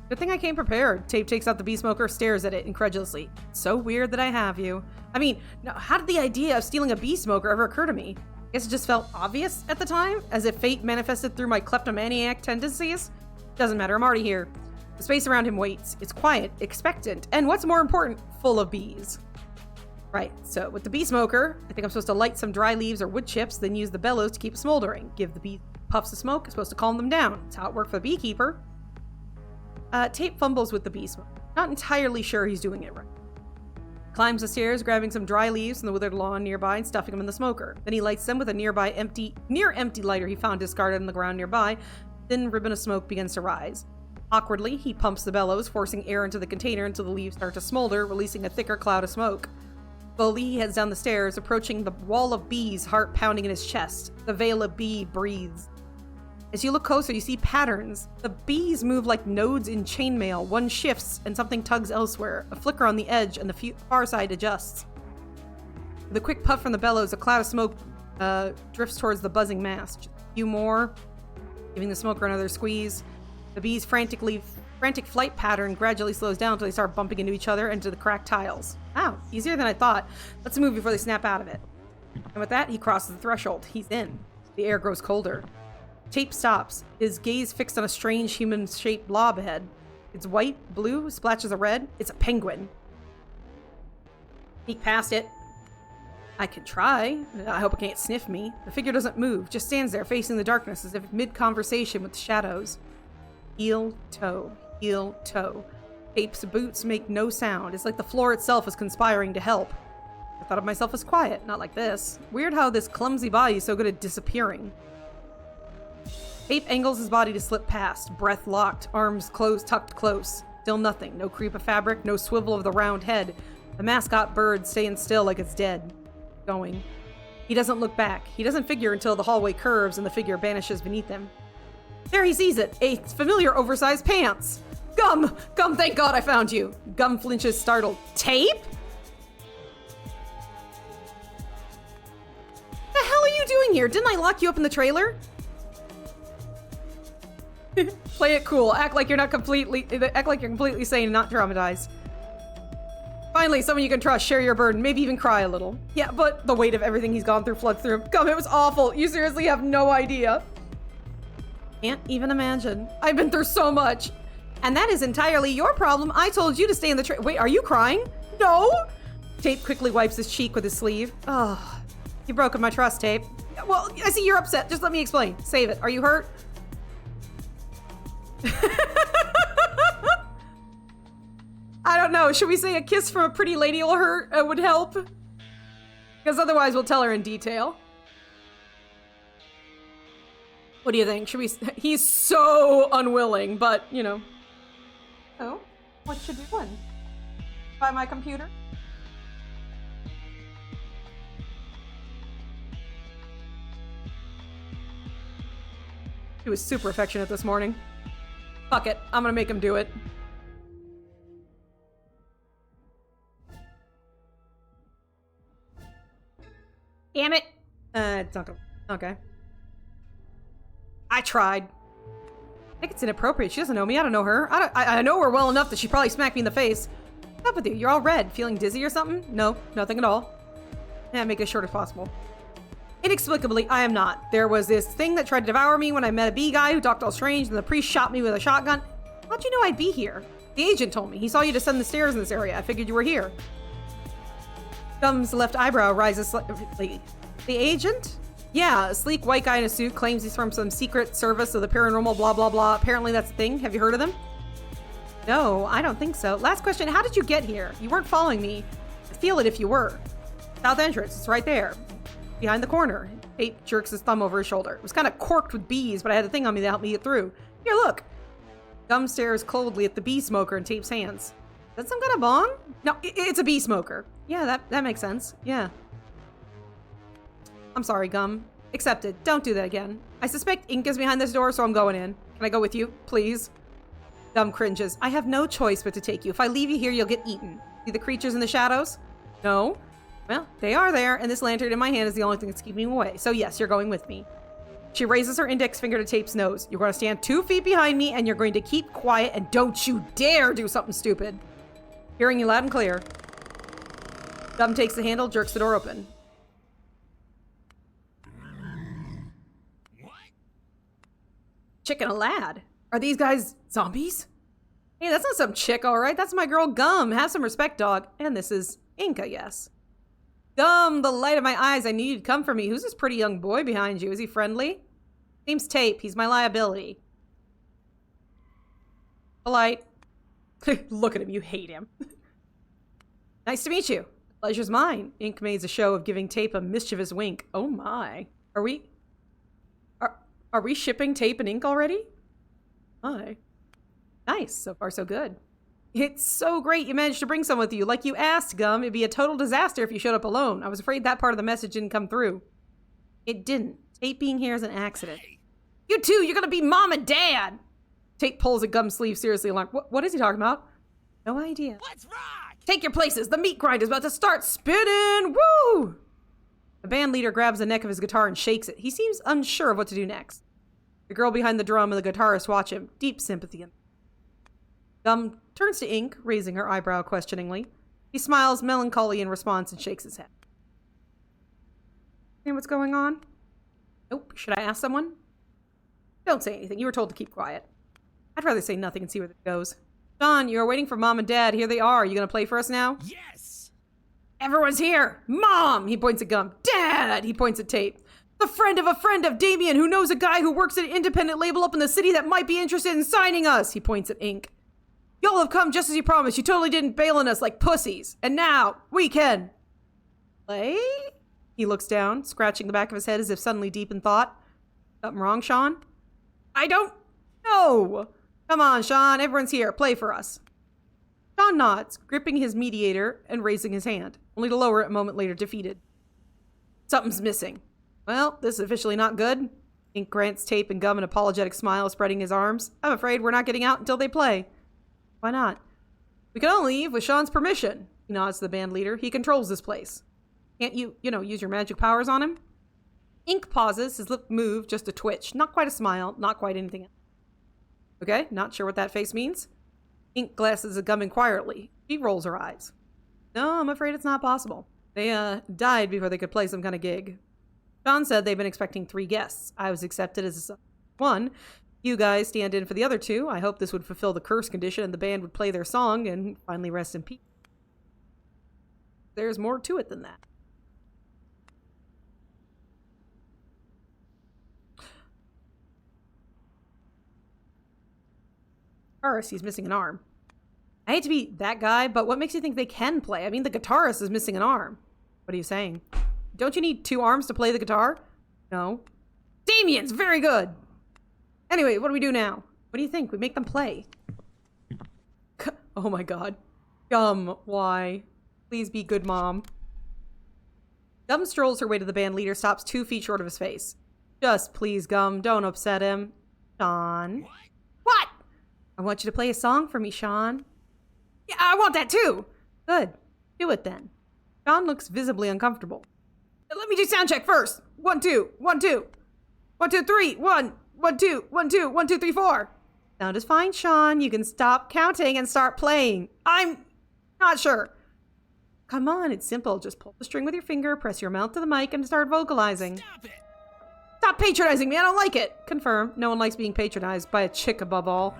Good thing I came prepared. Tape takes out the bee smoker, stares at it incredulously. It's so weird that I have you. I mean, how did the idea of stealing a bee smoker ever occur to me? I guess it just felt obvious at the time, as if fate manifested through my kleptomaniac tendencies. Doesn't matter, I'm already here. The space around him waits. It's quiet, expectant, and what's more important, full of bees. Right, so with the bee smoker, I think I'm supposed to light some dry leaves or wood chips, then use the bellows to keep it smoldering. Give the bee puffs of smoke, it's supposed to calm them down. It's how it worked for the beekeeper. Tape fumbles with the bee smoke. Not entirely sure he's doing it right. Climbs the stairs, grabbing some dry leaves from the withered lawn nearby and stuffing them in the smoker. Then he lights them with a near empty lighter he found discarded on the ground nearby. Thin ribbon of smoke begins to rise. Awkwardly, he pumps the bellows, forcing air into the container until the leaves start to smolder, releasing a thicker cloud of smoke. Slowly, he heads down the stairs, approaching the wall of bees, heart pounding in his chest. The veil of bee breathes. As you look closer, you see patterns. The bees move like nodes in chainmail. One shifts, and something tugs elsewhere. A flicker on the edge, and the far side adjusts. With a quick puff from the bellows, a cloud of smoke drifts towards the buzzing mass. Just a few more, giving the smoker another squeeze. The bees' frantic flight pattern gradually slows down until they start bumping into each other and into the cracked tiles. Wow, easier than I thought. Let's move before they snap out of it. And with that, he crosses the threshold. He's in. The air grows colder. Tape stops, his gaze fixed on a strange human-shaped blob ahead. It's white, blue, splashes of red. It's a penguin. Peek past it. I could try. I hope it can't sniff me. The figure doesn't move, just stands there facing the darkness as if mid-conversation with the shadows. Heel, toe, heel, toe. Tape's boots make no sound. It's like the floor itself is conspiring to help. I thought of myself as quiet, not like this. Weird how this clumsy body is so good at disappearing. Tape angles his body to slip past, breath locked, arms tucked close. Still nothing. No creep of fabric, no swivel of the round head. The mascot bird staying still like it's dead. Going. He doesn't look back. He doesn't figure until the hallway curves and the figure vanishes beneath him. There he sees it. A familiar oversized pants. Gum! Gum, thank God I found you. Gum flinches, startled. Tape? The hell are you doing here? Didn't I lock you up in the trailer? Play it cool. Act like you're completely sane and not traumatized. Finally, someone you can trust. Share your burden. Maybe even cry a little. Yeah, but the weight of everything he's gone through floods through him. Gum, it was awful. You seriously have no idea. Can't even imagine. I've been through so much. And that is entirely your problem. I told you to stay in the Wait, are you crying? No? Tape quickly wipes his cheek with his sleeve. Oh, you've broken my trust, Tape. Well, I see you're upset. Just let me explain. Save it. Are you hurt? I don't know. Should we say a kiss from a pretty lady will hurt? Would help? Because otherwise we'll tell her in detail. What do you think? Should we? He's so unwilling, but you know. Oh, what you doing? By my computer? He was super affectionate this morning. Fuck it, I'm gonna make him do it. Damn it! It's not gonna. Okay. I tried. I think it's inappropriate. She doesn't know me. I don't know her. I know her well enough that she probably smacked me in the face. What's up with you? You're all red. Feeling dizzy or something? No, nothing at all. Yeah, make it as short as possible. Inexplicably, I am not. There was this thing that tried to devour me when I met a bee guy who talked all strange, and the priest shot me with a shotgun. How'd you know I'd be here? The agent told me. He saw you descend the stairs in this area. I figured you were here. Gum's left eyebrow rises slightly. The agent? Yeah, a sleek white guy in a suit claims he's from some secret service of the paranormal blah blah blah. Apparently that's a thing. Have you heard of them? No, I don't think so. Last question, how did you get here? You weren't following me. I'd feel it if you were. South entrance, it's right there. Behind the corner. Tape jerks his thumb over his shoulder. It was kind of corked with bees, but I had a thing on me to help me get through. Here, look. Gum stares coldly at the bee smoker in Tape's hands. Is that some kind of bong? No, it's a bee smoker. Yeah, that makes sense. Yeah. I'm sorry, Gum. Accepted. Don't do that again. I suspect ink is behind this door, so I'm going in. Can I go with you, please? Gum cringes. I have no choice but to take you. If I leave you here, you'll get eaten. See the creatures in the shadows? No. Well, they are there, and this lantern in my hand is the only thing that's keeping me away. So yes, you're going with me. She raises her index finger to Tape's nose. You're going to stand 2 feet behind me, and you're going to keep quiet, and don't you dare do something stupid. Hearing you loud and clear. Gum takes the handle, jerks the door open. What? Chick and a lad. Are these guys zombies? Hey, that's not some chick, all right? That's my girl Gum. Have some respect, dog. And this is Ink, I guess. Gum, the light of my eyes. I knew you'd come for me. Who's this pretty young boy behind you? Is he friendly? Name's Tape. He's my liability. Polite. Look at him. You hate him. Nice to meet you. Pleasure's mine. Ink made a show of giving Tape a mischievous wink. Oh my. Are we shipping Tape and Ink already? Hi. Nice. So far, so good. It's so great you managed to bring someone with you. Like you asked, Gum. It'd be a total disaster if you showed up alone. I was afraid that part of the message didn't come through. It didn't. Tape being here is an accident. You two, you're gonna be mom and dad! Tape pulls at Gum's sleeve, seriously alarmed. What is he talking about? No idea. Let's rock! Take your places. The meat grinder's about to start spinning. Woo! The band leader grabs the neck of his guitar and shakes it. He seems unsure of what to do next. The girl behind the drum and the guitarist watch him. Deep sympathy. Gum turns to Ink, raising her eyebrow questioningly. He smiles melancholy in response and shakes his head. Hey, what's going on? Nope. Should I ask someone? Don't say anything. You were told to keep quiet. I'd rather say nothing and see where it goes. Sean, you are waiting for Mom and Dad. Here they are. You gonna play for us now? Yes! Everyone's here! Mom! He points at Gum. Dad! He points at Tape. The friend of Damien, who knows a guy who works at an independent label up in the city that might be interested in signing us. He points at Ink. Y'all have come just as you promised. You totally didn't bail on us like pussies. And now, we can... play? He looks down, scratching the back of his head as if suddenly deep in thought. Something wrong, Sean? I don't know. Come on, Sean. Everyone's here. Play for us. Sean nods, gripping his mediator and raising his hand, only to lower it a moment later, defeated. Something's missing. Well, this is officially not good. Ink grants Tape and Gum an apologetic smile, spreading his arms. I'm afraid we're not getting out until they play. Why not? We can only leave with Sean's permission. He nods to the band leader. He controls this place. Can't you use your magic powers on him? Ink pauses, his lip move just a twitch. Not quite a smile, not quite anything else. Okay, not sure what that face means. Ink glances at Gum inquiringly. She rolls her eyes. No, I'm afraid it's not possible. They, died before they could play some kind of gig. Sean said they've been expecting 3 guests. I was accepted as one. You guys stand in for the other 2. I hope this would fulfill the curse condition and the band would play their song and finally rest in peace. There's more to it than that. First, he's missing an arm. I hate to be that guy, but what makes you think they can play? I mean, the guitarist is missing an arm. What are you saying? Don't you need 2 arms to play the guitar? No. Damien's very good! Anyway, what do we do now? What do you think? We make them play. Oh my god. Gum, why? Please be good, Mom. Gum strolls her way to the band leader, stops 2 feet short of his face. Just please, Gum, don't upset him. Sean. What? I want you to play a song for me, Sean. Yeah, I want that too. Good. Do it then. Sean looks visibly uncomfortable. Let me do sound check first. 1, 2, 1, 2. 1, 2, 3. 1, 1, 2, 1, 2, 1, 2, 3, 4. Sound is fine, Sean. You can stop counting and start playing. I'm not sure. Come on, it's simple. Just pull the string with your finger, press your mouth to the mic, and start vocalizing. Stop it! Stop patronizing me. I don't like it. Confirm. No one likes being patronized by a chick above all.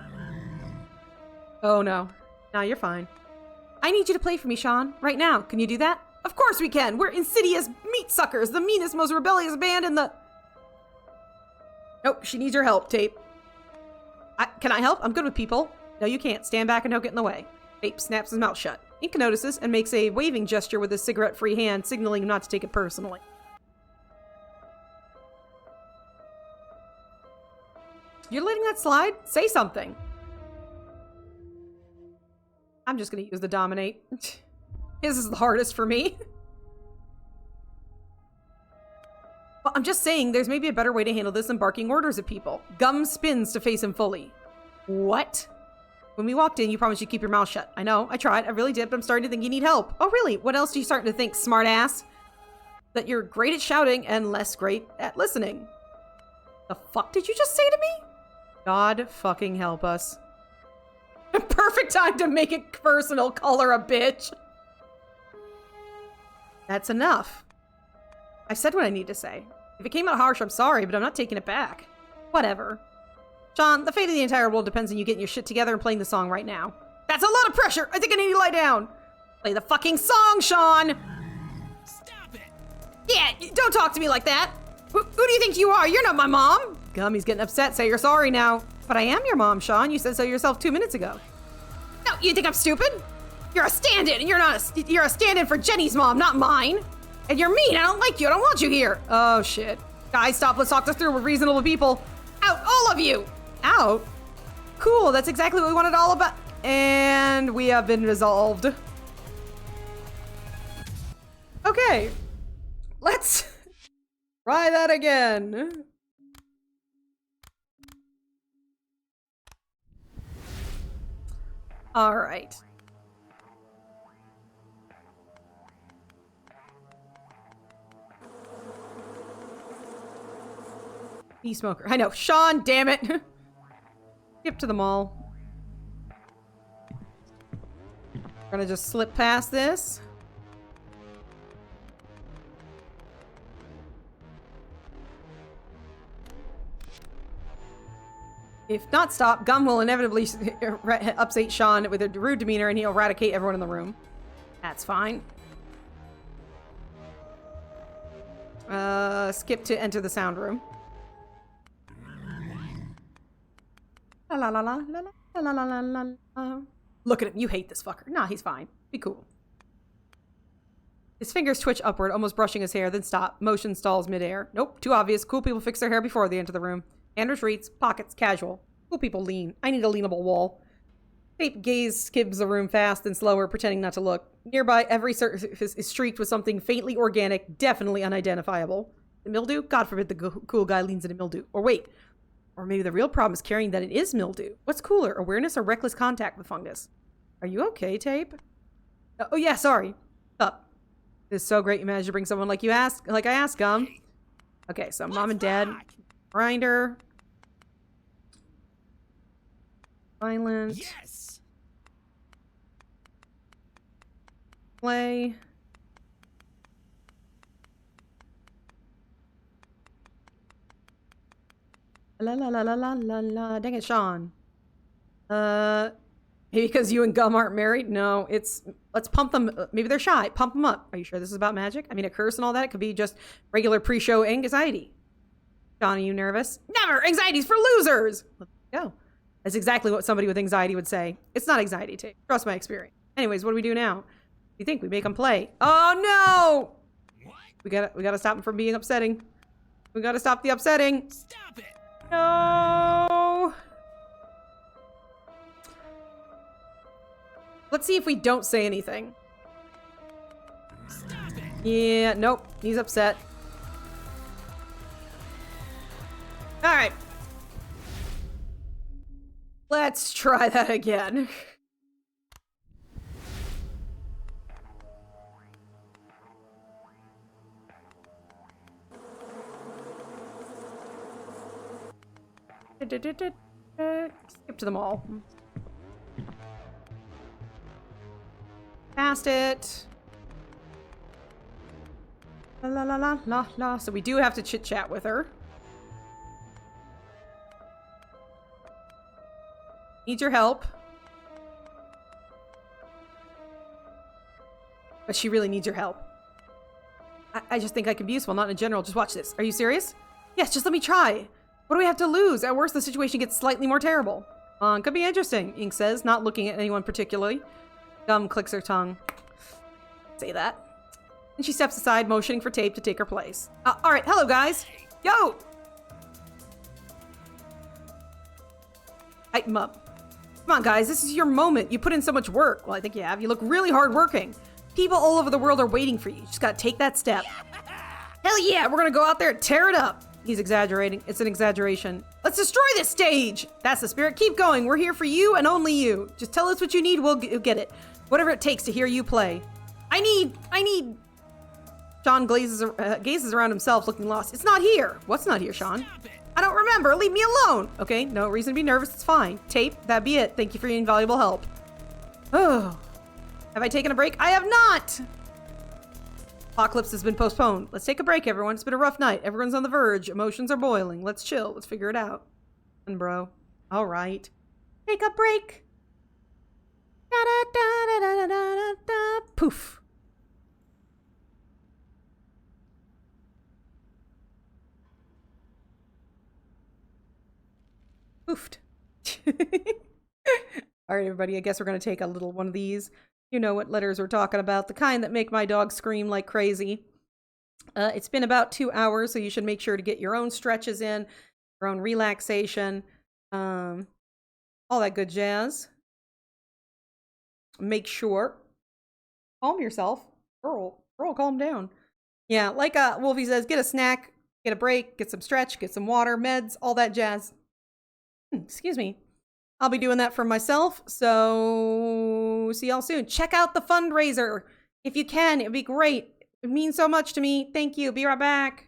Oh no. Now you're fine. I need you to play for me, Sean. Right now. Can you do that? Of course we can. We're insidious meat suckers, the meanest, most rebellious band in the... Nope, she needs your help, Tape. Can I help? I'm good with people. No, you can't. Stand back and don't get in the way. Ape snaps his mouth shut. Inca notices and makes a waving gesture with his cigarette-free hand, signaling him not to take it personally. You're letting that slide? Say something. I'm just gonna use the dominate. His is the hardest for me. Well, I'm just saying there's maybe a better way to handle this than barking orders at people. Gum spins to face him fully. What? When we walked in, you promised you'd keep your mouth shut. I know, I tried, I really did, but I'm starting to think you need help. Oh, really? What else are you starting to think, smartass? That you're great at shouting and less great at listening. The fuck did you just say to me? God fucking help us. Perfect time to make it personal, call her a bitch. That's enough. I've said what I need to say. If it came out harsh, I'm sorry, but I'm not taking it back. Whatever. Sean, the fate of the entire world depends on you getting your shit together and playing the song right now. That's a lot of pressure! I think I need to lie down! Play the fucking song, Sean! Stop it! Yeah, don't talk to me like that! Who do you think you are? You're not my mom! Gummy's getting upset. Say you're sorry now. But I am your mom, Sean. You said so yourself 2 minutes ago. No, you think I'm stupid? You're a stand-in, and you're a stand-in for Jenny's mom, not mine. And you're mean. I don't like you. I don't want you here. Oh, shit. Guys, stop. Let's talk this through with reasonable people. Out, all of you! Out? Cool, that's exactly what we wanted all about. And we have been resolved. Okay. Let's try that again. All right. E-smoker. I know. Sean, damn it. Skip to the mall. We're gonna just slip past this. If not stopped, Gum will inevitably upset Sean with a rude demeanor and he'll eradicate everyone in the room. That's fine. Skip to enter the sound room. La la la la la la la la la la. Look at him. You hate this fucker. Nah, he's fine. Be cool. His fingers twitch upward, almost brushing his hair, then stop. Motion stalls midair. Nope, too obvious. Cool people fix their hair before they enter the room. Hand retreats, pockets, casual. Cool people lean. I need a leanable wall. Ape gaze skims the room fast and slower, pretending not to look. Nearby, every surface is streaked with something faintly organic, definitely unidentifiable. The mildew? God forbid the cool guy leans into mildew. Or wait. Or maybe the real problem is carrying that it is mildew. What's cooler, awareness or reckless contact with fungus? Are you okay, Tape? Oh yeah, sorry. Up. It's so great you managed to bring someone like I asked, Gum. Okay, so mom and dad. Grinder. Violent. Yes. Play. La la la la la la la. Dang it, Sean. Maybe because you and Gum aren't married? No, let's pump them. Maybe they're shy. Pump them up. Are you sure this is about magic? I mean, a curse and all that. It could be just regular pre-show anxiety. Sean, are you nervous? Never! Anxiety's for losers! Let's go. That's exactly what somebody with anxiety would say. It's not anxiety, Tape. Trust my experience. Anyways, what do we do now? You think we make them play? Oh no! What? We gotta stop them from being upsetting. We gotta stop the upsetting. Stop it! No! Let's see if we don't say anything. Stop it! Yeah, nope. He's upset. Alright. Let's try that again. Skip to the mall. Past it. La la la la la la. So we do have to chit chat with her. Needs your help. But she really needs your help. I just think I can be useful, not in general. Just watch this. Are you serious? Yes, just let me try. What do we have to lose? At worst, the situation gets slightly more terrible. Could be interesting, Ink says, not looking at anyone particularly. Gum clicks her tongue. Say that. And she steps aside, motioning for Tape to take her place. Alright, hello guys! Yo! Hype 'em up. Come on guys, this is your moment. You put in so much work. Well, I think you have. You look really hardworking. People all over the world are waiting for you. You just gotta take that step. Hell yeah, we're gonna go out there and tear it up. He's exaggerating. It's an exaggeration. Let's destroy this stage! That's the spirit. Keep going. We're here for you and only you. Just tell us what you need, we'll get it. Whatever it takes to hear you play. I need... Sean gazes around himself, looking lost. It's not here. What's not here, Sean? I don't remember. Leave me alone. Okay, no reason to be nervous. It's fine. Tape, that'd be it. Thank you for your invaluable help. Oh. Have I taken a break? I have not! Apocalypse has been postponed. Let's take a break, everyone. It's been a rough night. Everyone's on the verge. Emotions are boiling. Let's chill. Let's figure it out. And bro. All right. Take a break. Da da da da da da da. Poof. Poofed. All right, everybody. I guess we're going to take a little one of these. You know what letters we're talking about. The kind that make my dog scream like crazy. It's been about 2 hours, so you should make sure to get your own stretches in, your own relaxation, all that good jazz. Make sure. Calm yourself. Girl, calm down. Yeah, like Wolfie says, get a snack, get a break, get some stretch, get some water, meds, all that jazz. Excuse me. I'll be doing that for myself, so see y'all soon. Check out the fundraiser if you can. It'd be great. It means so much to me. Thank you. Be right back.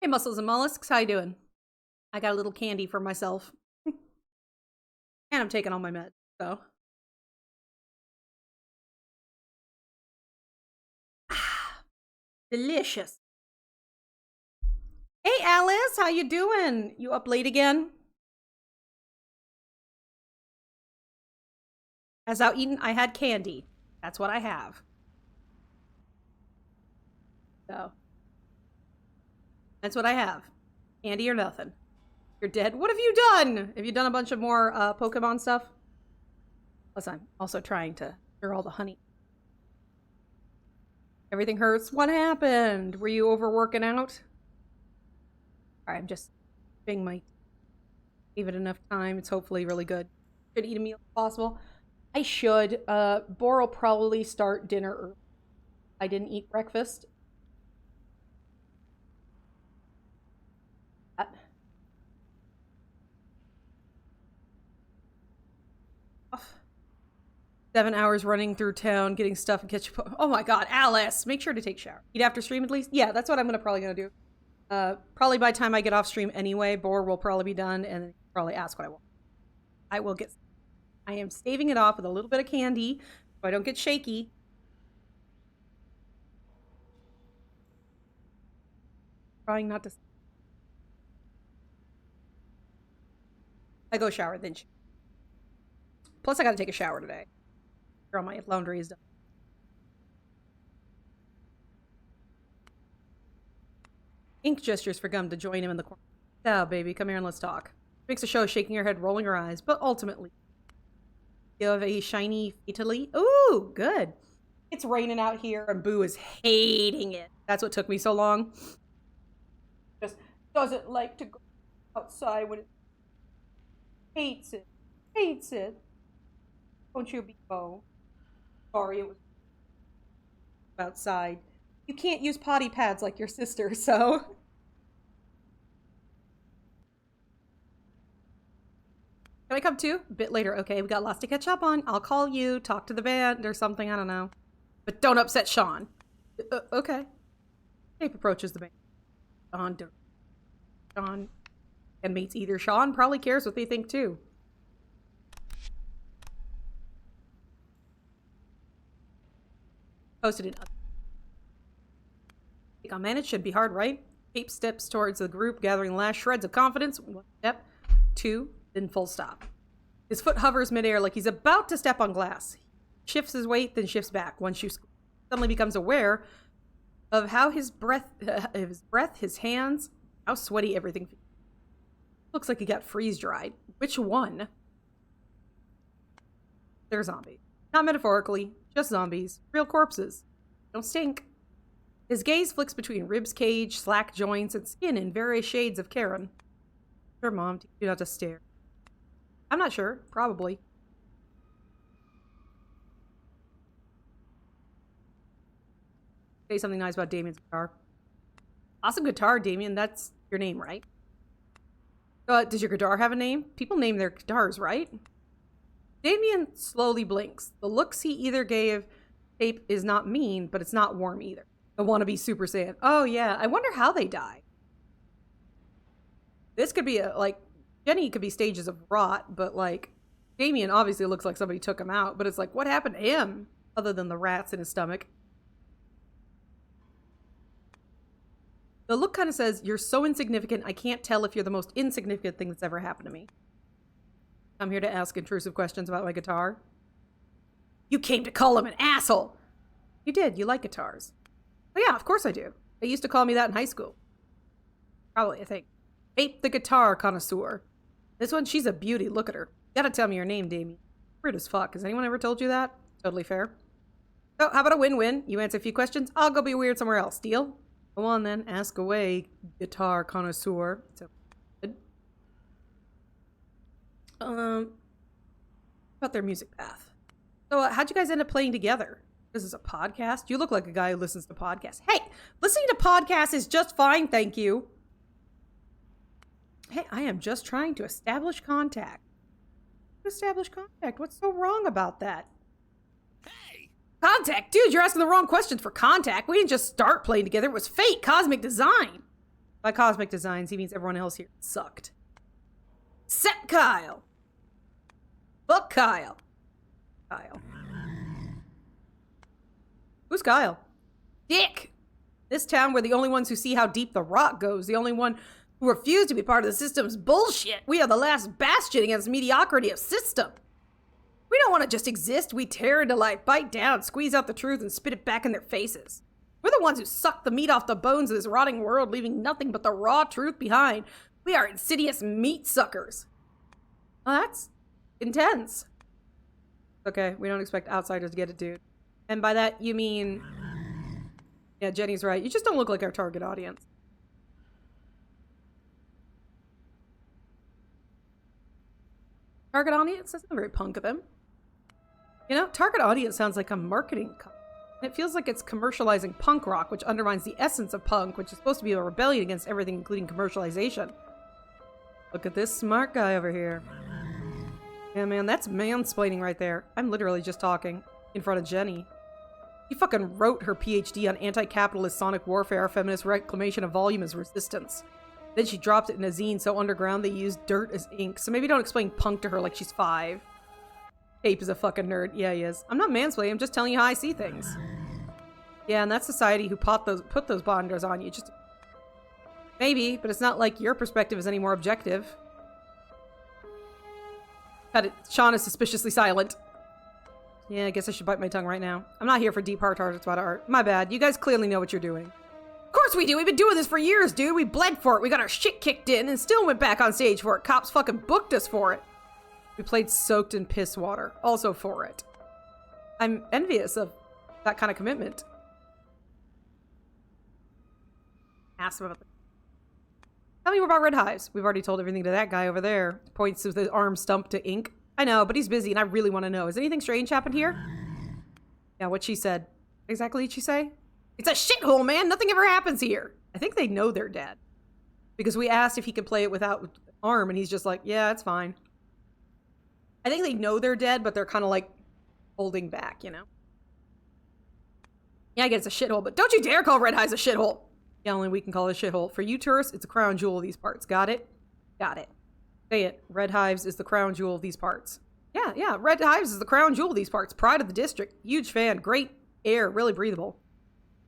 Hey, Mussels and Mollusks, how you doing? I got a little candy for myself. And I'm taking all my meds, so. Delicious. Hey, Alice, how you doing? You up late again? As out eating, I had candy. That's what I have. So. That's what I have. Candy or nothing. You're dead. What have you done? Have you done a bunch of more Pokemon stuff? Plus, I'm also trying to cure all the honey. Everything hurts. What happened? Were you overworking out? Alright, I'm just being my... Give it enough time. It's hopefully really good. Should eat a meal if possible. I should. Bor will probably start dinner early. I didn't eat breakfast. 7 hours running through town, getting stuff and catch. Oh my god, Alice! Make sure to take a shower. Eat after stream at least? Yeah, that's what I'm probably gonna do. Probably by the time I get off stream anyway, Bor will probably be done and then probably ask what I want. I will get... I am staving it off with a little bit of candy so I don't get shaky. Trying not to... I go shower, then shower. Plus I gotta take a shower today. All my laundry is done. Ink gestures for Gum to join him in the corner. Oh, baby, come here and let's talk. Makes a show, shaking her head, rolling her eyes, but ultimately, you have a shiny Italy. Ooh, good. It's raining out here, and Boo is hating it. That's what took me so long. Just doesn't like to go outside when it hates it. Hates it. Don't you be Bo? Sorry, it was outside. You can't use potty pads like your sister, so... Can I come too? A bit later. Okay, we got lots to catch up on. I'll call you, talk to the band or something, I don't know. But don't upset Sean. Okay. Ape approaches the band. Sean and mates either. Sean probably cares what they think too. Posted it. On man, it should be hard, right? Ape steps towards the group, gathering the last shreds of confidence. 1 step, 2, then full stop. His foot hovers midair like he's about to step on glass. He shifts his weight, then shifts back. Once you suddenly becomes aware of how his breath, his hands, how sweaty everything feels. Looks like he got freeze-dried. Which one? They're zombies. Not metaphorically, just zombies. Real corpses. Don't stink. His gaze flicks between ribs cage, slack joints, and skin in various shades of Karen. Sure, Mom, do not just stare. I'm not sure. Probably. Say something nice about Damien's guitar. Awesome guitar, Damien. That's your name, right? Does your guitar have a name? People name their guitars, right? Damien slowly blinks. The looks he either gave Ape is not mean, but it's not warm either. The wannabe Super Saiyan. Oh yeah, I wonder how they die. This could be like, Jenny could be stages of rot, but like, Damien obviously looks like somebody took him out, but it's like, what happened to him? Other than the rats in his stomach. The look kind of says, you're so insignificant, I can't tell if you're the most insignificant thing that's ever happened to me. I'm here to ask intrusive questions about my guitar. You came to call him an asshole! You did, you like guitars. Oh yeah, of course I do. They used to call me that in high school. Probably, I think. Ape the guitar connoisseur. This one, she's a beauty, look at her. You gotta tell me your name, Damien. Rude as fuck. Has anyone ever told you that? Totally fair. So, how about a win-win? You answer a few questions, I'll go be weird somewhere else. Deal? Go on then, ask away, guitar connoisseur. So good. About their music path. So, how'd you guys end up playing together? This is a podcast? You look like a guy who listens to podcasts. Hey, listening to podcasts is just fine, thank you. Hey, I am just trying to establish contact. Establish contact? What's so wrong about that? Hey! Contact? Dude, you're asking the wrong questions for contact. We didn't just start playing together. It was fate, cosmic design. By cosmic designs, he means everyone else here sucked. Except Kyle. Fuck Kyle. Kyle. Who's Kyle? Dick! This town, we're the only ones who see how deep the rock goes. The only one who refuse to be part of the system's bullshit. We are the last bastion against mediocrity of system. We don't want to just exist. We tear into life, bite down, squeeze out the truth, and spit it back in their faces. We're the ones who suck the meat off the bones of this rotting world, leaving nothing but the raw truth behind. We are insidious meat suckers. Well, that's intense. Okay, we don't expect outsiders to get it, dude. And by that, you mean... Yeah, Jenny's right. You just don't look like our target audience. Target audience? That's not very punk of them. You know, target audience sounds like a marketing company. It feels like it's commercializing punk rock, which undermines the essence of punk, which is supposed to be a rebellion against everything, including commercialization. Look at this smart guy over here. Yeah, man, that's mansplaining right there. I'm literally just talking in front of Jenny. She fucking wrote her PhD on anti-capitalist sonic warfare, feminist reclamation of volume as resistance. Then she dropped it in a zine so underground they used dirt as ink. So maybe don't explain punk to her like she's 5. Ape is a fucking nerd. Yeah, he is. I'm not mansplaining, I'm just telling you how I see things. Yeah, and that's society who put those bonders on you. Just maybe, but it's not like your perspective is any more objective. Got it. Sean is suspiciously silent. Yeah, I guess I should bite my tongue right now. I'm not here for deep heart about art. My bad. You guys clearly know what you're doing. Of course we do. We've been doing this for years, dude. We bled for it. We got our shit kicked in and still went back on stage for it. Cops fucking booked us for it. We played soaked in piss water. Also for it. I'm envious of that kind of commitment. Ask him about Tell me more about Red Hives. We've already told everything to that guy over there. Points with his arm stumped to ink. I know, but he's busy and I really want to know. Has anything strange happened here? Yeah, what she said. Exactly what she say? It's a shithole, man. Nothing ever happens here. I think they know they're dead. Because we asked if he could play it without arm and he's just like, yeah, it's fine. I think they know they're dead, but they're kind of like holding back, you know? Yeah, I get it's a shithole, but don't you dare call Red Hives a shithole. Yeah, only we can call it a shithole. For you tourists, it's a crown jewel of these parts. Got it? Got it. Say it. Red Hives is the crown jewel of these parts. Yeah. Red Hives is the crown jewel of these parts. Pride of the district. Huge fan. Great air. Really breathable.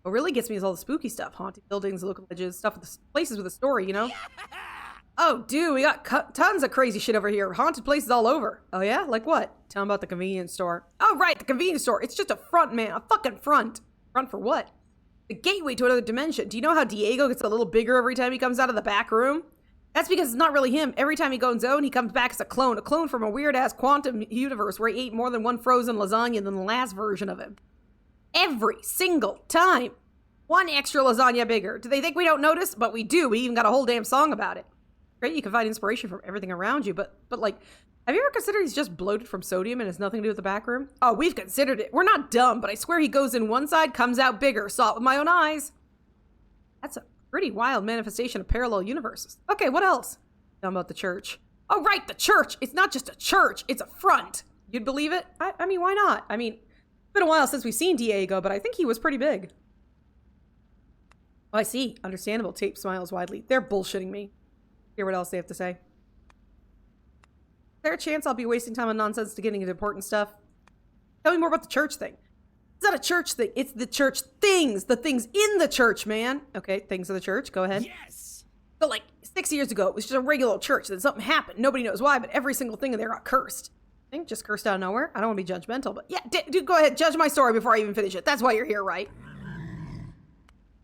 What really gets me is all the spooky stuff. Haunted buildings, local ledges, stuff with the places with a story, you know? Yeah. Oh, dude, we got tons of crazy shit over here. Haunted places all over. Oh, yeah? Like what? Tell them about the convenience store. Oh, right, the convenience store. It's just a front, man. A fucking front. Front for what? The gateway to another dimension. Do you know how Diego gets a little bigger every time he comes out of the back room? That's because it's not really him. Every time he goes zone, he comes back as a clone from a weird-ass quantum universe where he ate more than one frozen lasagna than the last version of him. Every single time. One extra lasagna bigger. Do they think we don't notice? But we do. We even got a whole damn song about it. Great, you can find inspiration from everything around you, but like, have you ever considered he's just bloated from sodium and has nothing to do with the back room? Oh, we've considered it. We're not dumb, but I swear he goes in one side, comes out bigger. Saw it with my own eyes. That's a pretty wild manifestation of parallel universes. Okay, what else? Tell about the church. Oh, right, the church. It's not just a church. It's a front. You'd believe it? I mean, why not? I mean, it's been a while since we've seen Diego, but I think he was pretty big. Oh, I see. Understandable. Tape smiles widely. They're bullshitting me. Hear what else they have to say. Is there a chance I'll be wasting time on nonsense to getting into important stuff? Tell me more about the church thing. It's not a church thing. It's the church things. The things in the church, man. Okay, things of the church. Go ahead. Yes. So like 6 years ago, it was just a regular church. Then something happened. Nobody knows why, but every single thing in there got cursed. I think just cursed out of nowhere. I don't want to be judgmental, but yeah, dude, go ahead. Judge my story before I even finish it. That's why you're here, right?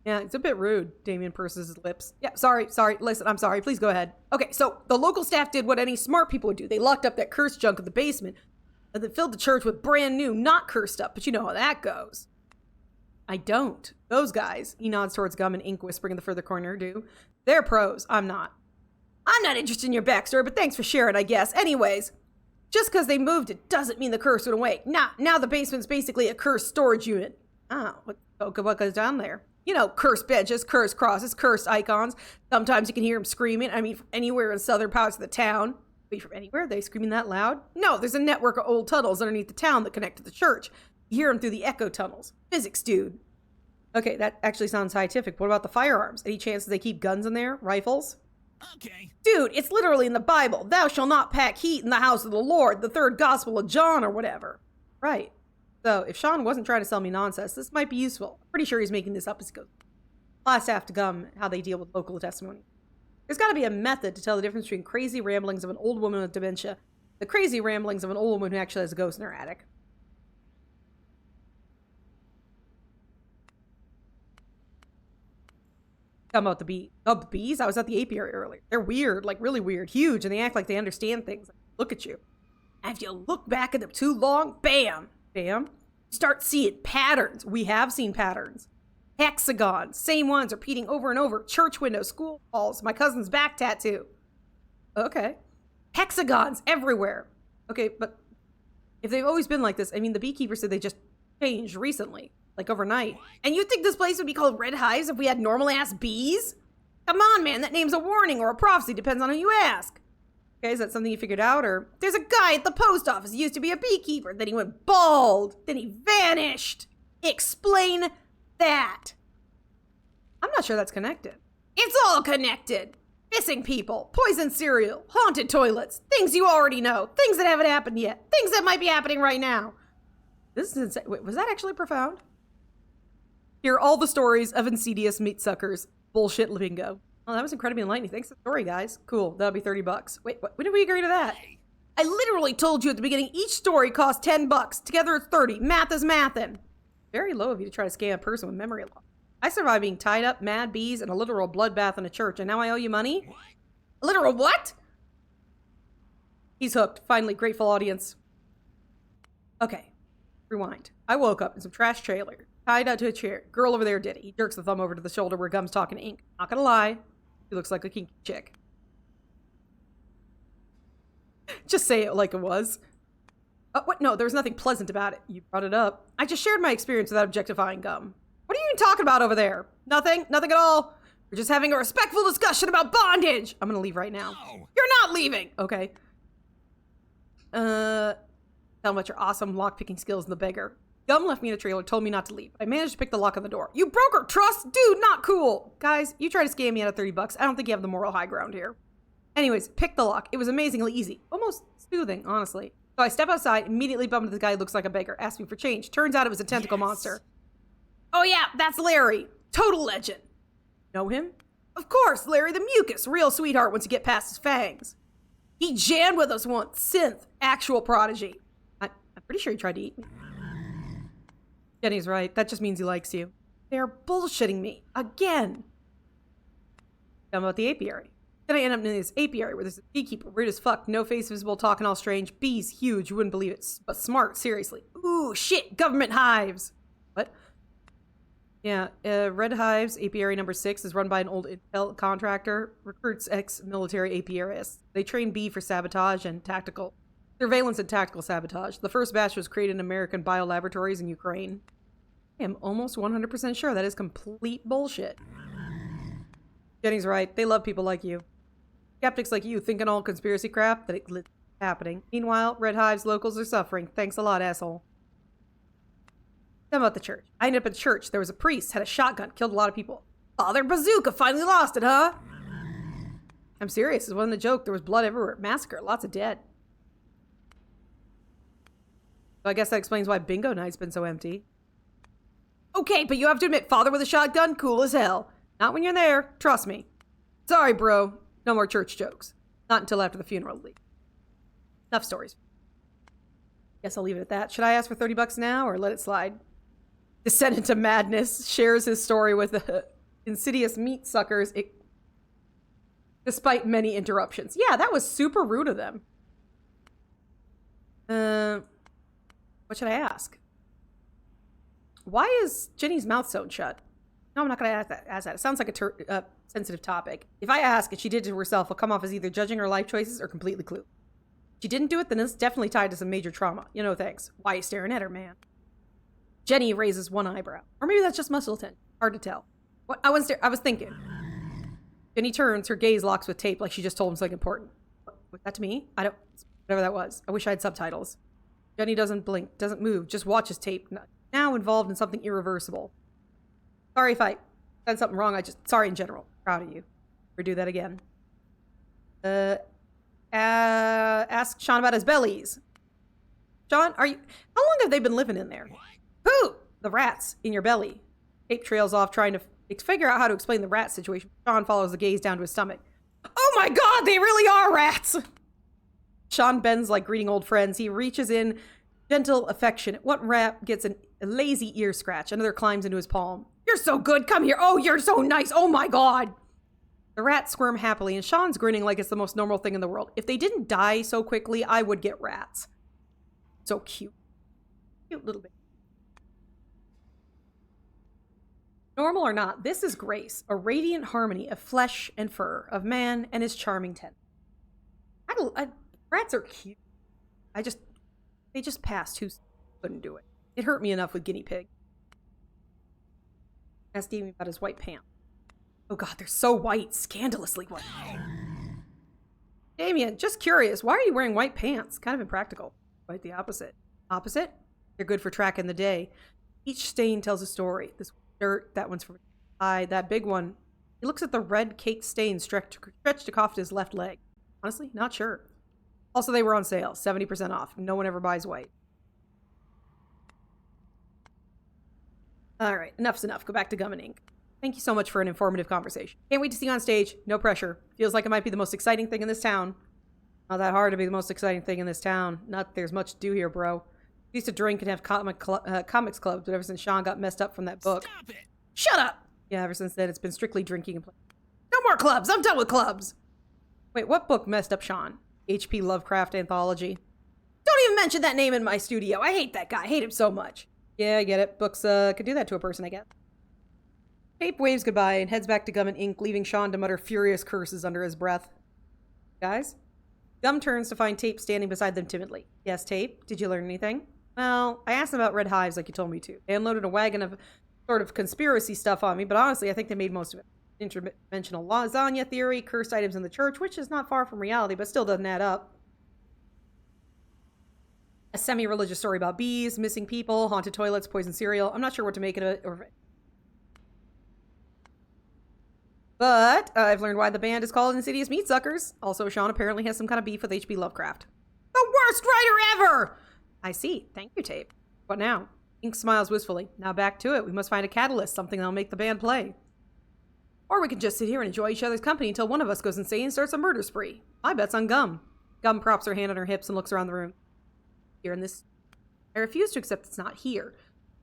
Yeah, it's a bit rude. Damien purses his lips. Yeah, sorry. Listen, I'm sorry. Please go ahead. Okay, so the local staff did what any smart people would do. They locked up that cursed junk in the basement and then filled the church with brand new, not cursed up. But you know how that goes. I don't. Those guys, he nods towards Gum and Ink whispering in the further corner, do. They're pros. I'm not. I'm not interested in your backstory, but thanks for sharing, I guess. Anyways, just because they moved it doesn't mean the curse went away. Now the basement's basically a cursed storage unit. Oh, what goes down there? You know, cursed benches, cursed crosses, cursed icons. Sometimes you can hear them screaming. I mean, from anywhere in southern parts of the town. Wait, from anywhere? Are they screaming that loud? No, there's a network of old tunnels underneath the town that connect to the church. You hear them through the echo tunnels. Physics, dude. Okay, that actually sounds scientific. What about the firearms? Any chances they keep guns in there? Rifles? Okay. Dude, it's literally in the Bible. Thou shalt not pack heat in the house of the Lord, the third gospel of John or whatever. Right. So if Sean wasn't trying to sell me nonsense, this might be useful. I'm pretty sure he's making this up as he goes. I'll ask staff to gum how they deal with local testimony. There's got to be a method to tell the difference between crazy ramblings of an old woman with dementia, the crazy ramblings of an old woman who actually has a ghost in her attic. Talking about the bee. Oh, the bees? I was at the apiary earlier. They're weird, like really weird, huge, and they act like they understand things. Look at you. And if you look back at them too long, bam, bam, you start seeing patterns. We have seen patterns. Hexagons, same ones repeating over and over. Church windows, school walls, my cousin's back tattoo. Okay. Hexagons everywhere. Okay, but if they've always been like this, I mean, the beekeeper said they just changed recently, like overnight. And you think this place would be called Red Hives if we had normal-ass bees? Come on, man, that name's a warning or a prophecy, depends on who you ask. Okay, is that something you figured out? Or there's a guy at the post office who used to be a beekeeper, then he went bald, then he vanished. Explain that. I'm not sure that's connected. It's all connected. Missing people, poisoned cereal, haunted toilets, things you already know, things that haven't happened yet, things that might be happening right now. This is insane. Wait, was that actually profound? Hear all the stories of insidious meat suckers. Bullshit bingo. Oh, that was incredibly enlightening. Thanks for the story, guys. Cool. That'll be $30. Wait, when did we agree to that? I literally told you at the beginning each story costs $10. Together it's 30. Math is mathin'. Very low of you to try to scam a person with memory loss. I survived being tied up, mad bees, and a literal bloodbath in a church, and now I owe you money? What? A literal what? He's hooked. Finally, grateful audience. Okay. Rewind. I woke up in some trash trailer, tied out to a chair. Girl over there did it. He jerks the thumb over to the shoulder where Gum's talking to Ink. Not gonna lie. He looks like a kinky chick. Just say it like it was. Oh, what? No, there was nothing pleasant about it. You brought it up. I just shared my experience without objectifying Gum. What are you even talking about over there? Nothing? Nothing at all? We're just having a respectful discussion about bondage. I'm gonna leave right now. No. You're not leaving! Okay. Tell him about your awesome lock-picking skills and the beggar. Gum left me in a trailer, told me not to leave. I managed to pick the lock on the door. You broke her trust? Dude, not cool. Guys, you try to scam me out of $30. I don't think you have the moral high ground here. Anyways, pick the lock. It was amazingly easy. Almost soothing, honestly. So I step outside, immediately bump into the guy who looks like a beggar, asked me for change. Turns out it was a tentacle monster. Oh yeah, that's Larry. Total legend. Know him? Of course, Larry the Mucus. Real sweetheart once you get past his fangs. He jammed with us once. Synth. Actual prodigy. I'm pretty sure he tried to eat me. Jenny's right. That just means he likes you. They're bullshitting me. Again. Tell me about the apiary. Then I end up in this apiary where there's a beekeeper, weird as fuck, no face visible, talking all strange, bees huge, you wouldn't believe it, but smart, seriously. Ooh, shit, government hives. What? Yeah, Red Hives, apiary number 6, is run by an old intel contractor, recruits ex-military apiarists. They train bee for sabotage and tactical surveillance and tactical sabotage. The first batch was created in American biolaboratories in Ukraine. I am almost 100% sure that is complete bullshit. Jenny's right. They love people like you. Skeptics like you thinking all conspiracy crap that it's happening. Meanwhile, Red Hive's locals are suffering. Thanks a lot, asshole. Tell me about the church. I ended up at church. There was a priest, had a shotgun, killed a lot of people. Father Bazooka finally lost it, huh? I'm serious. It wasn't a joke. There was blood everywhere. Massacre. Lots of dead. So I guess that explains why bingo night's been so empty. Okay, but you have to admit, father with a shotgun, cool as hell. Not when you're there. Trust me. Sorry, bro. No more church jokes. Not until after the funeral leave. Enough stories. Guess I'll leave it at that. Should I ask for $30 now or let it slide? Descend into madness. Shares his story with the insidious meat suckers. Despite many interruptions. Yeah, that was super rude of them. What should I ask? Why is Jenny's mouth sewn shut? No, I'm not going to ask that. It sounds like a sensitive topic. If I ask and she did it to herself, I'll come off as either judging her life choices or completely clueless. If she didn't do it, then it's definitely tied to some major trauma. You know, thanks. Why are you staring at her, man? Jenny raises one eyebrow. Or maybe that's just muscle tension. Hard to tell. What? I was thinking. Jenny turns, her gaze locks with tape like she just told him something important. Was that to me? Whatever that was. I wish I had subtitles. Jenny doesn't blink, doesn't move, just watches tape. Now involved in something irreversible. Sorry if I said something wrong. Sorry in general. Proud of you. Never do that again. Ask Sean about his bellies. Sean, how long have they been living in there? Who? The rats in your belly. Tape trails off trying to figure out how to explain the rat situation. Sean follows the gaze down to his stomach. Oh my god, they really are rats! Sean bends like greeting old friends. He reaches in, gentle, affectionate. One rat gets a lazy ear scratch. Another climbs into his palm. You're so good, come here. Oh, you're so nice. Oh my god. The rats squirm happily, and Sean's grinning like it's the most normal thing in the world. If they didn't die so quickly, I would get rats. So cute. Cute little bit. Normal or not, this is Grace, a radiant harmony of flesh and fur, of man and his charming tent. Rats are cute. They just passed who couldn't do it. It hurt me enough with guinea pig. Asked Damien about his white pants. Oh god, they're so white, scandalously white. Damien, just curious, why are you wearing white pants? Kind of impractical. Quite the opposite. Opposite? They're good for tracking the day. Each stain tells a story. This dirt, that one's from eye, that big one. He looks at the red cake stain stretched across his left leg. Honestly, not sure. Also, they were on sale, 70% off. No one ever buys white. All right, enough's enough. Go back to Gum and Ink. Thank you so much for an informative conversation. Can't wait to see you on stage. No pressure. Feels like it might be the most exciting thing in this town. Not that hard to be the most exciting thing in this town. Not that there's much to do here, bro. We used to drink and have comics clubs, but ever since Sean got messed up from that book. Stop it! Shut up! Yeah, ever since then, it's been strictly drinking and playing. No more clubs! I'm done with clubs! Wait, what book messed up Sean? H.P. Lovecraft anthology. Don't even mention that name in my studio. I hate that guy. I hate him so much. Yeah, I get it. Books could do that to a person, I guess. Tape waves goodbye and heads back to Gum and Ink, leaving Sean to mutter furious curses under his breath. Guys? Gum turns to find Tape standing beside them timidly. Yes, Tape? Did you learn anything? Well, I asked them about red hives like you told me to. They unloaded a wagon of sort of conspiracy stuff on me, but honestly, I think they made most of it. Interdimensional lasagna theory, cursed items in the church, which is not far from reality, but still doesn't add up. A semi-religious story about bees, missing people, haunted toilets, poisoned cereal. I'm not sure what to make of it. But I've learned why the band is called Insidious Meat Suckers. Also, Sean apparently has some kind of beef with H.P. Lovecraft. The worst writer ever! I see. Thank you, Tape. What now? Ink smiles wistfully. Now back to it. We must find a catalyst, something that'll make the band play. Or we can just sit here and enjoy each other's company until one of us goes insane and starts a murder spree. My bet's on Gum. Gum props her hand on her hips and looks around the room. Here in this... I refuse to accept it's not here.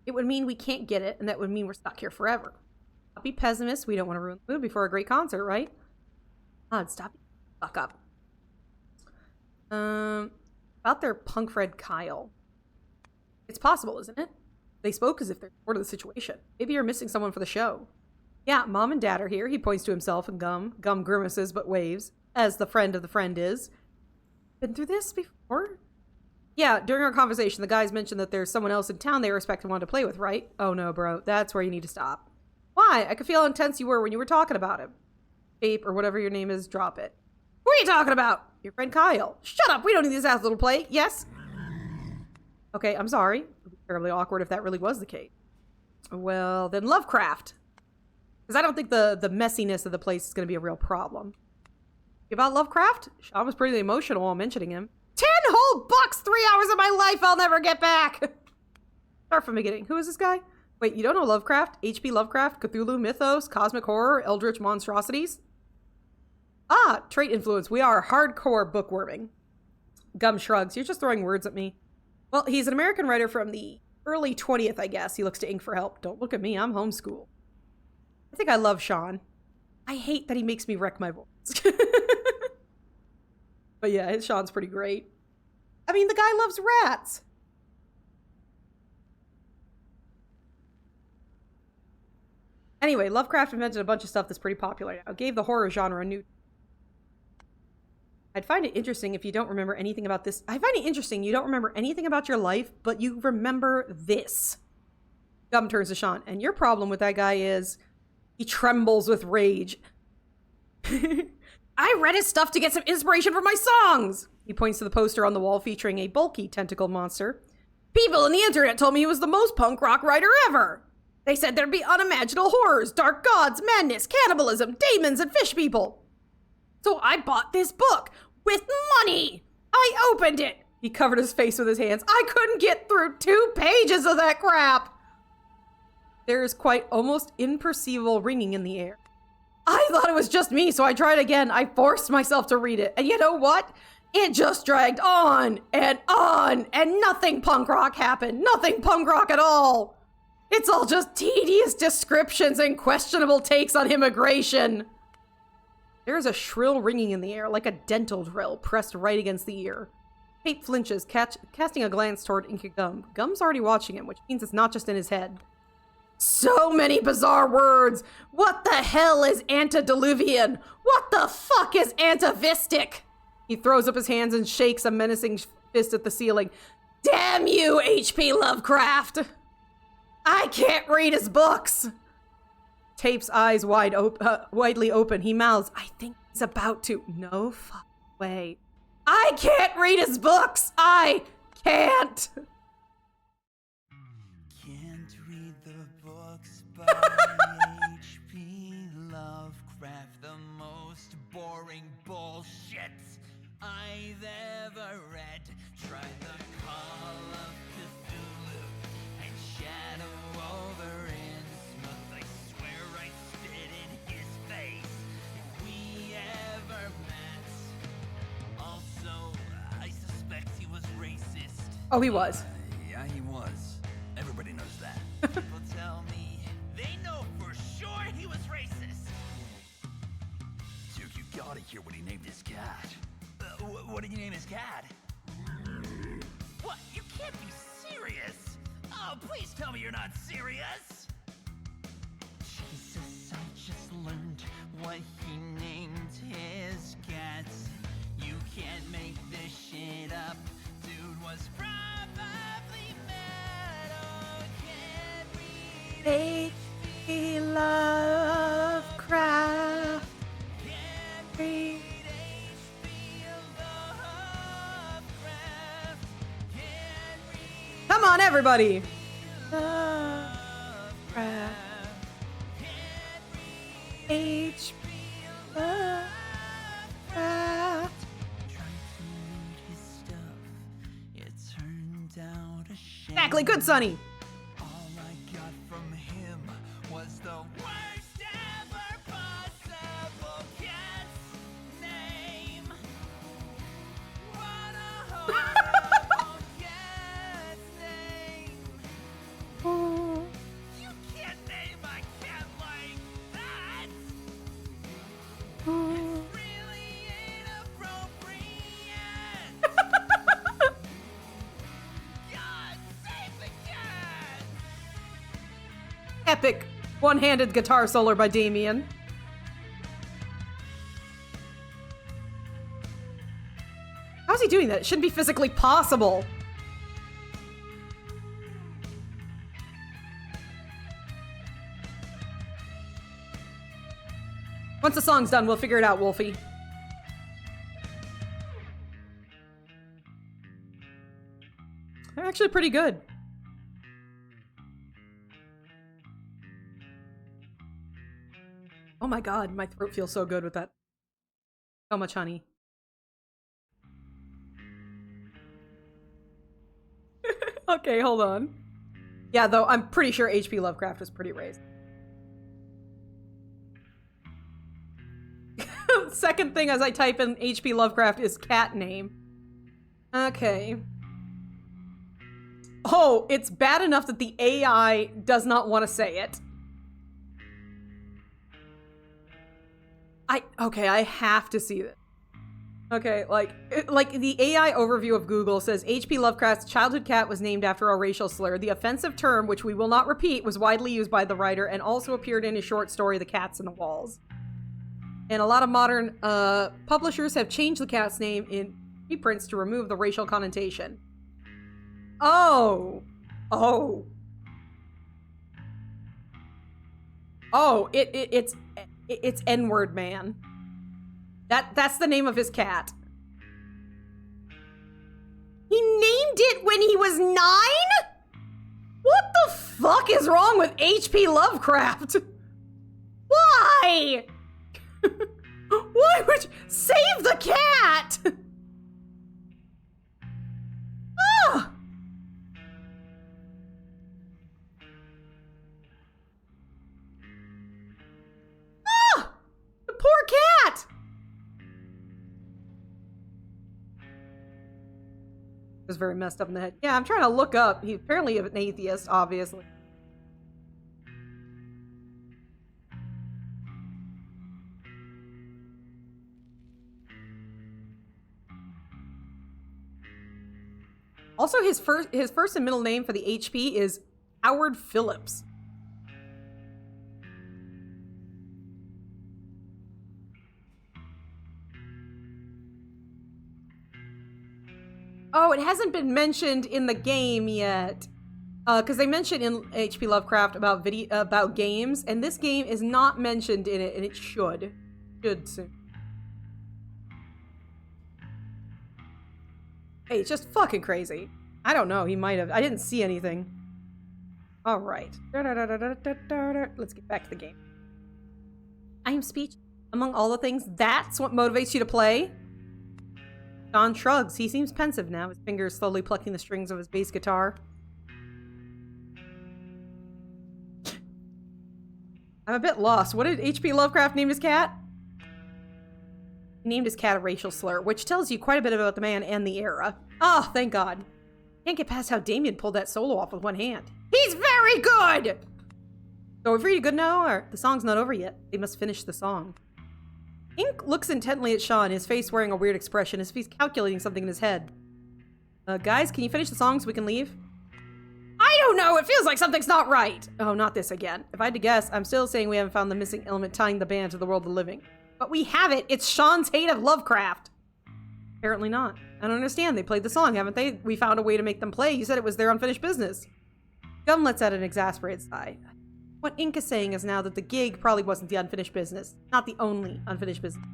It would mean we can't get it, and that would mean we're stuck here forever. Stop be pessimists. We don't want to ruin the mood before a great concert, right? God, stop. Fuck up. About their punk friend Kyle. It's possible, isn't it? They spoke as if they're bored of the situation. Maybe you're missing someone for the show. Yeah, Mom and Dad are here. He points to himself and Gum. Gum grimaces but waves, as the friend of the friend is. Been through this before? Yeah, during our conversation, the guys mentioned that there's someone else in town they respect and want to play with, right? Oh no, bro. That's where you need to stop. Why? I could feel how intense you were when you were talking about him. Ape, or whatever your name is, drop it. Who are you talking about? Your friend Kyle. Shut up! We don't need this ass little play. Yes? Okay, I'm sorry. It would be terribly awkward if that really was the case. Well, then Lovecraft. Because I don't think the messiness of the place is going to be a real problem. About Lovecraft? Sean was pretty emotional while mentioning him. 10 whole bucks! 3 hours of my life I'll never get back! Start from the beginning. Who is this guy? Wait, you don't know Lovecraft? H.P. Lovecraft? Cthulhu Mythos? Cosmic Horror? Eldritch Monstrosities? Ah, trait influence. We are hardcore bookworming. Gum shrugs. You're just throwing words at me. Well, he's an American writer from the early 20th, I guess. He looks to Ink for help. Don't look at me. I'm homeschooled. I think I love Sean. I hate that he makes me wreck my voice. But yeah, Sean's pretty great. I mean, the guy loves rats. Anyway, Lovecraft invented a bunch of stuff that's pretty popular now. Gave the horror genre a new... I'd find it interesting if you don't remember anything about this. I find it interesting you don't remember anything about your life, but you remember this. Gum turns to Sean. And your problem with that guy is... he trembles with rage. I read his stuff to get some inspiration for my songs! He points to the poster on the wall featuring a bulky tentacled monster. People on the internet told me he was the most punk rock writer ever! They said there'd be unimaginable horrors, dark gods, madness, cannibalism, demons, and fish people. So I bought this book with money. I opened it. He covered his face with his hands. I couldn't get through 2 pages of that crap. There is quite almost imperceivable ringing in the air. I thought it was just me, so I tried again. I forced myself to read it. And you know what? It just dragged on, and nothing punk rock happened. Nothing punk rock at all. It's all just tedious descriptions and questionable takes on immigration. There is a shrill ringing in the air, like a dental drill pressed right against the ear. Kate flinches, casting a glance toward Inky Gum. Gum's already watching him, which means it's not just in his head. So many bizarre words! What the hell is antediluvian? What the fuck is antavistic? He throws up his hands and shakes a menacing fist at the ceiling. Damn you, H.P. Lovecraft! I can't read his books! Tape's eyes widely open. He mouths, I think he's about to. No fucking way. I can't read his books! I can't! Can't read the books by H.P. Lovecraft, the most boring bullshit I've ever read. Try the Call of Cthulhu and Shadow over Innsmouth. I swear I spit in his face if we ever met. Also, I suspect he was racist. Oh, he was. Yeah, he was. Everybody knows that. People tell me they know for sure he was racist. Dude, you gotta hear what he named his cat. What did you name his cat? What? You can't be serious! Oh, please tell me you're not serious! Jesus, I just learned what he named his cat. You can't make this shit up. Dude was probably mad. Oh, can't read H.P. Lovecraft. Can't read H.P. Lovecraft. Can't read Come on, everybody. Lovecraft. Can't read H.P. Lovecraft. Tried to read his stuff. It turned out a shame. Exactly, good Sonny. All I got from him was the worst ever possible cat's name. What a horrible cat's name. You can't name a cat like that. It's really inappropriate. God save the cat. Epic one-handed guitar solo by Damien. How's he doing that? It shouldn't be physically possible. Once the song's done, we'll figure it out, Wolfie. They're actually pretty good. Oh my god, my throat feels so good with that. So much honey. Okay, hold on. Yeah, though, I'm pretty sure H.P. Lovecraft was pretty raised. Second thing as I type in H.P. Lovecraft is cat name. Okay. Oh, it's bad enough that the AI does not want to say it. Okay, I have to see this. Okay, like the AI overview of Google says H.P. Lovecraft's childhood cat was named after a racial slur. The offensive term, which we will not repeat, was widely used by the writer and also appeared in his short story, The Cats in the Walls. And a lot of modern publishers have changed the cat's name in reprints to remove the racial connotation. Oh, it's N-word man. That's the name of his cat. He named it when he was 9? What the fuck is wrong with H.P. Lovecraft? Why? Why would you save the cat? Ah! Ah! The poor cat! Was very messed up in the head. Yeah, I'm trying to look up. He's apparently an atheist, obviously. Also, his first and middle name for the HP is Howard Phillips. Oh, it hasn't been mentioned in the game yet. Because they mentioned in H.P. Lovecraft about games, and this game is not mentioned in it, and it should. Should soon. Hey, it's just fucking crazy. I don't know, he might have. I didn't see anything. Alright. Let's get back to the game. I am speechless. Among all the things, that's what motivates you to play? Sean shrugs. He seems pensive now, his fingers slowly plucking the strings of his bass guitar. I'm a bit lost. What did H.P. Lovecraft name his cat? He named his cat a racial slur, which tells you quite a bit about the man and the era. Oh, thank God. Can't get past how Damien pulled that solo off with one hand. He's very good! So we're free to good now, or the song's not over yet. They must finish the song. Ink looks intently at Sean, his face wearing a weird expression, as if he's calculating something in his head. Guys, can you finish the song so we can leave? I don't know, it feels like something's not right! Oh, not this again. If I had to guess, I'm still saying we haven't found the missing element tying the band to the world of the living. But we have it! It's Sean's hate of Lovecraft! Apparently not. I don't understand. They played the song, haven't they? We found a way to make them play. You said it was their unfinished business. Gum lets out an exasperated sigh. What Ink is saying is now that the gig probably wasn't the unfinished business. Not the only unfinished business.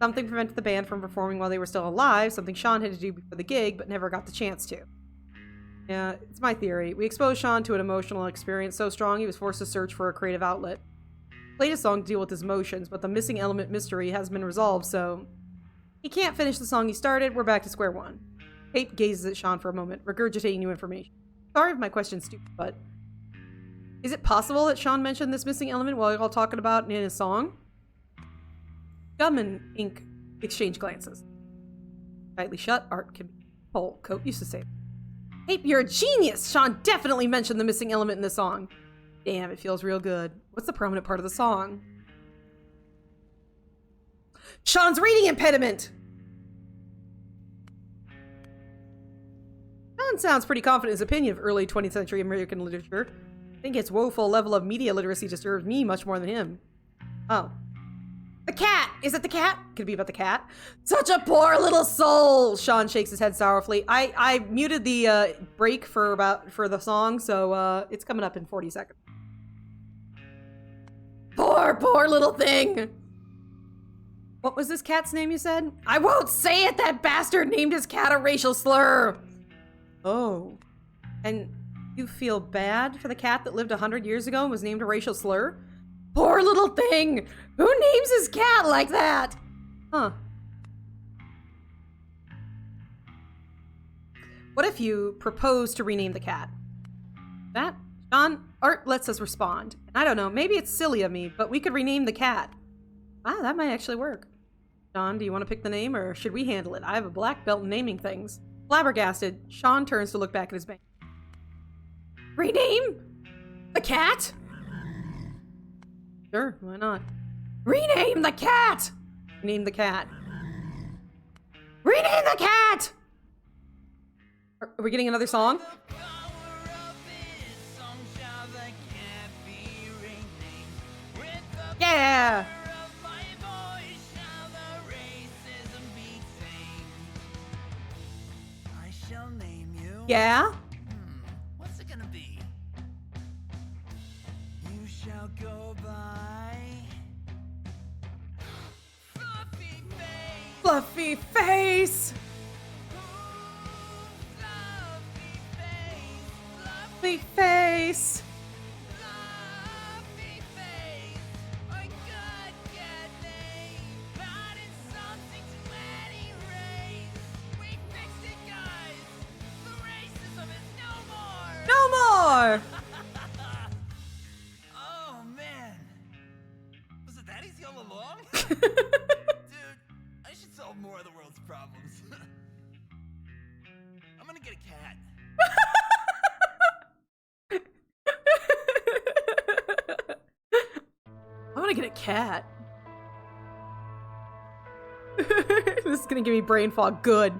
Something prevented the band from performing while they were still alive, something Sean had to do before the gig, but never got the chance to. Yeah, it's my theory. We exposed Sean to an emotional experience so strong he was forced to search for a creative outlet. Played a song to deal with his emotions, but the missing element mystery has been resolved, so he can't finish the song he started. We're back to square one. Kate gazes at Sean for a moment, regurgitating new information. Sorry if my question's stupid, but is it possible that Sean mentioned this missing element while you're all talking about it in his song? Gum and Ink exchange glances. Tightly shut, art can be whole. Coat used to say. Hey, you're a genius! Sean definitely mentioned the missing element in the song. Damn, it feels real good. What's the prominent part of the song? Sean's reading impediment! Sean sounds pretty confident in his opinion of early 20th century American literature. I think its woeful level of media literacy disturbs me much more than him. Oh. The cat! Is it the cat? Could it be about the cat? Such a poor little soul! Sean shakes his head sorrowfully. I muted the break for the song, so it's coming up in 40 seconds. Poor little thing! What was this cat's name you said? I won't say it! That bastard named his cat a racial slur! Oh. And you feel bad for the cat that lived 100 years ago and was named a racial slur? Poor little thing! Who names his cat like that? Huh. What if you propose to rename the cat? That? Sean, art lets us respond. I don't know, maybe it's silly of me, but we could rename the cat. Ah, that might actually work. Sean, do you want to pick the name, or should we handle it? I have a black belt in naming things. Flabbergasted, Sean turns to look back at his bank. Rename? The cat? Sure, why not? Rename the cat! Rename the cat. Rename the cat! Are we getting another song? Yeah! Yeah? What's it gonna be? You shall go by Fluffy Face. Fluffy face! Fluffy Face. Fluffy face! face! Fluffy face, a good cat name, not insulting to any race. We fixed it, guys. The racism is no more. No more! Oh man, was it that easy all along? Dude, I should solve more of the world's problems. I'm gonna get a cat. I want to get a cat. This is gonna give me brain fog. Good.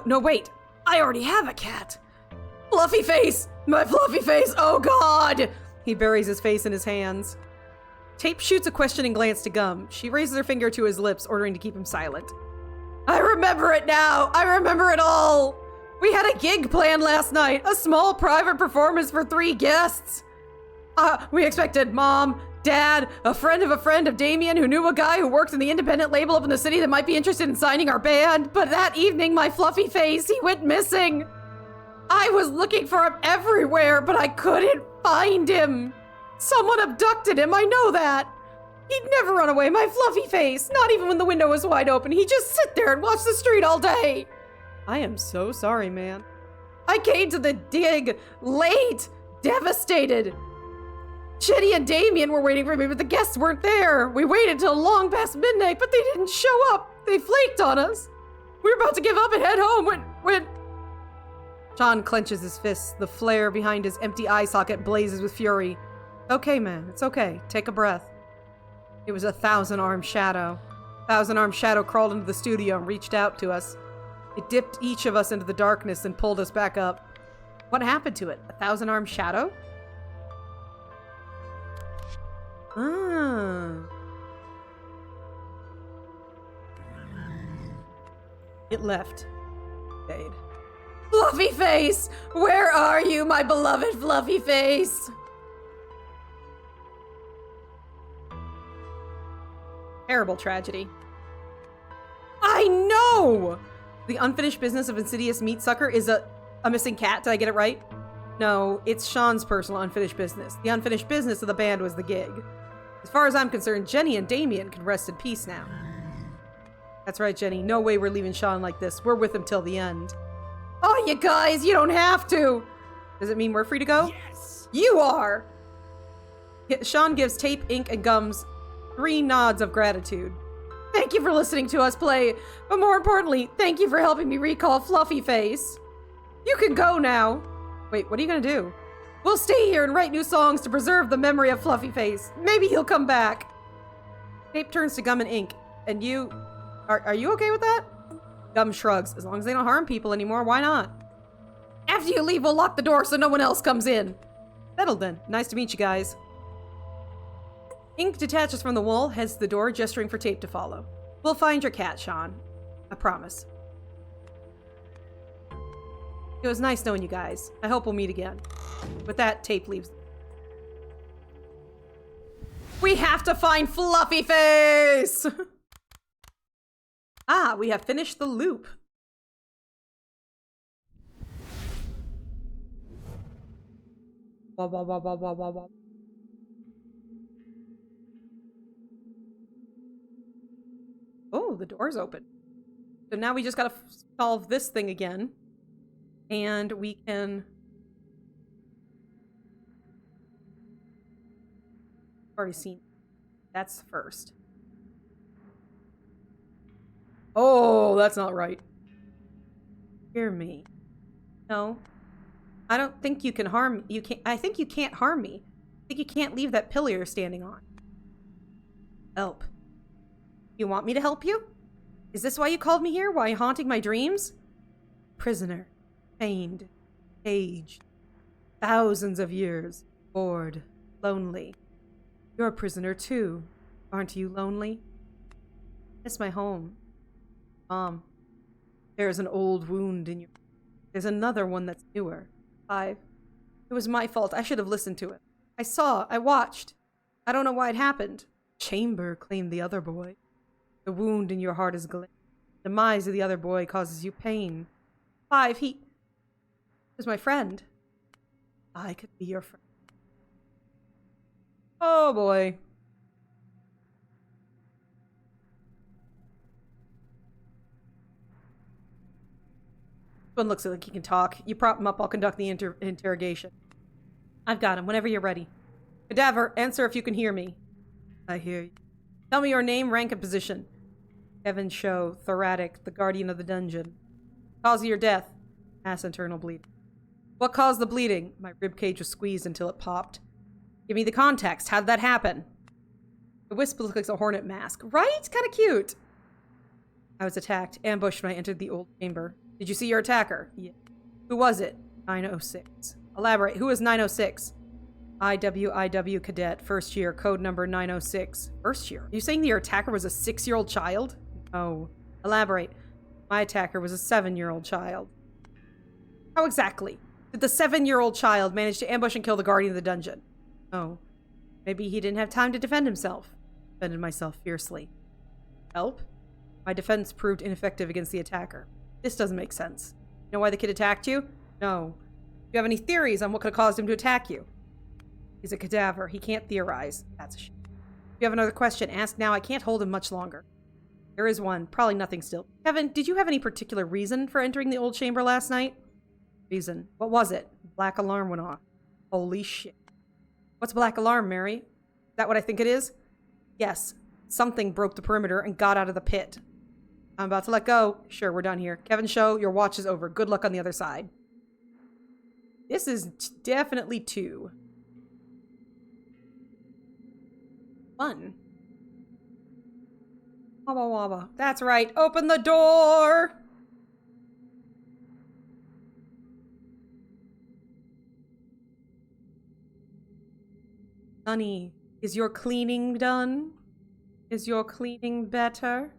No, wait. I already have a cat. Fluffy face! My fluffy face! Oh god! He buries his face in his hands. Tape shoots a questioning glance to Gum. She raises her finger to his lips, ordering to keep him silent. I remember it now! I remember it all! We had a gig planned last night. A small private performance for 3 guests. We expected Mom, Dad, a friend of Damien who knew a guy who worked in the independent label up in the city that might be interested in signing our band. But that evening, my fluffy face, he went missing. I was looking for him everywhere, but I couldn't find him. Someone abducted him, I know that. He'd never run away, my fluffy face, not even when the window was wide open. He'd just sit there and watch the street all day. I am so sorry, man. I came to the dig late, devastated. Jenny and Damien were waiting for me, but the guests weren't there. We waited till long past midnight, but they didn't show up. They flaked on us. We were about to give up and head home when... Sean clenches his fists. The flare behind his empty eye socket blazes with fury. Okay, man, it's okay. Take a breath. It was a 1,000-armed shadow. 1,000-armed shadow crawled into the studio and reached out to us. It dipped each of us into the darkness and pulled us back up. What happened to it? A 1,000-armed shadow? Ah. It left. Stayed. Fluffy face! Where are you, my beloved fluffy face? Terrible tragedy. I know! The unfinished business of Insidious Meat Sucker is a missing cat. Did I get it right? No, it's Sean's personal unfinished business. The unfinished business of the band was the gig. As far as I'm concerned, Jenny and Damien can rest in peace now. That's right, Jenny. No way we're leaving Sean like this. We're with him till the end. Oh, you guys, you don't have to! Does it mean we're free to go? Yes! You are! Sean gives Tape, Ink, and Gums 3 nods of gratitude. Thank you for listening to us play, but more importantly, thank you for helping me recall Fluffy Face. You can go now. Wait, what are you gonna do? We'll stay here and write new songs to preserve the memory of Fluffy Face. Maybe he'll come back. Tape turns to Gum and Ink, and you... Are you okay with that? Gum shrugs. As long as they don't harm people anymore, why not? After you leave, we'll lock the door so no one else comes in. Settled then. Nice to meet you guys. Ink detaches from the wall, heads to the door, gesturing for Tape to follow. We'll find your cat, Sean. I promise. It was nice knowing you guys. I hope we'll meet again. With that, Tape leaves. We have to find Fluffy Face! Ah, we have finished the loop. Wah, wah, wah, wah, wah, wah, wah. Oh, the door's open. So now we just gotta solve this thing again. And we can... Already seen. That's first. Oh, that's not right. Hear me. No. I don't think you can harm... You can't... I think you can't harm me. I think you can't leave that pillar you're standing on. Help. You want me to help you? Is this why you called me here? Why haunting my dreams? Prisoner. Pained. Caged. Thousands of years. Bored. Lonely. You're a prisoner too. Aren't you lonely? Miss my home. Mom. There's an old wound in your... There's another one that's newer. 5. It was my fault. I should have listened to it. I saw. I watched. I don't know why it happened. Chamber, claimed the other boy. The wound in your heart is The demise of the other boy causes you pain. 5. He was my friend. I could be your friend. Oh boy. One looks like he can talk. You prop him up, I'll conduct the interrogation. I've got him, whenever you're ready. Cadaver, answer if you can hear me. I hear you. Tell me your name, rank, and position. Kevin Show, thoracic, the guardian of the dungeon. Cause of your death? Mass internal bleeding. What caused the bleeding? My ribcage was squeezed until it popped. Give me the context. How'd that happen? The wisp looks like a hornet mask. Right? Kind of cute. I was attacked, ambushed when I entered the old chamber. Did you see your attacker? Yeah. Who was it? 906. Elaborate. Who is 906? IWIW cadet, first year, code number 906. First year? Are you saying your attacker was a 6-year-old child? No. Elaborate. My attacker was a 7-year-old child. How exactly did the 7-year-old child manage to ambush and kill the guardian of the dungeon? Oh. Maybe he didn't have time to defend himself. Defended myself fiercely. Help? My defense proved ineffective against the attacker. This doesn't make sense. You know why the kid attacked you? No. Do you have any theories on what could have caused him to attack you? He's a cadaver. He can't theorize. That's a shame. If you have another question, ask now. I can't hold him much longer. There is one. Probably nothing still. Kevin, did you have any particular reason for entering the old chamber last night? Reason. What was it? Black alarm went off. Holy shit. What's black alarm, Mary? Is that what I think it is? Yes. Something broke the perimeter and got out of the pit. I'm about to let go. Sure, we're done here. Kevin Show, your watch is over. Good luck on the other side. This is definitely 2. Fun. Wabba wabba. That's right. Open the door! Honey, is your cleaning done? Is your cleaning better?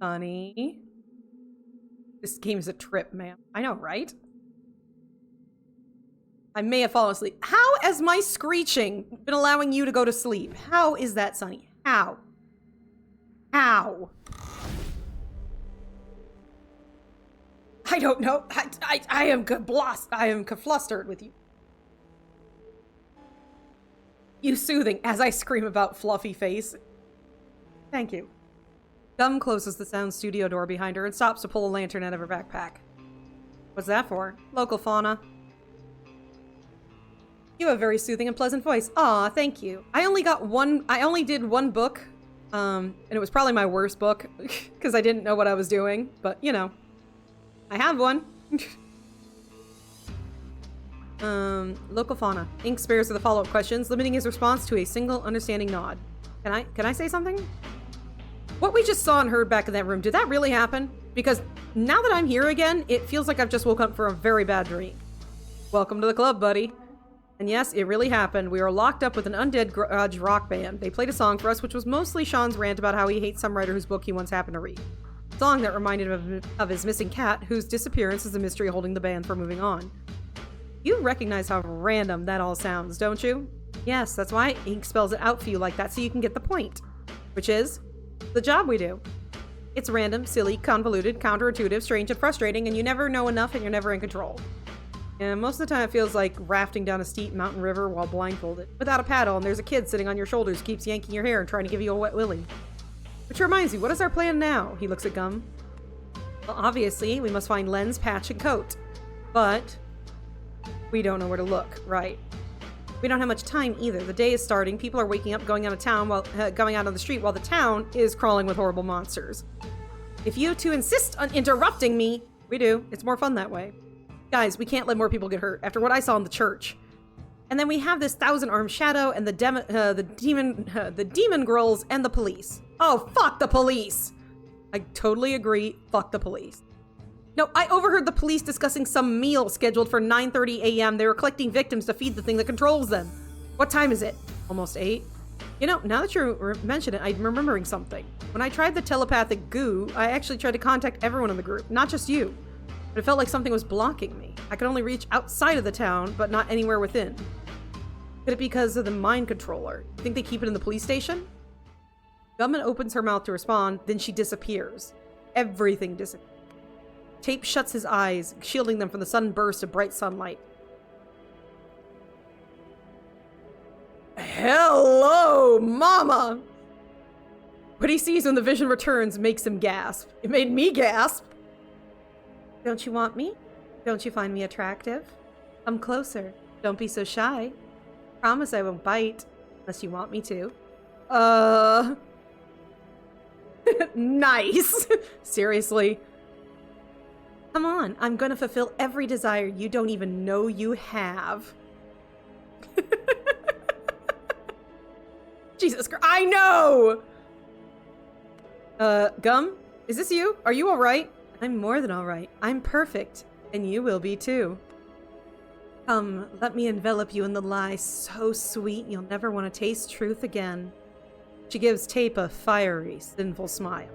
Honey? This game is a trip, man. I know, right? I may have fallen asleep. How has my screeching been allowing you to go to sleep? How is that, Sonny? How? How? I don't know. I am lost. I am flustered with you. You soothing as I scream about fluffy face. Thank you. Gum closes the sound studio door behind her and stops to pull a lantern out of her backpack. What's that for? Local fauna. You have a very soothing and pleasant voice. Aw, thank you. I only did one book, and it was probably my worst book, because I didn't know what I was doing, but, you know. I have one. Local fauna. Ink spares for the follow-up questions, limiting his response to a single understanding nod. Can I say something? What we just saw and heard back in that room, did that really happen? Because now that I'm here again, it feels like I've just woke up from a very bad dream. Welcome to the club, buddy. And yes, it really happened. We were locked up with an undead garage rock band. They played a song for us, which was mostly Sean's rant about how he hates some writer whose book he once happened to read. A song that reminded him of his missing cat, whose disappearance is the mystery holding the band from moving on. You recognize how random that all sounds, don't you? Yes, that's why Ink spells it out for you like that, so you can get the point. Which is the job we do. It's random, silly, convoluted, counterintuitive, strange, and frustrating, and you never know enough and you're never in control. And most of the time it feels like rafting down a steep mountain river while blindfolded, without a paddle, and there's a kid sitting on your shoulders who keeps yanking your hair and trying to give you a wet willy. Which reminds me, what is our plan now? He looks at Gum. Well, obviously, we must find Lens, Patch, and Coat. But we don't know where to look, right? We don't have much time either. The day is starting. People are waking up, going out of town, going out on the street, while the town is crawling with horrible monsters. If you two insist on interrupting me, we do. It's more fun that way. Guys, we can't let more people get hurt after what I saw in the church. And then we have this 1,000-armed shadow and the demon girls and the police. Oh, fuck the police! I totally agree. Fuck the police. No, I overheard the police discussing some meal scheduled for 9:30 a.m. They were collecting victims to feed the thing that controls them. What time is it? Almost 8. You know, now that you mention it, I'm remembering something. When I tried the telepathic goo, I actually tried to contact everyone in the group, not just you. But it felt like something was blocking me. I could only reach outside of the town, but not anywhere within. Could it be because of the mind controller? You think they keep it in the police station? Gumman opens her mouth to respond, then she disappears. Everything disappears. Tape shuts his eyes, shielding them from the sudden burst of bright sunlight. Hello, Mama! What he sees when the vision returns makes him gasp. It made me gasp. Don't you want me? Don't you find me attractive? Come closer. Don't be so shy. Promise I won't bite, unless you want me to. Nice! Seriously. Come on, I'm gonna fulfill every desire you don't even know you have. Jesus Christ, I know! Gum? Is this you? Are you alright? I'm more than alright. I'm perfect. And you will be too. Come, let me envelop you in the lie so sweet you'll never want to taste truth again. She gives Tape a fiery, sinful smile.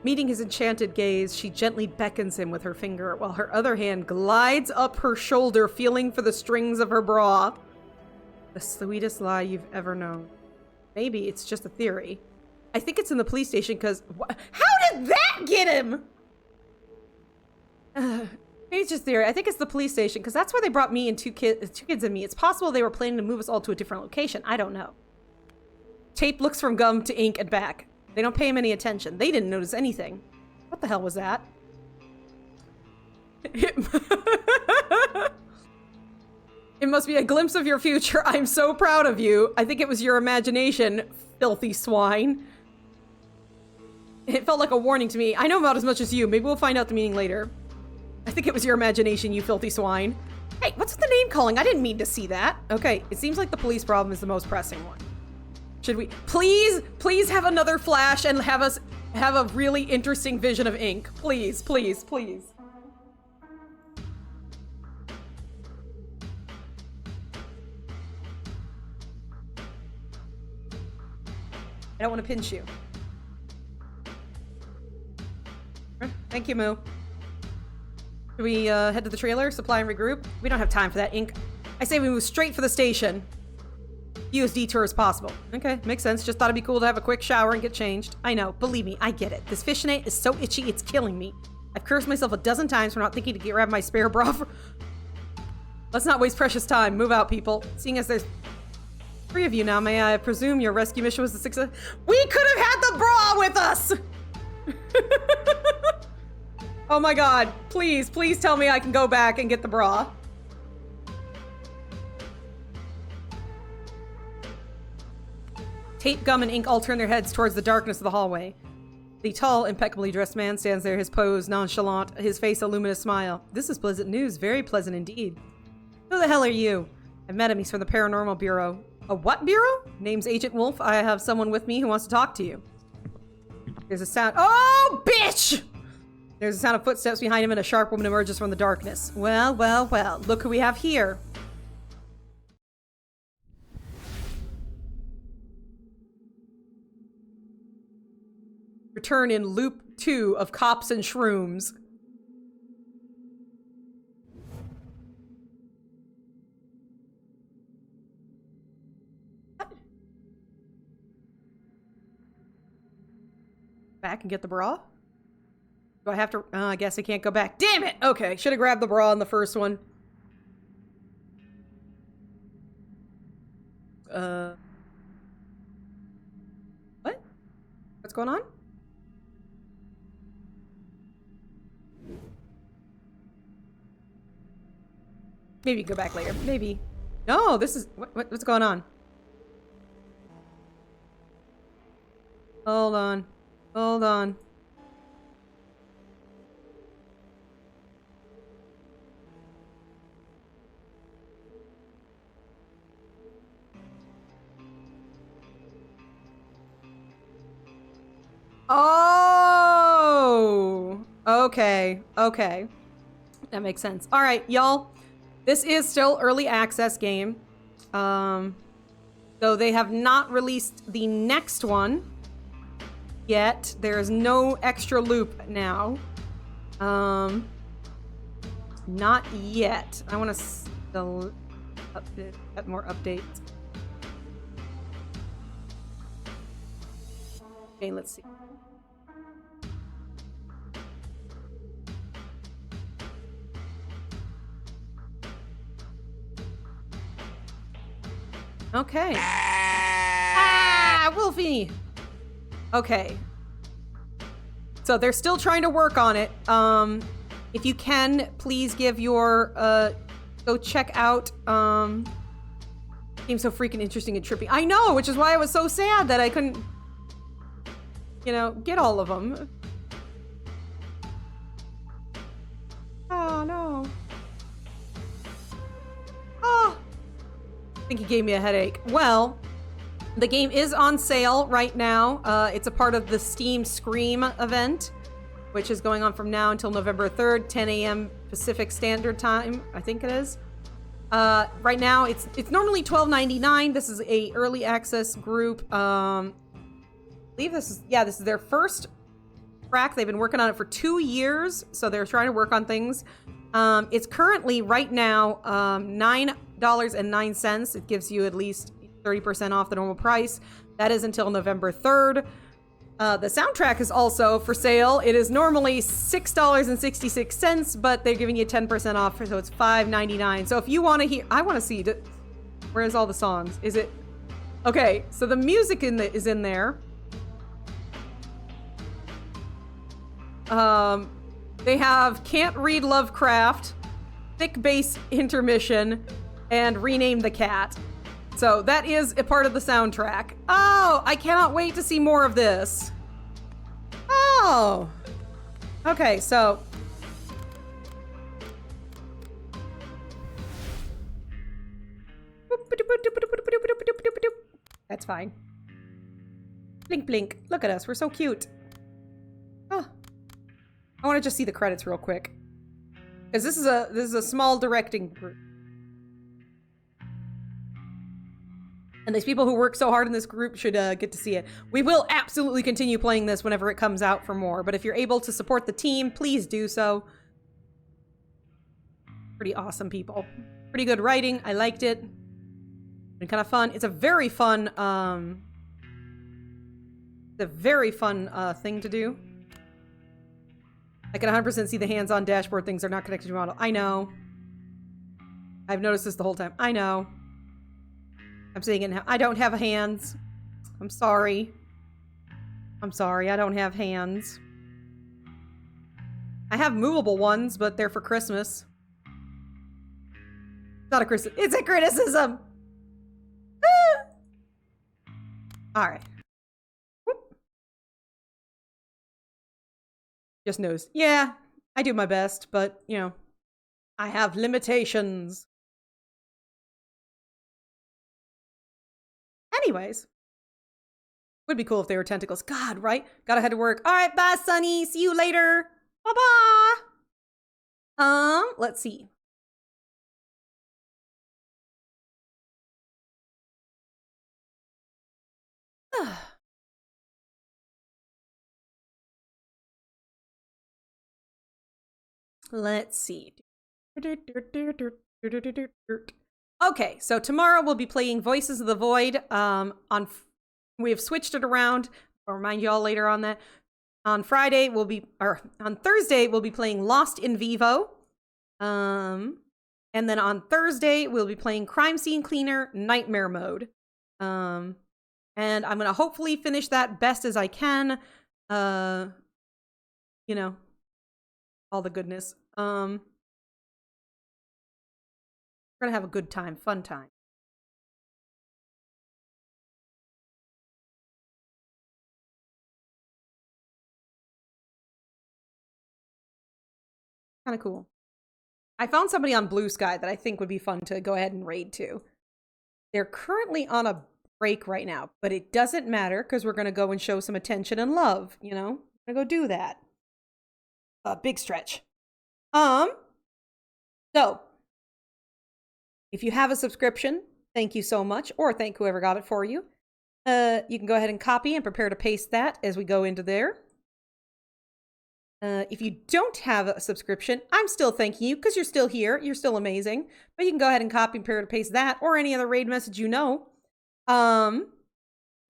Meeting his enchanted gaze, she gently beckons him with her finger, while her other hand glides up her shoulder, feeling for the strings of her bra. The sweetest lie you've ever known. Maybe it's just a theory. I think it's in the police station because... How did that get him? Maybe it's just theory. I think it's the police station because that's where they brought me and two kids and me. It's possible they were planning to move us all to a different location. I don't know. Tape looks from Gum to Ink and back. They don't pay him any attention. They didn't notice anything. What the hell was that? It must be a glimpse of your future. I'm so proud of you. I think it was your imagination, filthy swine. It felt like a warning to me. I know about as much as you. Maybe we'll find out the meaning later. I think it was your imagination, you filthy swine. Hey, what's with the name calling? I didn't mean to see that. Okay, it seems like the police problem is the most pressing one. Should we please have another flash and have us have a really interesting vision of Ink? Please, please, please. I don't want to pinch you. Thank you, Moo. Should we head to the trailer, supply and regroup? We don't have time for that, Ink. I say we move straight for the station. Few as detour as possible. Okay, makes sense. Just thought it'd be cool to have a quick shower and get changed. I know, believe me, I get it. This fishnet is so itchy, it's killing me. I've cursed myself a dozen times for not thinking to grab my spare bra for... Let's not waste precious time. Move out, people. Seeing as there's 3 of you now, may I presume your rescue mission was a success? We could have had the bra with us! Oh my god. Please, please tell me I can go back and get the bra. Tape, Gum, and Ink all turn their heads towards the darkness of the hallway. The tall, impeccably dressed man stands there, his pose nonchalant, his face a luminous smile. This is pleasant news, very pleasant indeed. Who the hell are you? I met him, he's from the Paranormal Bureau. A what bureau? Name's Agent Wolf. I have someone with me who wants to talk to you. There's a sound- Oh, bitch! There's a sound of footsteps behind him and a sharp woman emerges from the darkness. Well, well, well, look who we have here. Return in loop 2 of Cops and Shrooms. Back and get the bra? Do I have to? I guess I can't go back. Damn it! Okay, should have grabbed the bra in the first one. What? What's going on? Maybe go back later. Maybe. No, this is... What's going on? Hold on. Hold on. Oh! Okay. Okay. That makes sense. All right, y'all. This is still early access game. So they have not released the next one yet. There is no extra loop now. Not yet. I want to still get more updates. Okay, let's see. Okay. Ah, Wolfie! Okay. So they're still trying to work on it. If you can, please give your, go check out, seems so freaking interesting and trippy. I know, which is why I was so sad that I couldn't, you know, get all of them. Oh, no. Oh! I think he gave me a headache. Well, the game is on sale right now. It's a part of the Steam Scream event, which is going on from now until November 3rd, 10 a.m. Pacific Standard Time, I think it is. Right now, it's normally $12.99. This is a early access group. I believe this is their first track. They've been working on it for 2 years, so they're trying to work on things. It's currently, right now, $9.09. It gives you at least 30% off the normal price. That is until November 3rd. The soundtrack is also for sale. It is normally $6.66, but they're giving you 10% off, so it's $5.99. So if you want to hear, I want to see, where's all the songs? Is it, okay, so the music is in there. They have Can't Read Lovecraft, Thick Bass Intermission, and Rename the Cat. So that is a part of the soundtrack. Oh, I cannot wait to see more of this. Oh. Okay, so. That's fine. Blink, blink. Look at us. We're so cute. Oh. I want to just see the credits real quick. Because this is a small directing group. And these people who work so hard in this group should get to see it. We will absolutely continue playing this whenever it comes out for more. But if you're able to support the team, please do so. Pretty awesome people. Pretty good writing. I liked it. Been kind of fun. It's a very fun, thing to do. I can 100% see the hands-on dashboard things are not connected to your model. I know. I've noticed this the whole time. I know. I'm saying it now. I don't have hands. I'm sorry. I'm sorry. I don't have hands. I have movable ones, but they're for Christmas. It's not a criticism. It's a criticism! All right. Whoop. Just knows. Yeah, I do my best, but, you know, I have limitations. Anyways. Would be cool if they were tentacles. God, right? Gotta head to work. All right, bye, Sunny. See you later. Bye-bye. Let's see. Let's see. Okay, so tomorrow we'll be playing Voices of the Void. We have switched it around. I'll remind you all later on that. On Thursday we'll be playing Lost in Vivo. And then on Thursday we'll be playing Crime Scene Cleaner Nightmare Mode. And I'm gonna hopefully finish that best as I can. You know, all the goodness. We're gonna have a good time, fun time. Kind of cool. I found somebody on Blue Sky that I think would be fun to go ahead and raid to. They're currently on a break right now, but it doesn't matter because we're gonna go and show some attention and love, you know? We're gonna go do that. Big stretch. So if you have a subscription, thank you so much, or thank whoever got it for you. You can go ahead and copy and prepare to paste that as we go into there. If you don't have a subscription, I'm still thanking you because you're still here. You're still amazing. But you can go ahead and copy and prepare to paste that or any other raid message you know.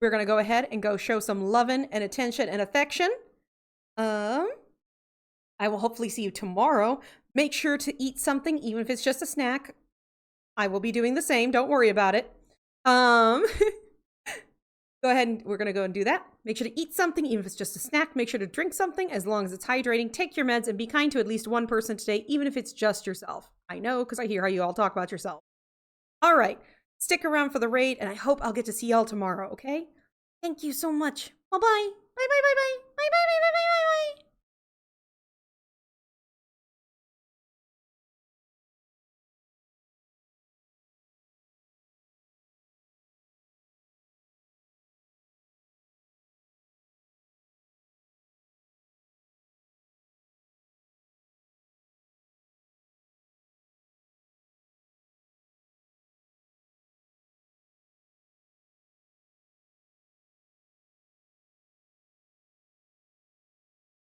we're gonna go ahead and go show some loving and attention and affection. I will hopefully see you tomorrow. Make sure to eat something, even if it's just a snack. I will be doing the same. Don't worry about it. Go ahead and we're going to go and do that. Make sure to eat something, even if it's just a snack. Make sure to drink something as long as it's hydrating. Take your meds and be kind to at least one person today, even if it's just yourself. I know, because I hear how you all talk about yourself. All right. Stick around for the raid, and I hope I'll get to see y'all tomorrow, okay? Thank you so much. Bye-bye. Bye-bye, bye-bye. Bye-bye, bye-bye, bye-bye.